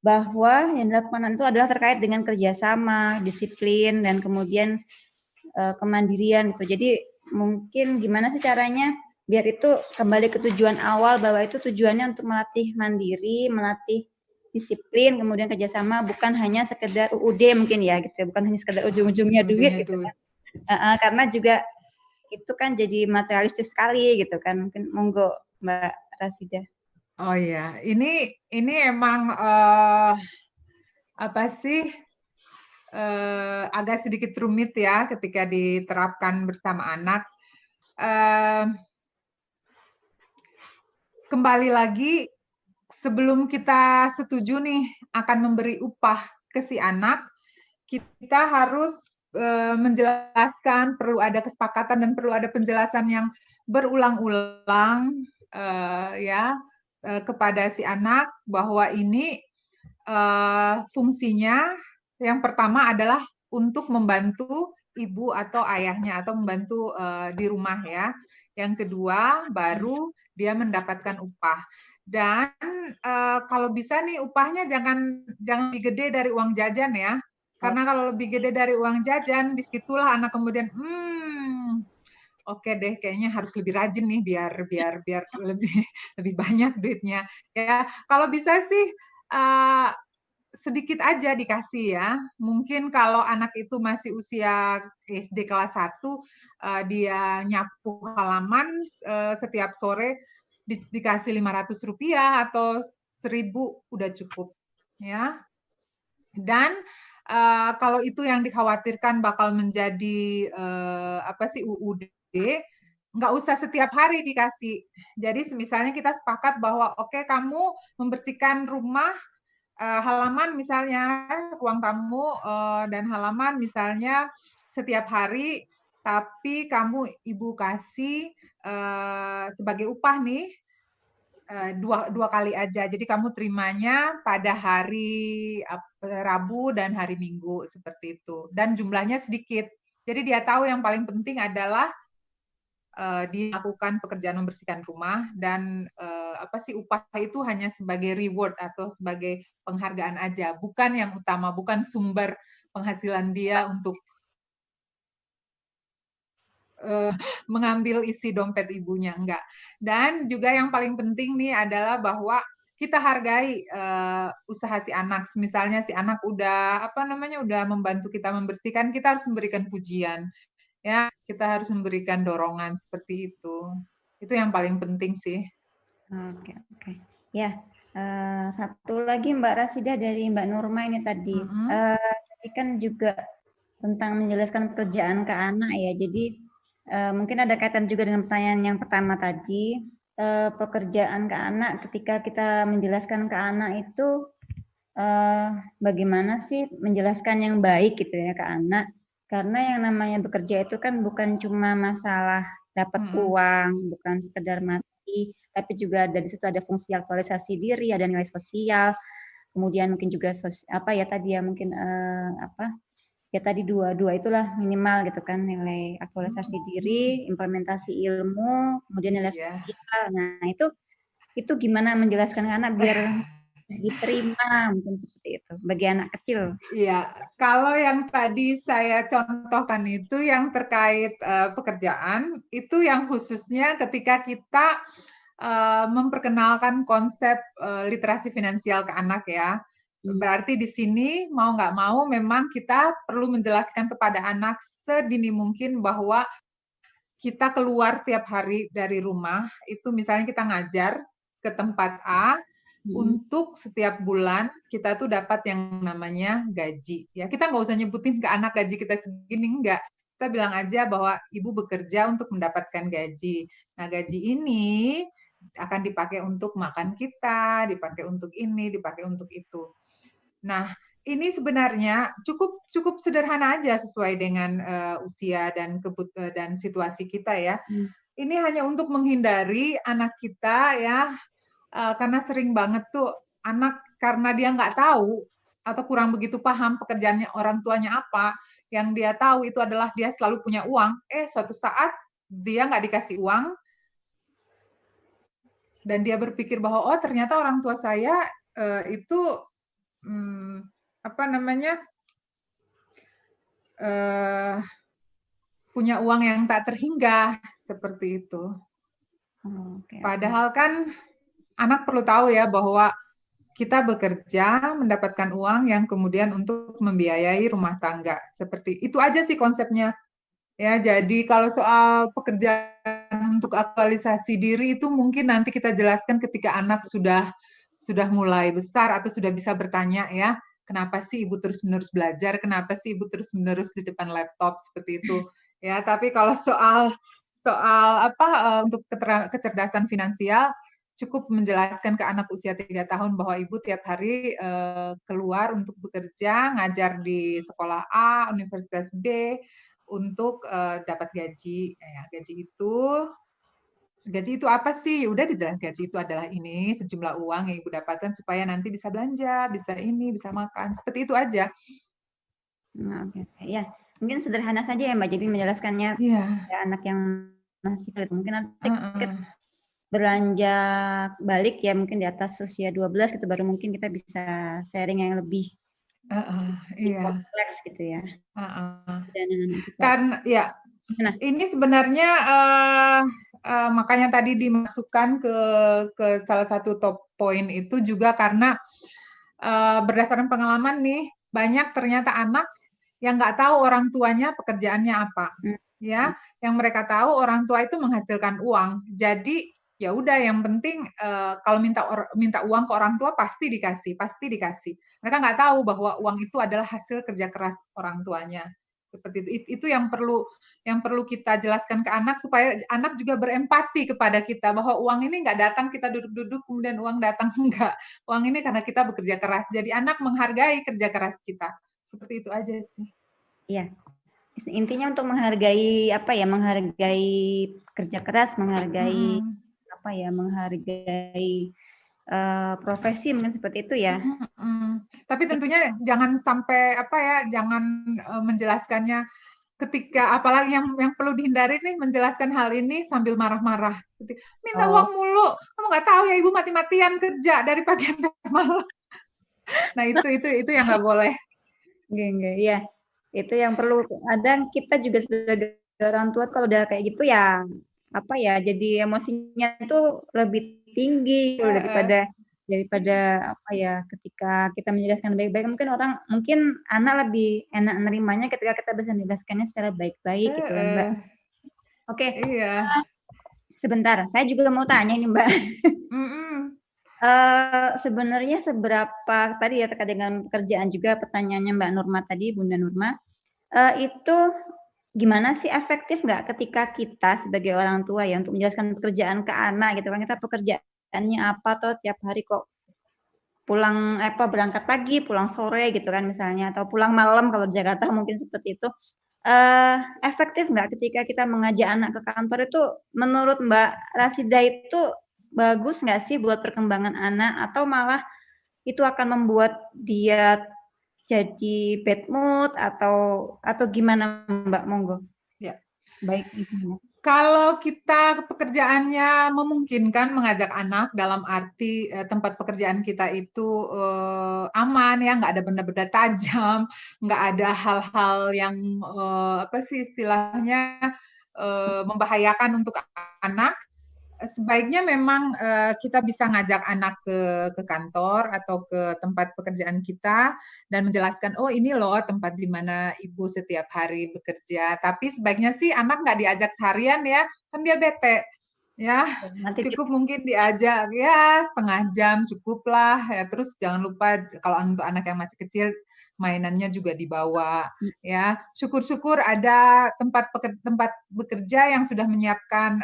bahwa yang dilakukan itu adalah terkait dengan kerjasama, disiplin, dan kemudian kemandirian gitu. Jadi mungkin gimana sih caranya biar itu kembali ke tujuan awal bahwa itu tujuannya untuk melatih mandiri, melatih disiplin, kemudian kerjasama, bukan hanya sekedar UUD mungkin ya gitu, bukan hanya sekedar ujung-ujungnya duit gitu kan. Karena juga itu kan jadi materialistis sekali gitu kan. Mungkin monggo Mbak Rasida. Oh iya, ini emang apa sih agak sedikit rumit ya ketika diterapkan bersama anak. Kembali lagi, sebelum kita setuju nih akan memberi upah ke si anak, kita harus menjelaskan, perlu ada kesepakatan dan perlu ada penjelasan yang berulang-ulang kepada si anak bahwa ini fungsinya yang pertama adalah untuk membantu ibu atau ayahnya atau membantu di rumah ya. Yang kedua baru dia mendapatkan upah. Dan kalau bisa nih upahnya jangan lebih gede dari uang jajan ya. Karena kalau lebih gede dari uang jajan, disitulah anak kemudian oke deh, kayaknya harus lebih rajin nih biar lebih banyak duitnya. Ya, kalau bisa sih sedikit aja dikasih ya. Mungkin kalau anak itu masih usia SD kelas 1, dia nyapu halaman setiap sore dikasih Rp500 atau Rp1.000 udah cukup ya. Dan kalau itu yang dikhawatirkan bakal menjadi UUD, nggak usah setiap hari dikasih. Jadi misalnya kita sepakat bahwa oke, kamu membersihkan rumah, halaman misalnya, ruang tamu dan halaman misalnya setiap hari, tapi kamu ibu kasih sebagai upah nih dua kali aja. Jadi kamu terimanya pada hari Rabu dan hari Minggu seperti itu. Dan jumlahnya sedikit. Jadi dia tahu yang paling penting adalah dilakukan pekerjaan membersihkan rumah dan upah itu hanya sebagai reward atau sebagai penghargaan aja, bukan yang utama, bukan sumber penghasilan dia untuk mengambil isi dompet ibunya, enggak. Dan juga yang paling penting nih adalah bahwa kita hargai usaha si anak. Misalnya si anak udah udah membantu kita membersihkan, kita harus memberikan pujian. Ya, kita harus memberikan dorongan seperti itu. Itu yang paling penting sih. Oke. Ya, satu lagi Mbak Rasida dari Mbak Nurma ini tadi. Tadi kan juga tentang menjelaskan pekerjaan ke anak ya. Jadi mungkin ada kaitan juga dengan pertanyaan yang pertama tadi. Pekerjaan ke anak ketika kita menjelaskan ke anak itu bagaimana sih menjelaskan yang baik gitu ya ke anak. Karena yang namanya bekerja itu kan bukan cuma masalah dapat uang, bukan sekedar mati, tapi juga di situ ada fungsi aktualisasi diri, ada nilai sosial, kemudian mungkin juga mungkin ya tadi dua itulah minimal gitu kan, nilai aktualisasi diri, implementasi ilmu, kemudian nilai sosial. Nah itu gimana menjelaskan ke anak biar diterima, mungkin seperti itu bagi anak kecil. Iya, kalau yang tadi saya contohkan itu yang terkait pekerjaan, itu yang khususnya ketika kita memperkenalkan konsep literasi finansial ke anak ya. Berarti di sini mau nggak mau memang kita perlu menjelaskan kepada anak sedini mungkin bahwa kita keluar tiap hari dari rumah, itu misalnya kita ngajar ke tempat A, untuk setiap bulan kita tuh dapat yang namanya gaji. Ya, kita nggak usah nyebutin ke anak gaji kita segini, enggak. Kita bilang aja bahwa ibu bekerja untuk mendapatkan gaji. Nah, gaji ini akan dipakai untuk makan kita, dipakai untuk ini, dipakai untuk itu. Nah, ini sebenarnya cukup sederhana aja sesuai dengan usia dan situasi kita ya. Ini hanya untuk menghindari anak kita ya, karena sering banget tuh anak karena dia nggak tahu atau kurang begitu paham pekerjaannya orang tuanya apa, yang dia tahu itu adalah dia selalu punya uang. Suatu saat dia nggak dikasih uang dan dia berpikir bahwa oh ternyata orang tua saya itu punya uang yang tak terhingga seperti itu. Padahal kan anak perlu tahu ya bahwa kita bekerja mendapatkan uang yang kemudian untuk membiayai rumah tangga. Seperti itu aja sih konsepnya. Ya, jadi kalau soal pekerjaan untuk aktualisasi diri itu mungkin nanti kita jelaskan ketika anak sudah mulai besar atau sudah bisa bertanya ya, kenapa sih ibu terus-menerus belajar, kenapa sih ibu terus-menerus di depan laptop seperti itu. Ya, tapi kalau soal untuk kecerdasan finansial, cukup menjelaskan ke anak usia 3 tahun bahwa ibu tiap hari keluar untuk bekerja, ngajar di sekolah A, universitas B, untuk dapat gaji. Ya, gaji itu apa sih? Udah dijelaskan, gaji itu adalah ini, sejumlah uang yang ibu dapatkan supaya nanti bisa belanja, bisa ini, bisa makan. Seperti itu aja. Oke. Ya, mungkin sederhana saja ya Mbak, jadi menjelaskannya ke anak yang masih kecil. Mungkin nanti beranjak balik ya mungkin di atas usia 12 gitu baru mungkin kita bisa sharing yang lebih kompleks gitu ya. Karena ya ini sebenarnya makanya tadi dimasukkan ke salah satu top point itu juga karena berdasarkan pengalaman nih banyak ternyata anak yang nggak tahu orang tuanya pekerjaannya apa, ya. Yang mereka tahu orang tua itu menghasilkan uang. Jadi ya udah yang penting kalau minta uang ke orang tua pasti dikasih. Mereka nggak tahu bahwa uang itu adalah hasil kerja keras orang tuanya. Seperti itu yang perlu kita jelaskan ke anak supaya anak juga berempati kepada kita bahwa uang ini nggak datang kita duduk-duduk kemudian uang datang, enggak. Uang ini karena kita bekerja keras. Jadi anak menghargai kerja keras kita. Seperti itu aja sih. Iya. Intinya untuk menghargai menghargai kerja keras, menghargai menghargai profesi mungkin seperti itu ya. Tapi tentunya jangan sampai jangan menjelaskannya ketika apalagi yang perlu dihindari nih menjelaskan hal ini sambil marah-marah seperti minta uang mulu, kamu nggak tahu ya ibu mati-matian kerja dari pagi sampai malam. Nah itu yang nggak boleh. Enggak, ya. Itu yang perlu. Kadang kita juga sebagai orang tua kalau udah kayak gitu ya jadi emosinya tuh lebih tinggi daripada ketika kita menjelaskan baik-baik mungkin anak lebih enak menerimanya ketika kita bisa menjelaskannya secara baik-baik gitu kan Mbak. Oke. Iya. Sebentar, saya juga mau tanya nih Mbak. Sebenarnya seberapa tadi ya terkait dengan pekerjaan juga pertanyaannya Mbak Nurma tadi, Bunda Nurma, itu gimana sih efektif nggak ketika kita sebagai orang tua ya untuk menjelaskan pekerjaan ke anak gitu kan, kita pekerjaannya apa atau tiap hari kok pulang berangkat pagi pulang sore gitu kan misalnya atau pulang malam kalau di Jakarta mungkin seperti itu, efektif nggak ketika kita mengajak anak ke kantor itu menurut Mbak Rasida itu bagus nggak sih buat perkembangan anak atau malah itu akan membuat dia jadi bad mood atau gimana Mbak? Monggo. Ya. Baik Ibu. Kalau kita pekerjaannya memungkinkan mengajak anak dalam arti tempat pekerjaan kita itu aman ya, nggak ada benda-benda tajam, nggak ada hal-hal yang apa sih istilahnya membahayakan untuk anak. Sebaiknya memang kita bisa ngajak anak ke kantor atau ke tempat pekerjaan kita dan menjelaskan, oh ini loh tempat di mana ibu setiap hari bekerja. Tapi sebaiknya sih anak nggak diajak seharian ya, kan dia bete. Ya, cukup mungkin diajak ya setengah jam cukup lah. Ya, terus jangan lupa kalau untuk anak yang masih kecil mainannya juga dibawa ya. Syukur-syukur ada tempat bekerja yang sudah menyiapkan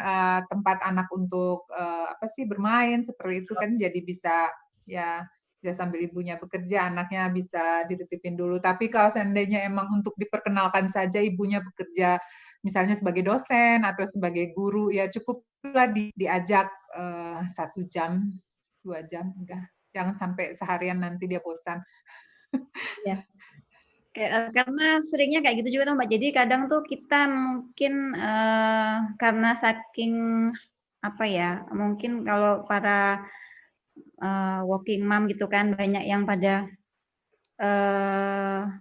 tempat anak untuk apa sih bermain seperti itu kan, jadi bisa ya sambil ibunya bekerja anaknya bisa dititipin dulu. Tapi kalau seandainya emang untuk diperkenalkan saja ibunya bekerja misalnya sebagai dosen atau sebagai guru ya cukuplah diajak 1 jam 2 jam udah, jangan sampai seharian nanti dia bosan. Ya. Karena seringnya kayak gitu juga tuh Mbak. Jadi kadang tuh kita mungkin karena saking apa ya, mungkin kalau para working mom gitu kan banyak yang pada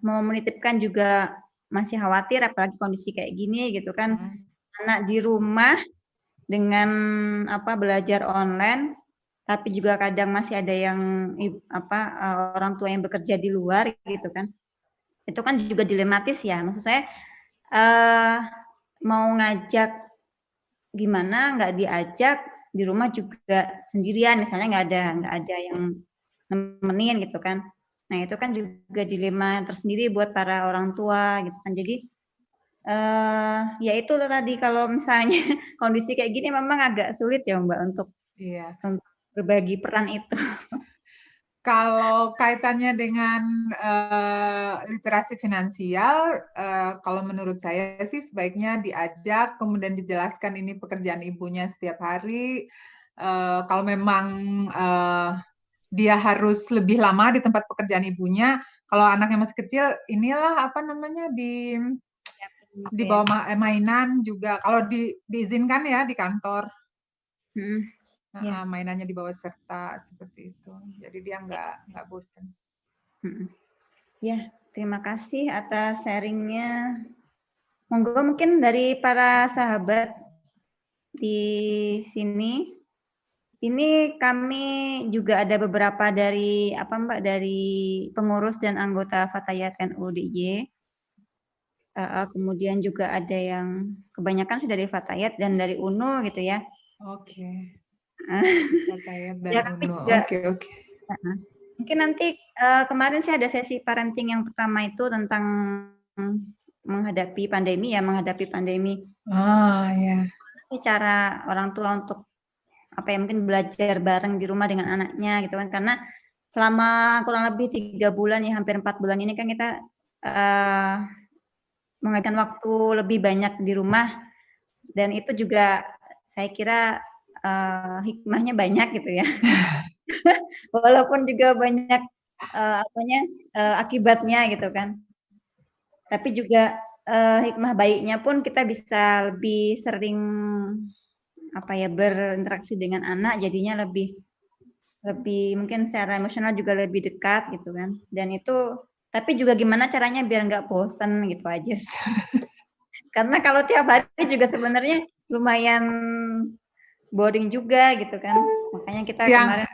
mau menitipkan juga masih khawatir apalagi kondisi kayak gini gitu kan. Anak di rumah dengan apa belajar online, tapi juga kadang masih ada yang orang tua yang bekerja di luar gitu kan. Itu kan juga dilematis ya. Maksud saya mau ngajak gimana nggak diajak di rumah juga sendirian misalnya nggak ada yang nemenin gitu kan. Nah itu kan juga dilema tersendiri buat para orang tua gitu kan. Jadi ya itu tadi kalau misalnya kondisi kayak gini memang agak sulit ya Mbak untuk berbagi peran itu. Kalau kaitannya dengan literasi finansial, kalau menurut saya sih sebaiknya diajak, kemudian dijelaskan ini pekerjaan ibunya setiap hari. Kalau memang dia harus lebih lama di tempat pekerjaan ibunya, kalau anaknya masih kecil, inilah apa namanya di bawah mainan juga. Kalau diizinkan ya di kantor. Mainannya dibawa serta seperti itu, jadi dia nggak bosan. Ya, terima kasih atas sharingnya. Monggo mungkin dari para sahabat di sini, ini kami juga ada beberapa dari Mbak dari pengurus dan anggota Fatayat NU DIY. Kemudian juga ada yang kebanyakan sih dari Fatayat dan dari UNU gitu ya. Oke. Oke. Mungkin nanti kemarin sih ada sesi parenting yang pertama itu tentang menghadapi pandemi. Ya. Cara orang tua untuk mungkin belajar bareng di rumah dengan anaknya gitu kan, karena selama kurang lebih 3 bulan ya hampir 4 bulan ini kan kita menghabiskan waktu lebih banyak di rumah, dan itu juga saya kira hikmahnya banyak gitu ya. Walaupun juga banyak akibatnya gitu kan. Tapi juga hikmah baiknya pun kita bisa lebih sering berinteraksi dengan anak, jadinya lebih mungkin secara emosional juga lebih dekat gitu kan. Dan itu tapi juga gimana caranya biar nggak bosan gitu aja sih. Karena kalau tiap hari juga sebenarnya lumayan boring juga gitu kan, makanya kita kemarin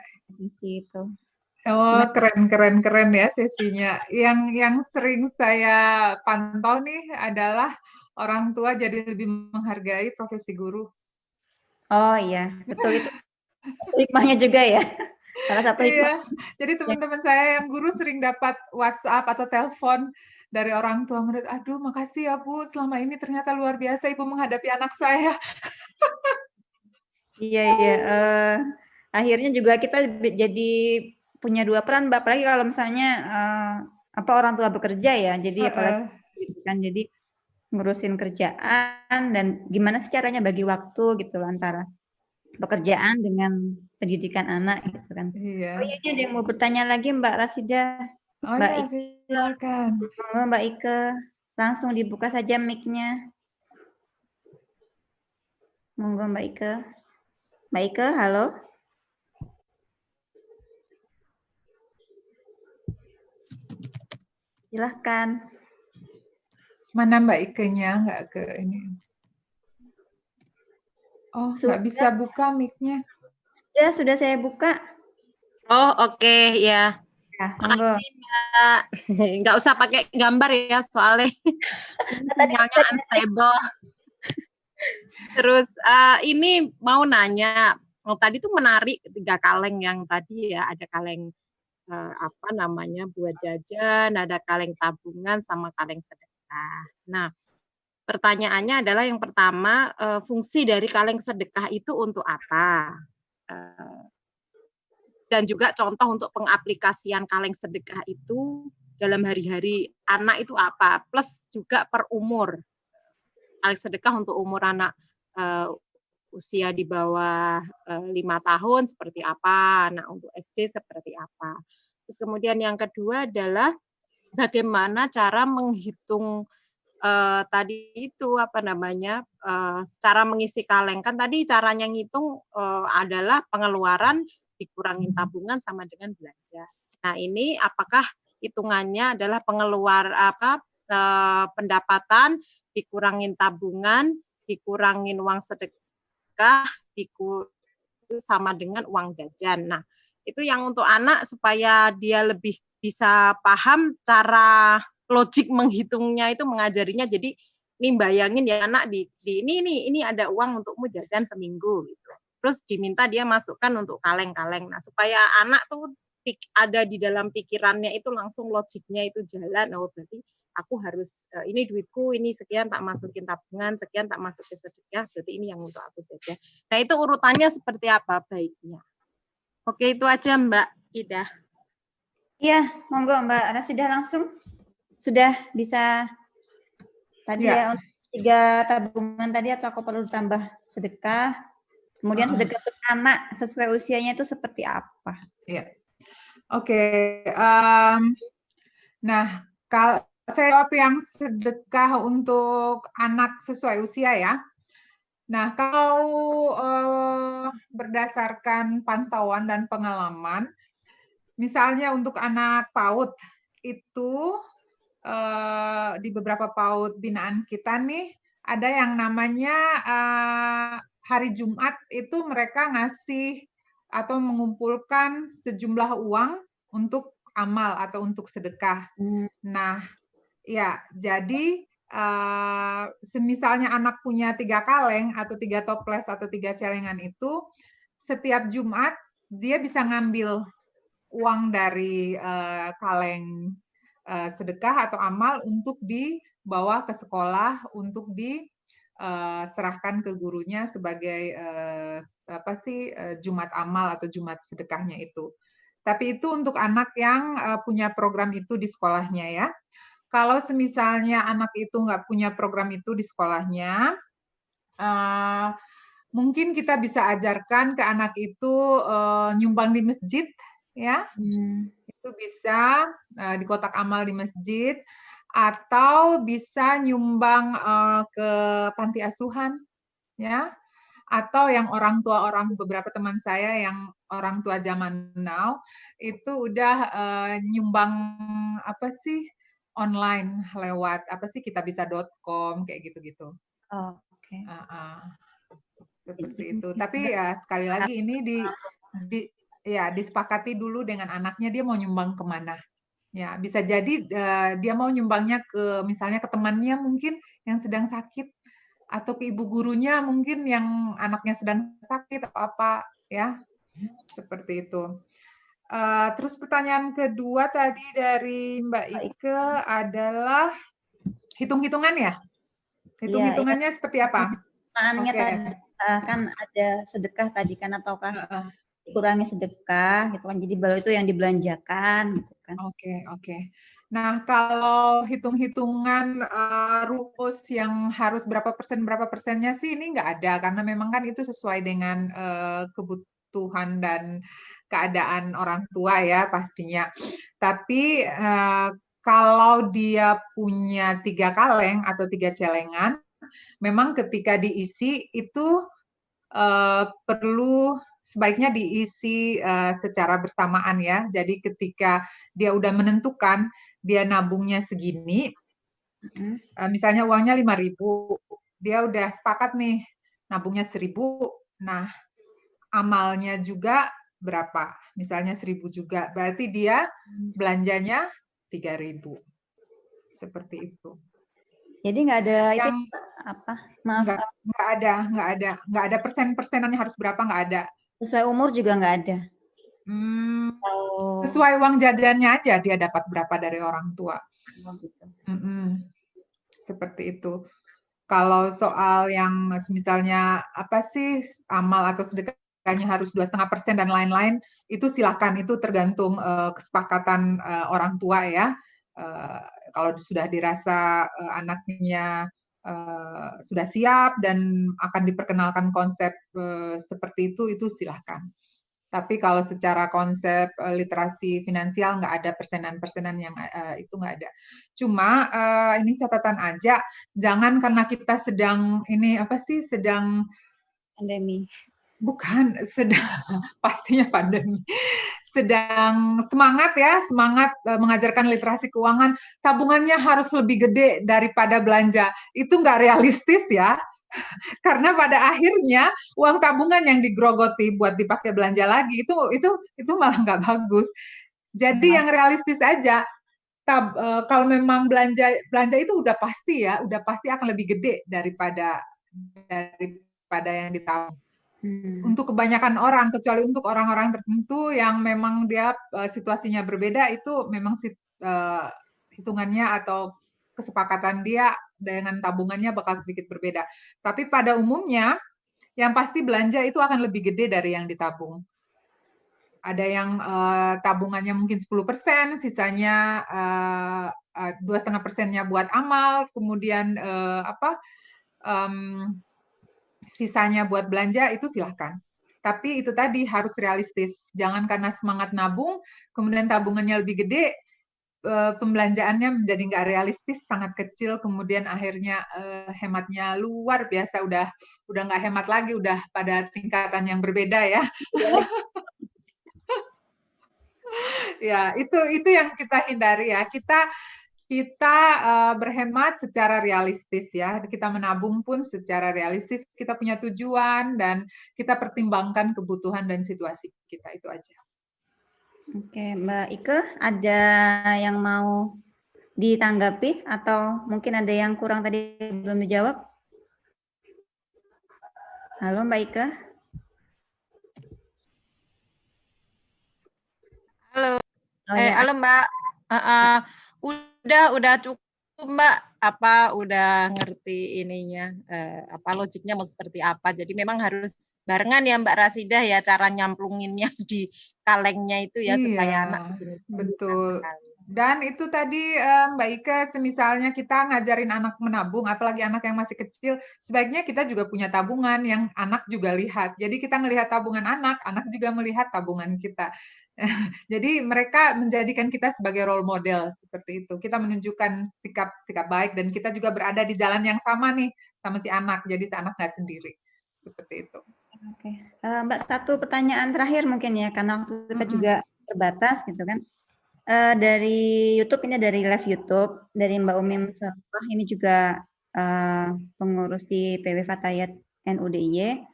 gitu. Oh, keren ya sesinya. Yang sering saya pantau nih adalah orang tua jadi lebih menghargai profesi guru. Oh iya, betul itu hikmahnya juga ya. Salah satu hikmah. Iya, jadi teman-teman saya yang guru sering dapat WhatsApp atau telepon dari orang tua murid, aduh makasih ya Bu, selama ini ternyata luar biasa Ibu menghadapi anak saya. Iya. Akhirnya juga kita jadi punya 2 peran, Mbak. Apalagi kalau misalnya orang tua bekerja ya. Jadi apalagi gitu kan. Jadi ngurusin kerjaan dan gimana sih caranya bagi waktu gitu antara pekerjaan dengan pendidikan anak gitu kan. Iya. Oh iya, ada yang mau bertanya lagi Mbak Rasida. Oh Mbak iya, silakan. Monggo Mbak Ike, langsung dibuka saja mic-nya. Monggo Mbak Ike. Mbak Ike, halo. Silahkan. Mana Mbak Ike-nya? Nggak ke ini. Oh, nggak bisa buka mic-nya. Sudah saya buka. Oh, oke, ya. Ya, monggo. Makasih, Mbak. Nggak usah pakai gambar ya, soalnya sinyalnya unstable. Terus ini mau nanya, tadi tuh menarik 3 kaleng yang tadi ya, ada kaleng apa namanya buat jajan, ada kaleng tabungan sama kaleng sedekah. Nah, pertanyaannya adalah yang pertama, fungsi dari kaleng sedekah itu untuk apa? Dan juga contoh untuk pengaplikasian kaleng sedekah itu dalam hari-hari anak itu apa? Plus juga per umur. Kaleng sedekah untuk umur anak usia di bawah 5 tahun seperti apa, anak untuk SD seperti apa. Terus kemudian yang kedua adalah bagaimana cara menghitung tadi itu apa namanya cara mengisi kaleng. Kan tadi caranya ngitung adalah pengeluaran dikurangin tabungan sama dengan belanja. Nah, ini apakah hitungannya adalah pendapatan dikurangin tabungan, dikurangin uang sedekah, sama dengan uang jajan. Nah, itu yang untuk anak supaya dia lebih bisa paham cara logik menghitungnya itu mengajarinya. Jadi ini bayangin ya anak di ini ada uang untukmu jajan seminggu gitu. Terus diminta dia masukkan untuk kaleng-kaleng. Nah, supaya anak tuh ada di dalam pikirannya itu langsung logiknya itu jalan. Oh, berarti aku harus ini duitku ini sekian tak masukin tabungan, sekian tak masukin sedekah, berarti ini yang untuk aku jajan. Nah, itu urutannya seperti apa baiknya. Oke, itu aja Mbak Ida. Iya, monggo Mbak Rasidah langsung. Sudah bisa tadi ya untuk 3 tabungan tadi atau aku perlu tambah sedekah? Kemudian sedekah untuk anak sesuai usianya itu seperti apa? Iya. Oke. Nah, kalau saya jawab yang sedekah untuk anak sesuai usia ya. Nah, kalau berdasarkan pantauan dan pengalaman, misalnya untuk anak PAUD itu di beberapa PAUD binaan kita nih ada yang namanya hari Jumat itu mereka ngasih atau mengumpulkan sejumlah uang untuk amal atau untuk sedekah. Nah, ya jadi semisalnya anak punya 3 kaleng atau 3 toples atau 3 celengan itu, setiap Jumat dia bisa ngambil uang dari kaleng sedekah atau amal untuk dibawa ke sekolah untuk diserahkan ke gurunya sebagai Jumat amal atau Jumat sedekahnya itu. Tapi itu untuk anak yang punya program itu di sekolahnya ya. Kalau semisalnya anak itu nggak punya program itu di sekolahnya, mungkin kita bisa ajarkan ke anak itu nyumbang di masjid, ya. Itu bisa di kotak amal di masjid, atau bisa nyumbang ke panti asuhan, ya. Atau yang beberapa teman saya yang orang tua zaman now itu udah nyumbang online lewat kitabisa.com kayak gitu-gitu. Oh, oke. Seperti itu. Tapi ya sekali lagi ini disepakati dulu dengan anaknya dia mau nyumbang kemana. Ya bisa jadi dia mau nyumbangnya ke misalnya ke temannya mungkin yang sedang sakit, atau ke ibu gurunya mungkin yang anaknya sedang sakit atau apa ya, seperti itu. Terus pertanyaan kedua tadi dari Mbak Ike adalah hitung-hitungan ya? Hitung-hitungannya seperti apa? Tadi kan ada sedekah tadi kan, ataukah dikurangi sedekah gitu kan, jadi baru itu yang dibelanjakan gitu kan. Oke. Nah, kalau hitung-hitungan rumus yang harus berapa persennya sih ini nggak ada, karena memang kan itu sesuai dengan kebutuhan dan keadaan orang tua ya pastinya. Tapi kalau dia punya 3 kaleng atau 3 celengan, memang ketika diisi itu perlu sebaiknya diisi secara bersamaan ya. Jadi ketika dia udah menentukan dia nabungnya segini, misalnya uangnya 5.000, dia udah sepakat nih nabungnya 1.000. Nah, amalnya juga berapa? Misalnya 1.000 juga. Berarti dia belanjanya 3.000. Seperti itu. Jadi nggak ada itu Yang apa? Maaf, nggak ada persen-persenannya harus berapa, nggak ada. sesuai umur juga nggak ada. Sesuai uang jajannya aja dia dapat berapa dari orang tua. Gitu. Seperti itu. Kalau soal yang misalnya apa sih amal atau sedekahnya harus 2,5% dan lain-lain, itu silakan, itu tergantung kesepakatan orang tua ya. Kalau sudah dirasa anaknya sudah siap dan akan diperkenalkan konsep seperti itu silahkan. Tapi kalau secara konsep literasi finansial nggak ada persenan-persenan yang itu nggak ada. Cuma ini catatan aja, jangan karena kita sedang sedang pandemi. Bukan, pastinya pandemi. Sedang semangat mengajarkan literasi keuangan, tabungannya harus lebih gede daripada belanja. Itu nggak realistis ya. Karena pada akhirnya uang tabungan yang digrogoti buat dipakai belanja lagi itu malah nggak bagus. Jadi yang realistis aja. Kalau memang belanja itu udah pasti akan lebih gede daripada yang ditabung. Untuk kebanyakan orang, kecuali untuk orang-orang tertentu yang memang dia situasinya berbeda, itu memang hitungannya atau kesepakatan dia dengan tabungannya bakal sedikit berbeda. Tapi pada umumnya, yang pasti belanja itu akan lebih gede dari yang ditabung. Ada yang tabungannya mungkin 10%, sisanya 2,5%-nya buat amal, kemudian sisanya buat belanja, itu silahkan. Tapi itu tadi harus realistis. Jangan karena semangat nabung, kemudian tabungannya lebih gede, pembelanjaannya menjadi nggak realistis, sangat kecil, kemudian akhirnya hematnya luar biasa, udah nggak hemat lagi, udah pada tingkatan yang berbeda ya. Ya, itu yang kita hindari ya. Kita berhemat secara realistis ya. Kita menabung pun secara realistis. Kita punya tujuan dan kita pertimbangkan kebutuhan dan situasi kita, itu aja. Oke, Mbak Ike, ada yang mau ditanggapi atau mungkin ada yang kurang tadi belum dijawab? Halo Mbak Ike. Halo. Ya. Halo Mbak. Udah cukup Mbak. Udah ngerti ininya, logiknya mau seperti apa. Jadi memang harus barengan ya Mbak Rasidah ya, cara nyamplunginnya di kalengnya itu ya, supaya anak betul. Dan itu tadi Mbak Ike, semisalnya kita ngajarin anak menabung, apalagi anak yang masih kecil, sebaiknya kita juga punya tabungan yang anak juga lihat. Jadi kita melihat tabungan anak juga melihat tabungan kita. Jadi mereka menjadikan kita sebagai role model seperti itu. Kita menunjukkan sikap baik dan kita juga berada di jalan yang sama nih sama si anak. Jadi si anak nggak sendiri. Seperti itu. Oke. Mbak, satu pertanyaan terakhir mungkin ya, karena waktu kita juga terbatas gitu kan. Dari YouTube, ini dari live YouTube dari Mbak Umi Musafah, ini juga pengurus di PW Fatayat NUDY.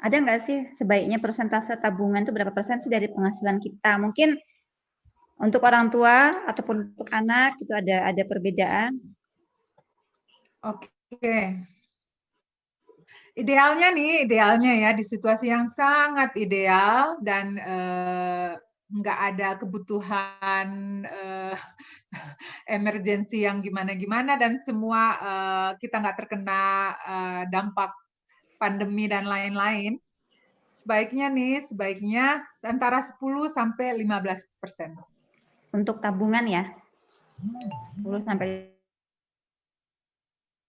Ada nggak sih sebaiknya persentase tabungan itu berapa persen sih dari penghasilan kita? Mungkin untuk orang tua ataupun untuk anak itu ada perbedaan. Oke. Idealnya ya di situasi yang sangat ideal dan nggak ada kebutuhan emergensi yang gimana-gimana dan semua kita nggak terkena dampak pandemi dan lain-lain, sebaiknya antara 10 sampai 15%. Untuk tabungan ya? 10 sampai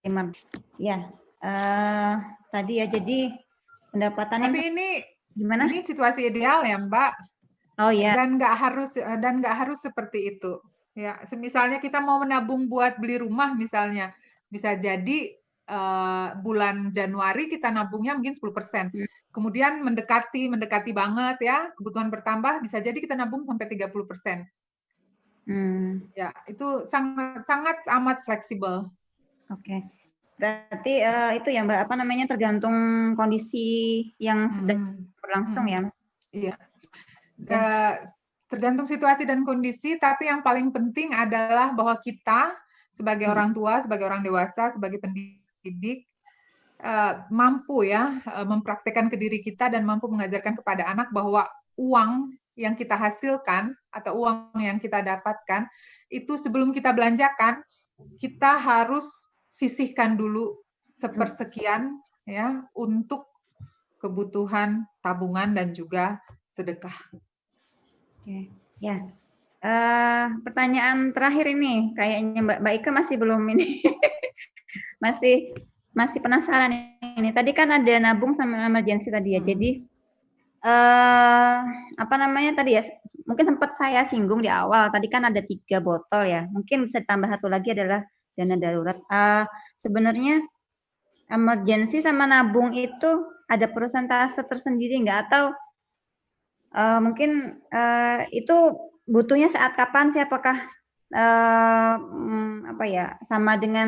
5. Ya, tadi ya, jadi pendapatannya. Tapi ini gimana? Ini situasi ideal ya Mbak. Oh ya. Dan nggak harus seperti itu. Ya, misalnya kita mau menabung buat beli rumah misalnya, bisa jadi bulan Januari kita nabungnya mungkin 10%. Kemudian mendekati banget ya, kebutuhan bertambah, bisa jadi kita nabung sampai 30%. Ya, itu sangat amat fleksibel. Oke. Berarti itu ya Mbak, apa namanya, tergantung kondisi yang sedang berlangsung ya? Iya. Tergantung situasi dan kondisi, tapi yang paling penting adalah bahwa kita sebagai orang tua, sebagai orang dewasa, sebagai pendidik, mampu ya mempraktekkan ke diri kita dan mampu mengajarkan kepada anak bahwa uang yang kita hasilkan atau uang yang kita dapatkan itu sebelum kita belanjakan, kita harus sisihkan dulu sepersekian ya untuk kebutuhan tabungan dan juga sedekah. Oke, ya. Pertanyaan terakhir ini, kayaknya Mbak Ika masih belum ini, masih penasaran ini. Tadi kan ada nabung sama emergency tadi ya. Jadi apa namanya tadi ya? Mungkin sempat saya singgung di awal. Tadi kan ada 3 botol ya. Mungkin bisa ditambah satu lagi adalah dana darurat. Sebenarnya emergency sama nabung itu ada persentase tersendiri nggak, atau mungkin itu butuhnya saat kapan sih? Apakah apa ya, sama dengan,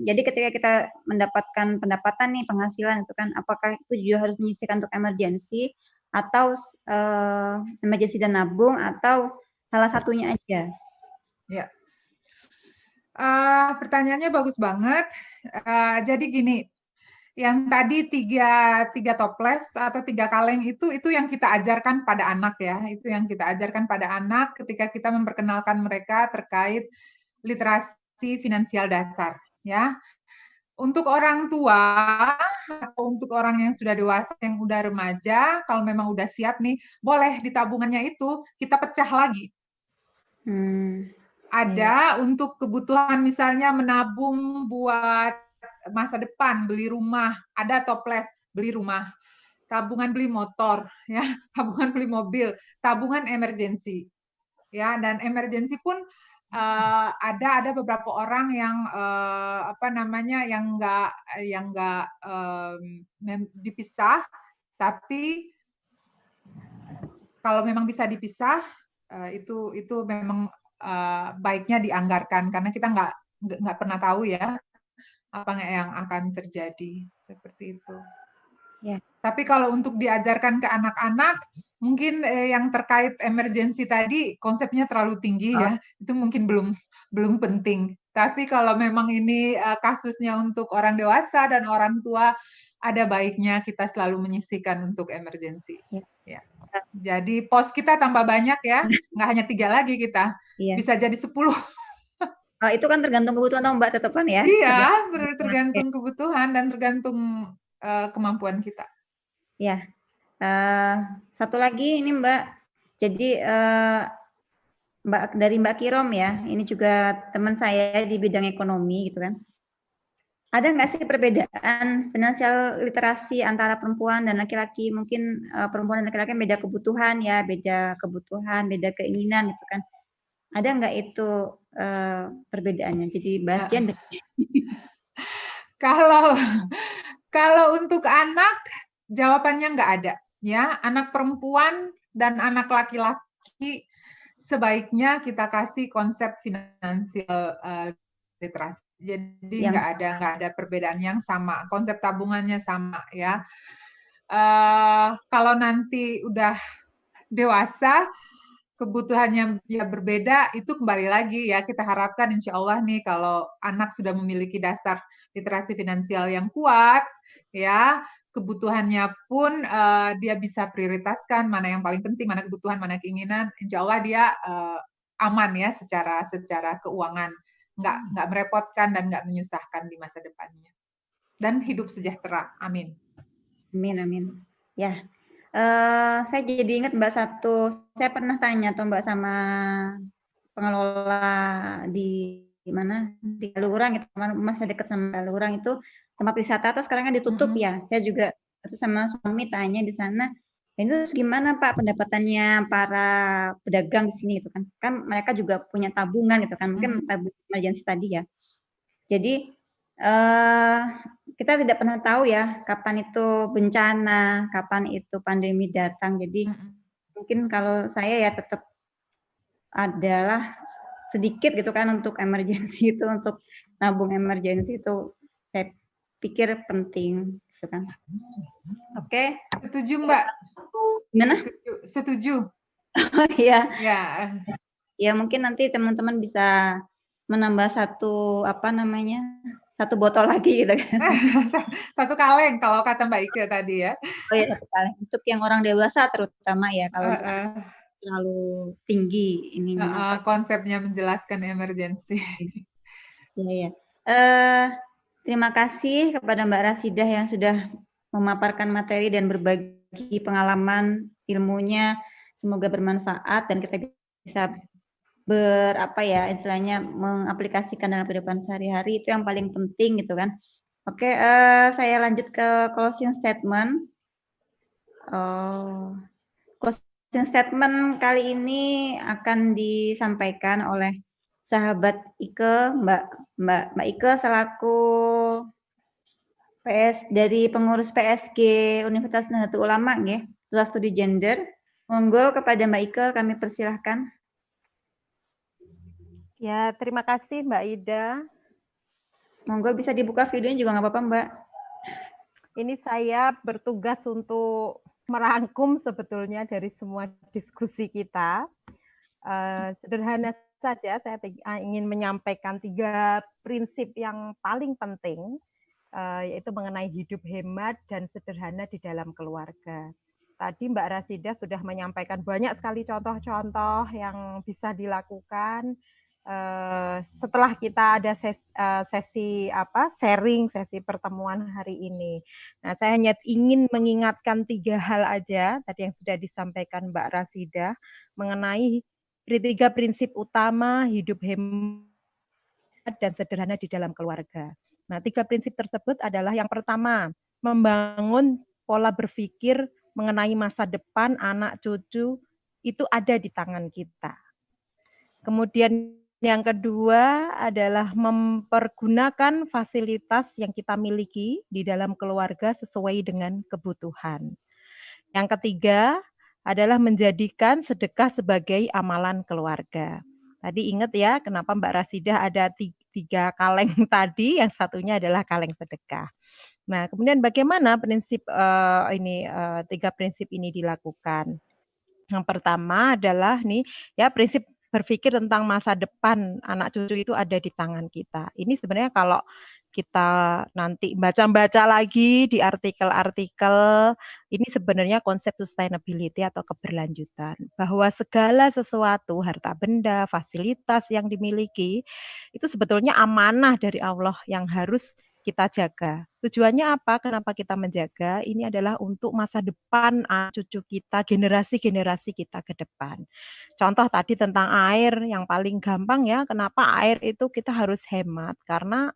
jadi ketika kita mendapatkan pendapatan nih, penghasilan itu kan, apakah itu juga harus menyisihkan untuk emergency atau emergency dan nabung, atau salah satunya aja? Ya. Pertanyaannya bagus banget. Jadi gini, yang tadi tiga toples atau 3 kaleng itu yang kita ajarkan pada anak ya. Itu yang kita ajarkan pada anak ketika kita memperkenalkan mereka terkait literasi finansial dasar ya. Untuk orang tua atau untuk orang yang sudah dewasa, yang udah remaja, kalau memang udah siap nih, boleh di tabungannya itu kita pecah lagi. Ada untuk kebutuhan misalnya menabung buat masa depan, beli rumah, ada toples beli rumah, tabungan beli motor, ya, tabungan beli mobil, tabungan emergency, ya, dan emergency pun ada beberapa orang yang apa namanya yang nggak dipisah, tapi kalau memang bisa dipisah itu memang baiknya dianggarkan karena kita nggak pernah tahu ya apa yang akan terjadi seperti itu. Ya. Tapi kalau untuk diajarkan ke anak-anak, mungkin yang terkait emergency tadi konsepnya terlalu tinggi ya, itu mungkin belum penting. Tapi kalau memang ini kasusnya untuk orang dewasa dan orang tua, ada baiknya kita selalu menyisihkan untuk emergency. Ya. Jadi pos kita tambah banyak ya, nggak hanya 3 lagi kita, bisa jadi 10. Itu kan tergantung kebutuhan Mbak tetepan ya? Iya, tergantung kebutuhan dan tergantung kemampuan kita. Ya, satu lagi ini Mbak, jadi dari Mbak Kirom ya, ini juga teman saya di bidang ekonomi gitu kan. Ada nggak sih perbedaan finansial literasi antara perempuan dan laki-laki? Mungkin perempuan dan laki-laki beda kebutuhan ya, beda kebutuhan, beda keinginan gitu kan. Ada nggak itu perbedaannya? Jadi bahas gender. Kalau untuk anak, jawabannya nggak ada. Ya, anak perempuan dan anak laki-laki sebaiknya kita kasih konsep finansial literasi. Jadi nggak ada perbedaan yang sama. Konsep tabungannya sama ya. Kalau nanti udah dewasa, kebutuhannya ya berbeda, itu kembali lagi ya kita harapkan insya Allah nih kalau anak sudah memiliki dasar literasi finansial yang kuat, ya kebutuhannya pun dia bisa prioritaskan mana yang paling penting, mana kebutuhan, mana keinginan, insya Allah dia aman ya secara keuangan, nggak merepotkan dan nggak menyusahkan di masa depannya, dan hidup sejahtera, amin. Amin. Ya. Saya jadi ingat Mbak saya pernah tanya tuh Mbak sama pengelola di mana di Kalurang itu, masih dekat sama Kalurang itu tempat wisata, terus sekarang kan ditutup ya. Saya juga itu sama suami tanya di sana, Dan itu gimana Pak pendapatannya para pedagang di sini gitu kan? Kan mereka juga punya tabungan gitu kan, mungkin tabungan emergency tadi ya. Jadi kita tidak pernah tahu ya kapan itu bencana, kapan itu pandemi datang. Jadi mungkin kalau saya ya tetap adalah sedikit gitu kan untuk emergency itu, untuk nabung emergency itu saya pikir penting gitu kan. Oke. Setuju Mbak. Gimana? Setuju. Oh iya. Ya. Ya mungkin nanti teman-teman bisa menambah satu satu botol lagi gitu kan. Satu kaleng kalau kata Mbak Ike tadi ya. Oh ya, satu kaleng. Untuk yang orang dewasa terutama ya, kalau terlalu tinggi ininya. Konsepnya menjelaskan emergency. Iya, ya. Terima kasih kepada Mbak Rasidah yang sudah memaparkan materi dan berbagi pengalaman ilmunya. Semoga bermanfaat dan kita bisa istilahnya mengaplikasikan dalam kehidupan sehari-hari, itu yang paling penting gitu kan. Oke, saya lanjut ke closing statement. Closing statement kali ini akan disampaikan oleh sahabat Ike, Mbak Ike selaku dari pengurus PSG Universitas Nahdlatul Ulama nggih, Pusat Studi Gender. Monggo kepada Mbak Ike kami persilahkan. Ya, terima kasih Mbak Ida. Monggo bisa dibuka videonya juga nggak apa-apa Mbak. Ini saya bertugas untuk merangkum sebetulnya dari semua diskusi kita. Sederhana saja, saya ingin menyampaikan 3 prinsip yang paling penting, yaitu mengenai hidup hemat dan sederhana di dalam keluarga. Tadi Mbak Rasidah sudah menyampaikan banyak sekali contoh-contoh yang bisa dilakukan. Setelah kita ada sesi sesi pertemuan hari ini. Nah, saya hanya ingin mengingatkan 3 hal aja tadi yang sudah disampaikan Mbak Rasidah mengenai 3 prinsip utama hidup hemat dan sederhana di dalam keluarga. Nah, 3 prinsip tersebut adalah yang pertama, membangun pola berpikir mengenai masa depan anak cucu itu ada di tangan kita. Kemudian yang kedua adalah mempergunakan fasilitas yang kita miliki di dalam keluarga sesuai dengan kebutuhan. Yang ketiga adalah menjadikan sedekah sebagai amalan keluarga. Tadi ingat ya, kenapa Mbak Rasidah ada 3 kaleng tadi, yang satunya adalah kaleng sedekah. Nah, kemudian bagaimana prinsip 3 prinsip ini dilakukan? Yang pertama adalah prinsip berpikir tentang masa depan anak cucu itu ada di tangan kita. Ini sebenarnya kalau kita nanti baca-baca lagi di artikel-artikel, ini sebenarnya konsep sustainability atau keberlanjutan. Bahwa segala sesuatu, harta benda, fasilitas yang dimiliki, itu sebetulnya amanah dari Allah yang harus kita jaga. Tujuannya apa? Kenapa kita menjaga? Ini adalah untuk masa depan cucu kita, generasi-generasi kita ke depan. Contoh tadi tentang air, yang paling gampang ya, kenapa air itu kita harus hemat? Karena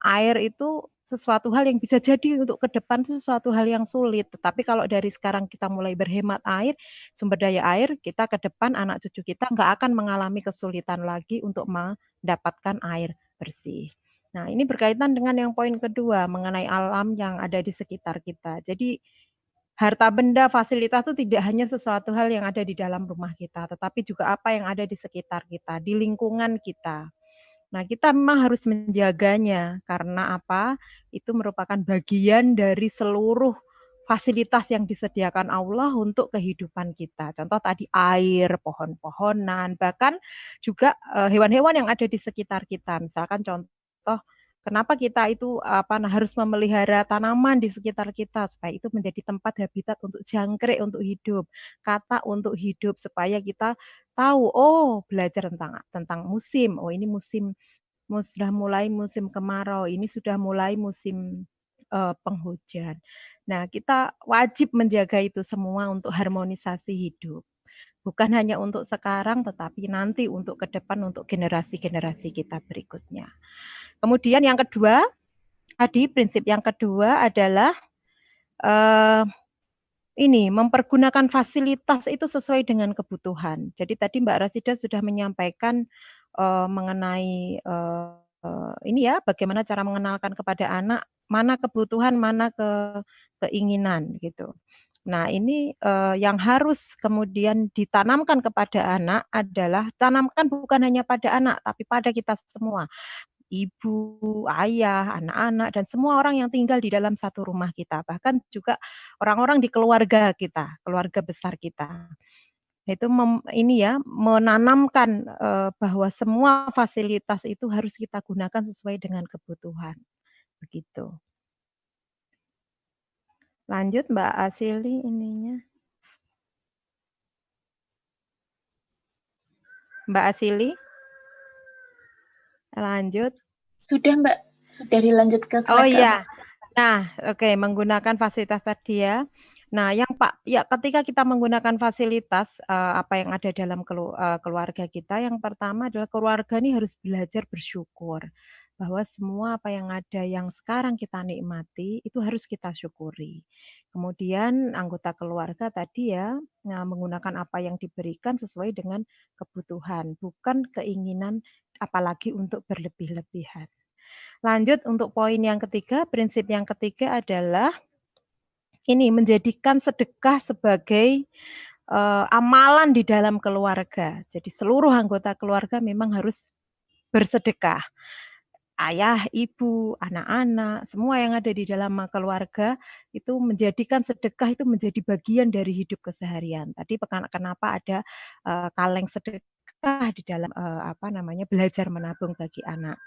air itu sesuatu hal yang bisa jadi untuk ke depan itu sesuatu hal yang sulit. Tetapi kalau dari sekarang kita mulai berhemat air, sumber daya air, kita ke depan anak cucu kita nggak akan mengalami kesulitan lagi untuk mendapatkan air bersih. Nah, ini berkaitan dengan yang poin kedua, mengenai alam yang ada di sekitar kita. Jadi, harta benda, fasilitas itu tidak hanya sesuatu hal yang ada di dalam rumah kita, tetapi juga apa yang ada di sekitar kita, di lingkungan kita. Nah, kita memang harus menjaganya, karena apa? Itu merupakan bagian dari seluruh fasilitas yang disediakan Allah untuk kehidupan kita. Contoh tadi air, pohon-pohonan, bahkan juga hewan-hewan yang ada di sekitar kita. Misalkan contoh, kenapa kita itu harus memelihara tanaman di sekitar kita supaya itu menjadi tempat habitat untuk jangkrik untuk hidup, katak untuk hidup, supaya kita tahu, belajar tentang musim. Oh, ini sudah mulai musim kemarau, ini sudah mulai musim penghujan. Nah, kita wajib menjaga itu semua untuk harmonisasi hidup. Bukan hanya untuk sekarang, tetapi nanti untuk ke depan, untuk generasi-generasi kita berikutnya. Kemudian yang kedua, prinsip yang kedua adalah ini mempergunakan fasilitas itu sesuai dengan kebutuhan. Jadi tadi Mbak Rasida sudah menyampaikan mengenai ini ya, bagaimana cara mengenalkan kepada anak mana kebutuhan, mana keinginan gitu. Nah, ini yang harus kemudian ditanamkan kepada anak adalah tanamkan bukan hanya pada anak, tapi pada kita semua. Ibu, ayah, anak-anak, dan semua orang yang tinggal di dalam satu rumah kita. Bahkan juga orang-orang di keluarga kita, keluarga besar kita. Itu ini ya, menanamkan bahwa semua fasilitas itu harus kita gunakan sesuai dengan kebutuhan. Begitu. Lanjut Mbak Asili ininya. Mbak Asili. Lanjut. Sudah Mbak, sudah dilanjut ke slide. Oh iya. Nah, oke, menggunakan fasilitas tadi ya. Nah, ketika kita menggunakan fasilitas apa yang ada dalam keluarga kita, yang pertama adalah keluarga ini harus belajar bersyukur bahwa semua apa yang ada yang sekarang kita nikmati itu harus kita syukuri. Kemudian anggota keluarga tadi ya menggunakan apa yang diberikan sesuai dengan kebutuhan, bukan keinginan apalagi untuk berlebih-lebihan. Lanjut untuk poin yang ketiga, prinsip yang ketiga adalah ini menjadikan sedekah sebagai amalan di dalam keluarga. Jadi seluruh anggota keluarga memang harus bersedekah. Ayah, ibu, anak-anak, semua yang ada di dalam keluarga itu menjadikan sedekah itu menjadi bagian dari hidup keseharian. Tadi kenapa ada kaleng sedekah di dalam belajar menabung bagi anak.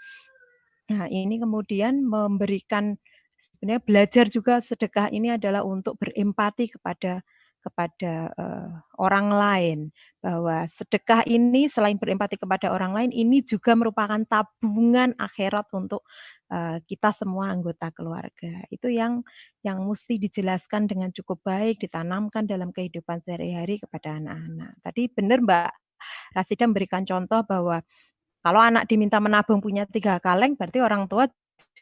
Nah, ini kemudian memberikan sebenarnya belajar juga sedekah ini adalah untuk berempati kepada orang lain, bahwa sedekah ini selain berempati kepada orang lain, ini juga merupakan tabungan akhirat untuk kita semua anggota keluarga. Itu yang mesti dijelaskan dengan cukup baik, ditanamkan dalam kehidupan sehari-hari kepada anak-anak. Tadi benar Mbak Rasida memberikan contoh bahwa kalau anak diminta menabung punya 3 kaleng, berarti orang tua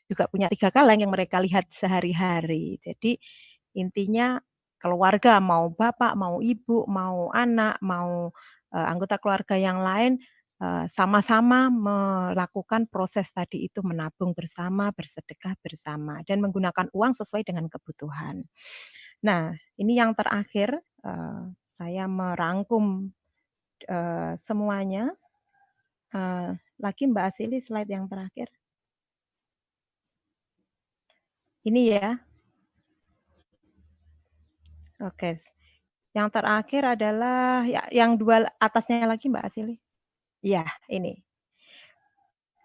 juga punya 3 kaleng yang mereka lihat sehari-hari. Jadi intinya keluarga, mau bapak, mau ibu, mau anak, mau anggota keluarga yang lain, sama-sama melakukan proses tadi itu menabung bersama, bersedekah bersama, dan menggunakan uang sesuai dengan kebutuhan. Nah, ini yang terakhir, saya merangkum semuanya. Lagi Mbak Asili slide yang terakhir. Ini ya. Oke. Yang terakhir adalah yang 2 atasnya lagi Mbak Asili. Ya, ini.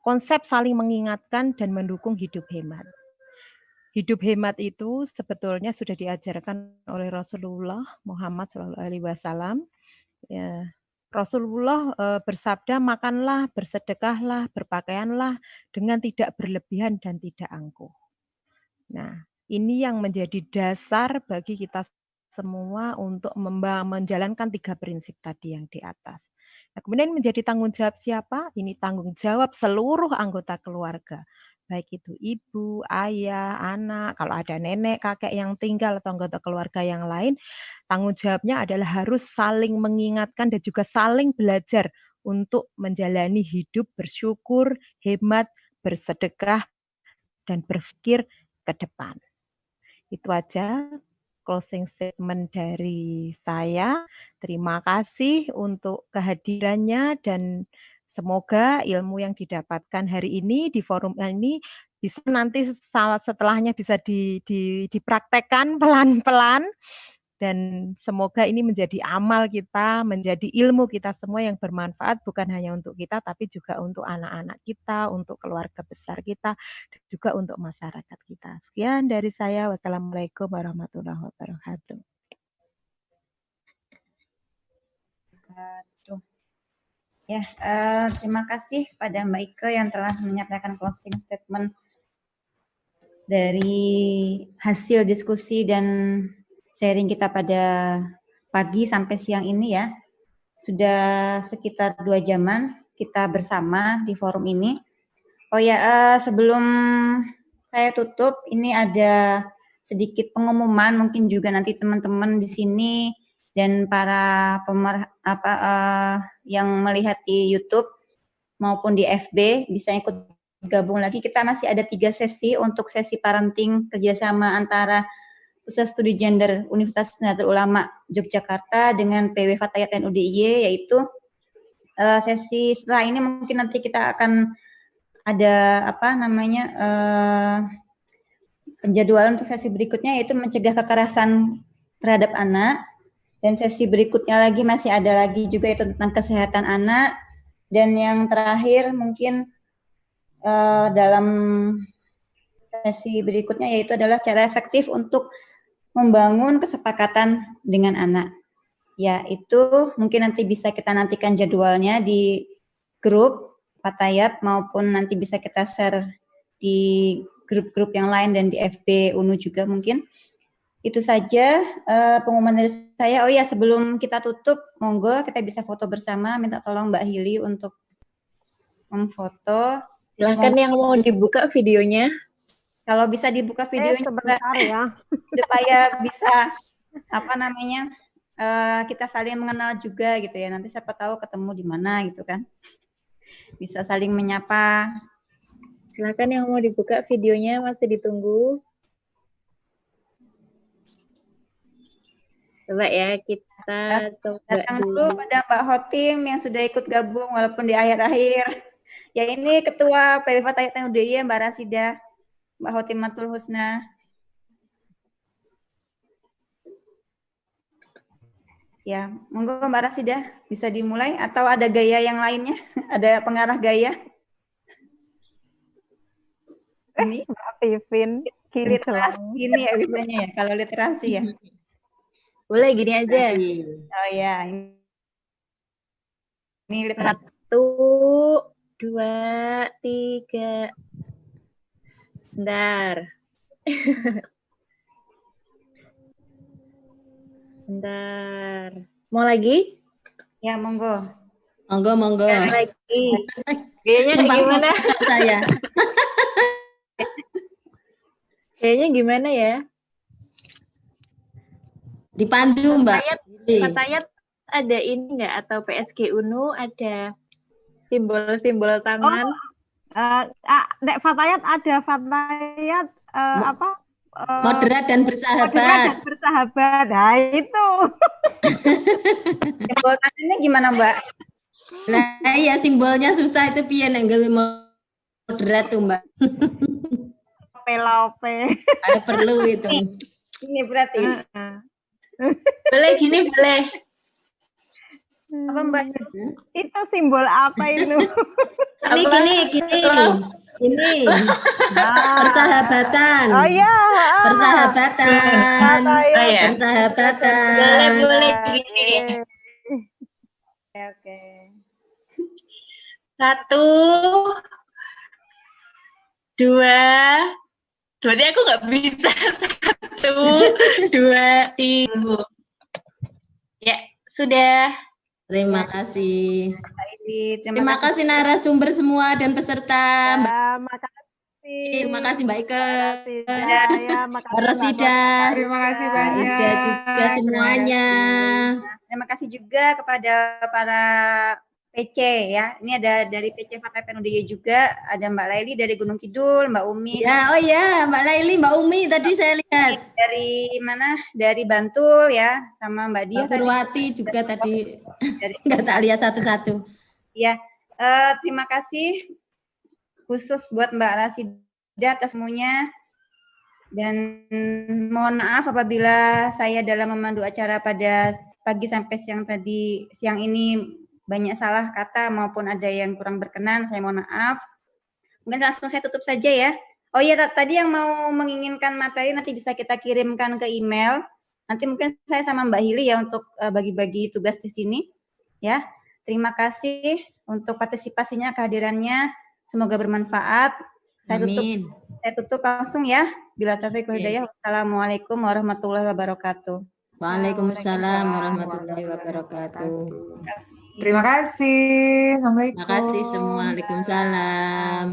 Konsep saling mengingatkan dan mendukung hidup hemat. Hidup hemat itu sebetulnya sudah diajarkan oleh Rasulullah Muhammad SAW. Ya, Rasulullah bersabda, makanlah, bersedekahlah, berpakaianlah dengan tidak berlebihan dan tidak angkuh. Nah, ini yang menjadi dasar bagi kita semua untuk menjalankan 3 prinsip tadi yang di atas. Nah, kemudian menjadi tanggung jawab siapa? Ini tanggung jawab seluruh anggota keluarga. Baik itu ibu, ayah, anak, kalau ada nenek, kakek yang tinggal atau anggota keluarga yang lain, tanggung jawabnya adalah harus saling mengingatkan dan juga saling belajar untuk menjalani hidup bersyukur, hemat, bersedekah, dan berpikir ke depan. Itu aja closing statement dari saya. Terima kasih untuk kehadirannya dan semoga ilmu yang didapatkan hari ini di forum ini bisa nanti setelahnya bisa dipraktekkan pelan-pelan. Dan semoga ini menjadi amal kita, menjadi ilmu kita semua yang bermanfaat bukan hanya untuk kita, tapi juga untuk anak-anak kita, untuk keluarga besar kita, dan juga untuk masyarakat kita. Sekian dari saya. Wassalamualaikum warahmatullahi wabarakatuh. Ya, terima kasih pada Mbak Ike yang telah menyampaikan closing statement dari hasil diskusi dan sharing kita pada pagi sampai siang ini ya. Sudah sekitar 2 jaman kita bersama di forum ini. Oh ya, sebelum saya tutup, ini ada sedikit pengumuman, mungkin juga nanti teman-teman di sini dan para yang melihat di YouTube maupun di FB bisa ikut gabung lagi. Kita masih ada 3 sesi untuk sesi parenting kerjasama antara Pusat Studi Gender Universitas Nahdlatul Ulama Yogyakarta dengan PW Fatayat dan UDIY, yaitu sesi setelah ini mungkin nanti kita akan ada penjadwalan untuk sesi berikutnya, yaitu mencegah kekerasan terhadap anak, dan sesi berikutnya lagi masih ada lagi juga itu tentang kesehatan anak, dan yang terakhir mungkin dalam sesi berikutnya yaitu adalah cara efektif untuk membangun kesepakatan dengan anak. Ya, itu mungkin nanti bisa kita nantikan jadwalnya di grup Fatayat maupun nanti bisa kita share di grup-grup yang lain dan di FB UNU juga mungkin. Itu saja pengumuman dari saya. Oh ya, sebelum kita tutup, monggo kita bisa foto bersama. Minta tolong Mbak Hili untuk memfoto. Silahkan yang mau dibuka videonya. Kalau bisa dibuka videonya sebentar ya. Supaya bisa kita saling mengenal juga gitu ya. Nanti siapa tahu ketemu di mana gitu kan. Bisa saling menyapa. Silakan yang mau dibuka videonya, masih ditunggu. Coba ya, kita coba datang dulu pada Mbak Hotim yang sudah ikut gabung walaupun di akhir-akhir. Ya, ini Ketua PW Fatayat dan UDIY Mbak Rasida, Mbak Hotimatul Husna. Ya, monggo Mbak Rasida bisa dimulai atau ada gaya yang lainnya? Ada pengarah gaya? Ini Mbak Pipin, literasi ini ya biasanya ya, kalau literasi ya. Boleh gini aja. Oh ya, ini literasi. 1, 2, 3. Sebentar. Sebentar. Mau lagi? Ya, monggo. Monggo. Lagi. Kayaknya gimana? Saya. Kayaknya gimana ya? Dipandu, Mbak. Fatayat ada ini nggak, atau PSG UNU ada simbol-simbol tangan? Nek Fatayat ada Fatayat moderat dan bersahabat. Moderat dan bersahabat. Nah, itu. Simbol tangannya gimana, Mbak? Nah, ya simbolnya susah itu piye nek gawe moderat tuh, Mbak. Lope. Ada perlu itu. Ini berarti. Boleh gini, boleh. Apa Mbak? Itu simbol apa itu? Gini. Persahabatan. Oh iya. Persahabatan. Persahabatan. Boleh gini. Oke. 1, 2. Berarti aku nggak bisa. 1, 2, 3. Ya, sudah. Terima kasih. Terima kasih narasumber semua dan peserta. Makasih. Terima kasih Mbak Ike. Mbak Rasida. Terima kasih banyak. Ada juga semuanya. Terima kasih juga kepada para PC ya. Ini ada dari PC Fatayat dan UDIY juga, ada Mbak Laili dari Gunung Kidul, Mbak Umi. Ya, oh ya, Mbak Laili, Mbak Umi tadi saya lihat. Dari mana? Dari Bantul ya, sama Mbak Dia. Mbak Purwati juga tadi. Nggak tak lihat satu-satu. Ya, terima kasih khusus buat Mbak Rasida atas semuanya. Dan mohon maaf apabila saya dalam memandu acara pada pagi sampai siang ini banyak salah kata maupun ada yang kurang berkenan, saya mohon maaf. Mungkin langsung saya tutup saja ya. Oh iya, tadi yang mau menginginkan materi nanti bisa kita kirimkan ke email. Nanti mungkin saya sama Mbak Hili ya untuk bagi-bagi tugas di sini. Ya, terima kasih untuk partisipasinya, kehadirannya. Semoga bermanfaat. Saya tutup langsung ya. Bila taufiq wal hidayah. Wassalamualaikum warahmatullahi wabarakatuh. Waalaikumsalam warahmatullahi wabarakatuh. Terima kasih. Assalamualaikum. Terima kasih semua. Waalaikumsalam.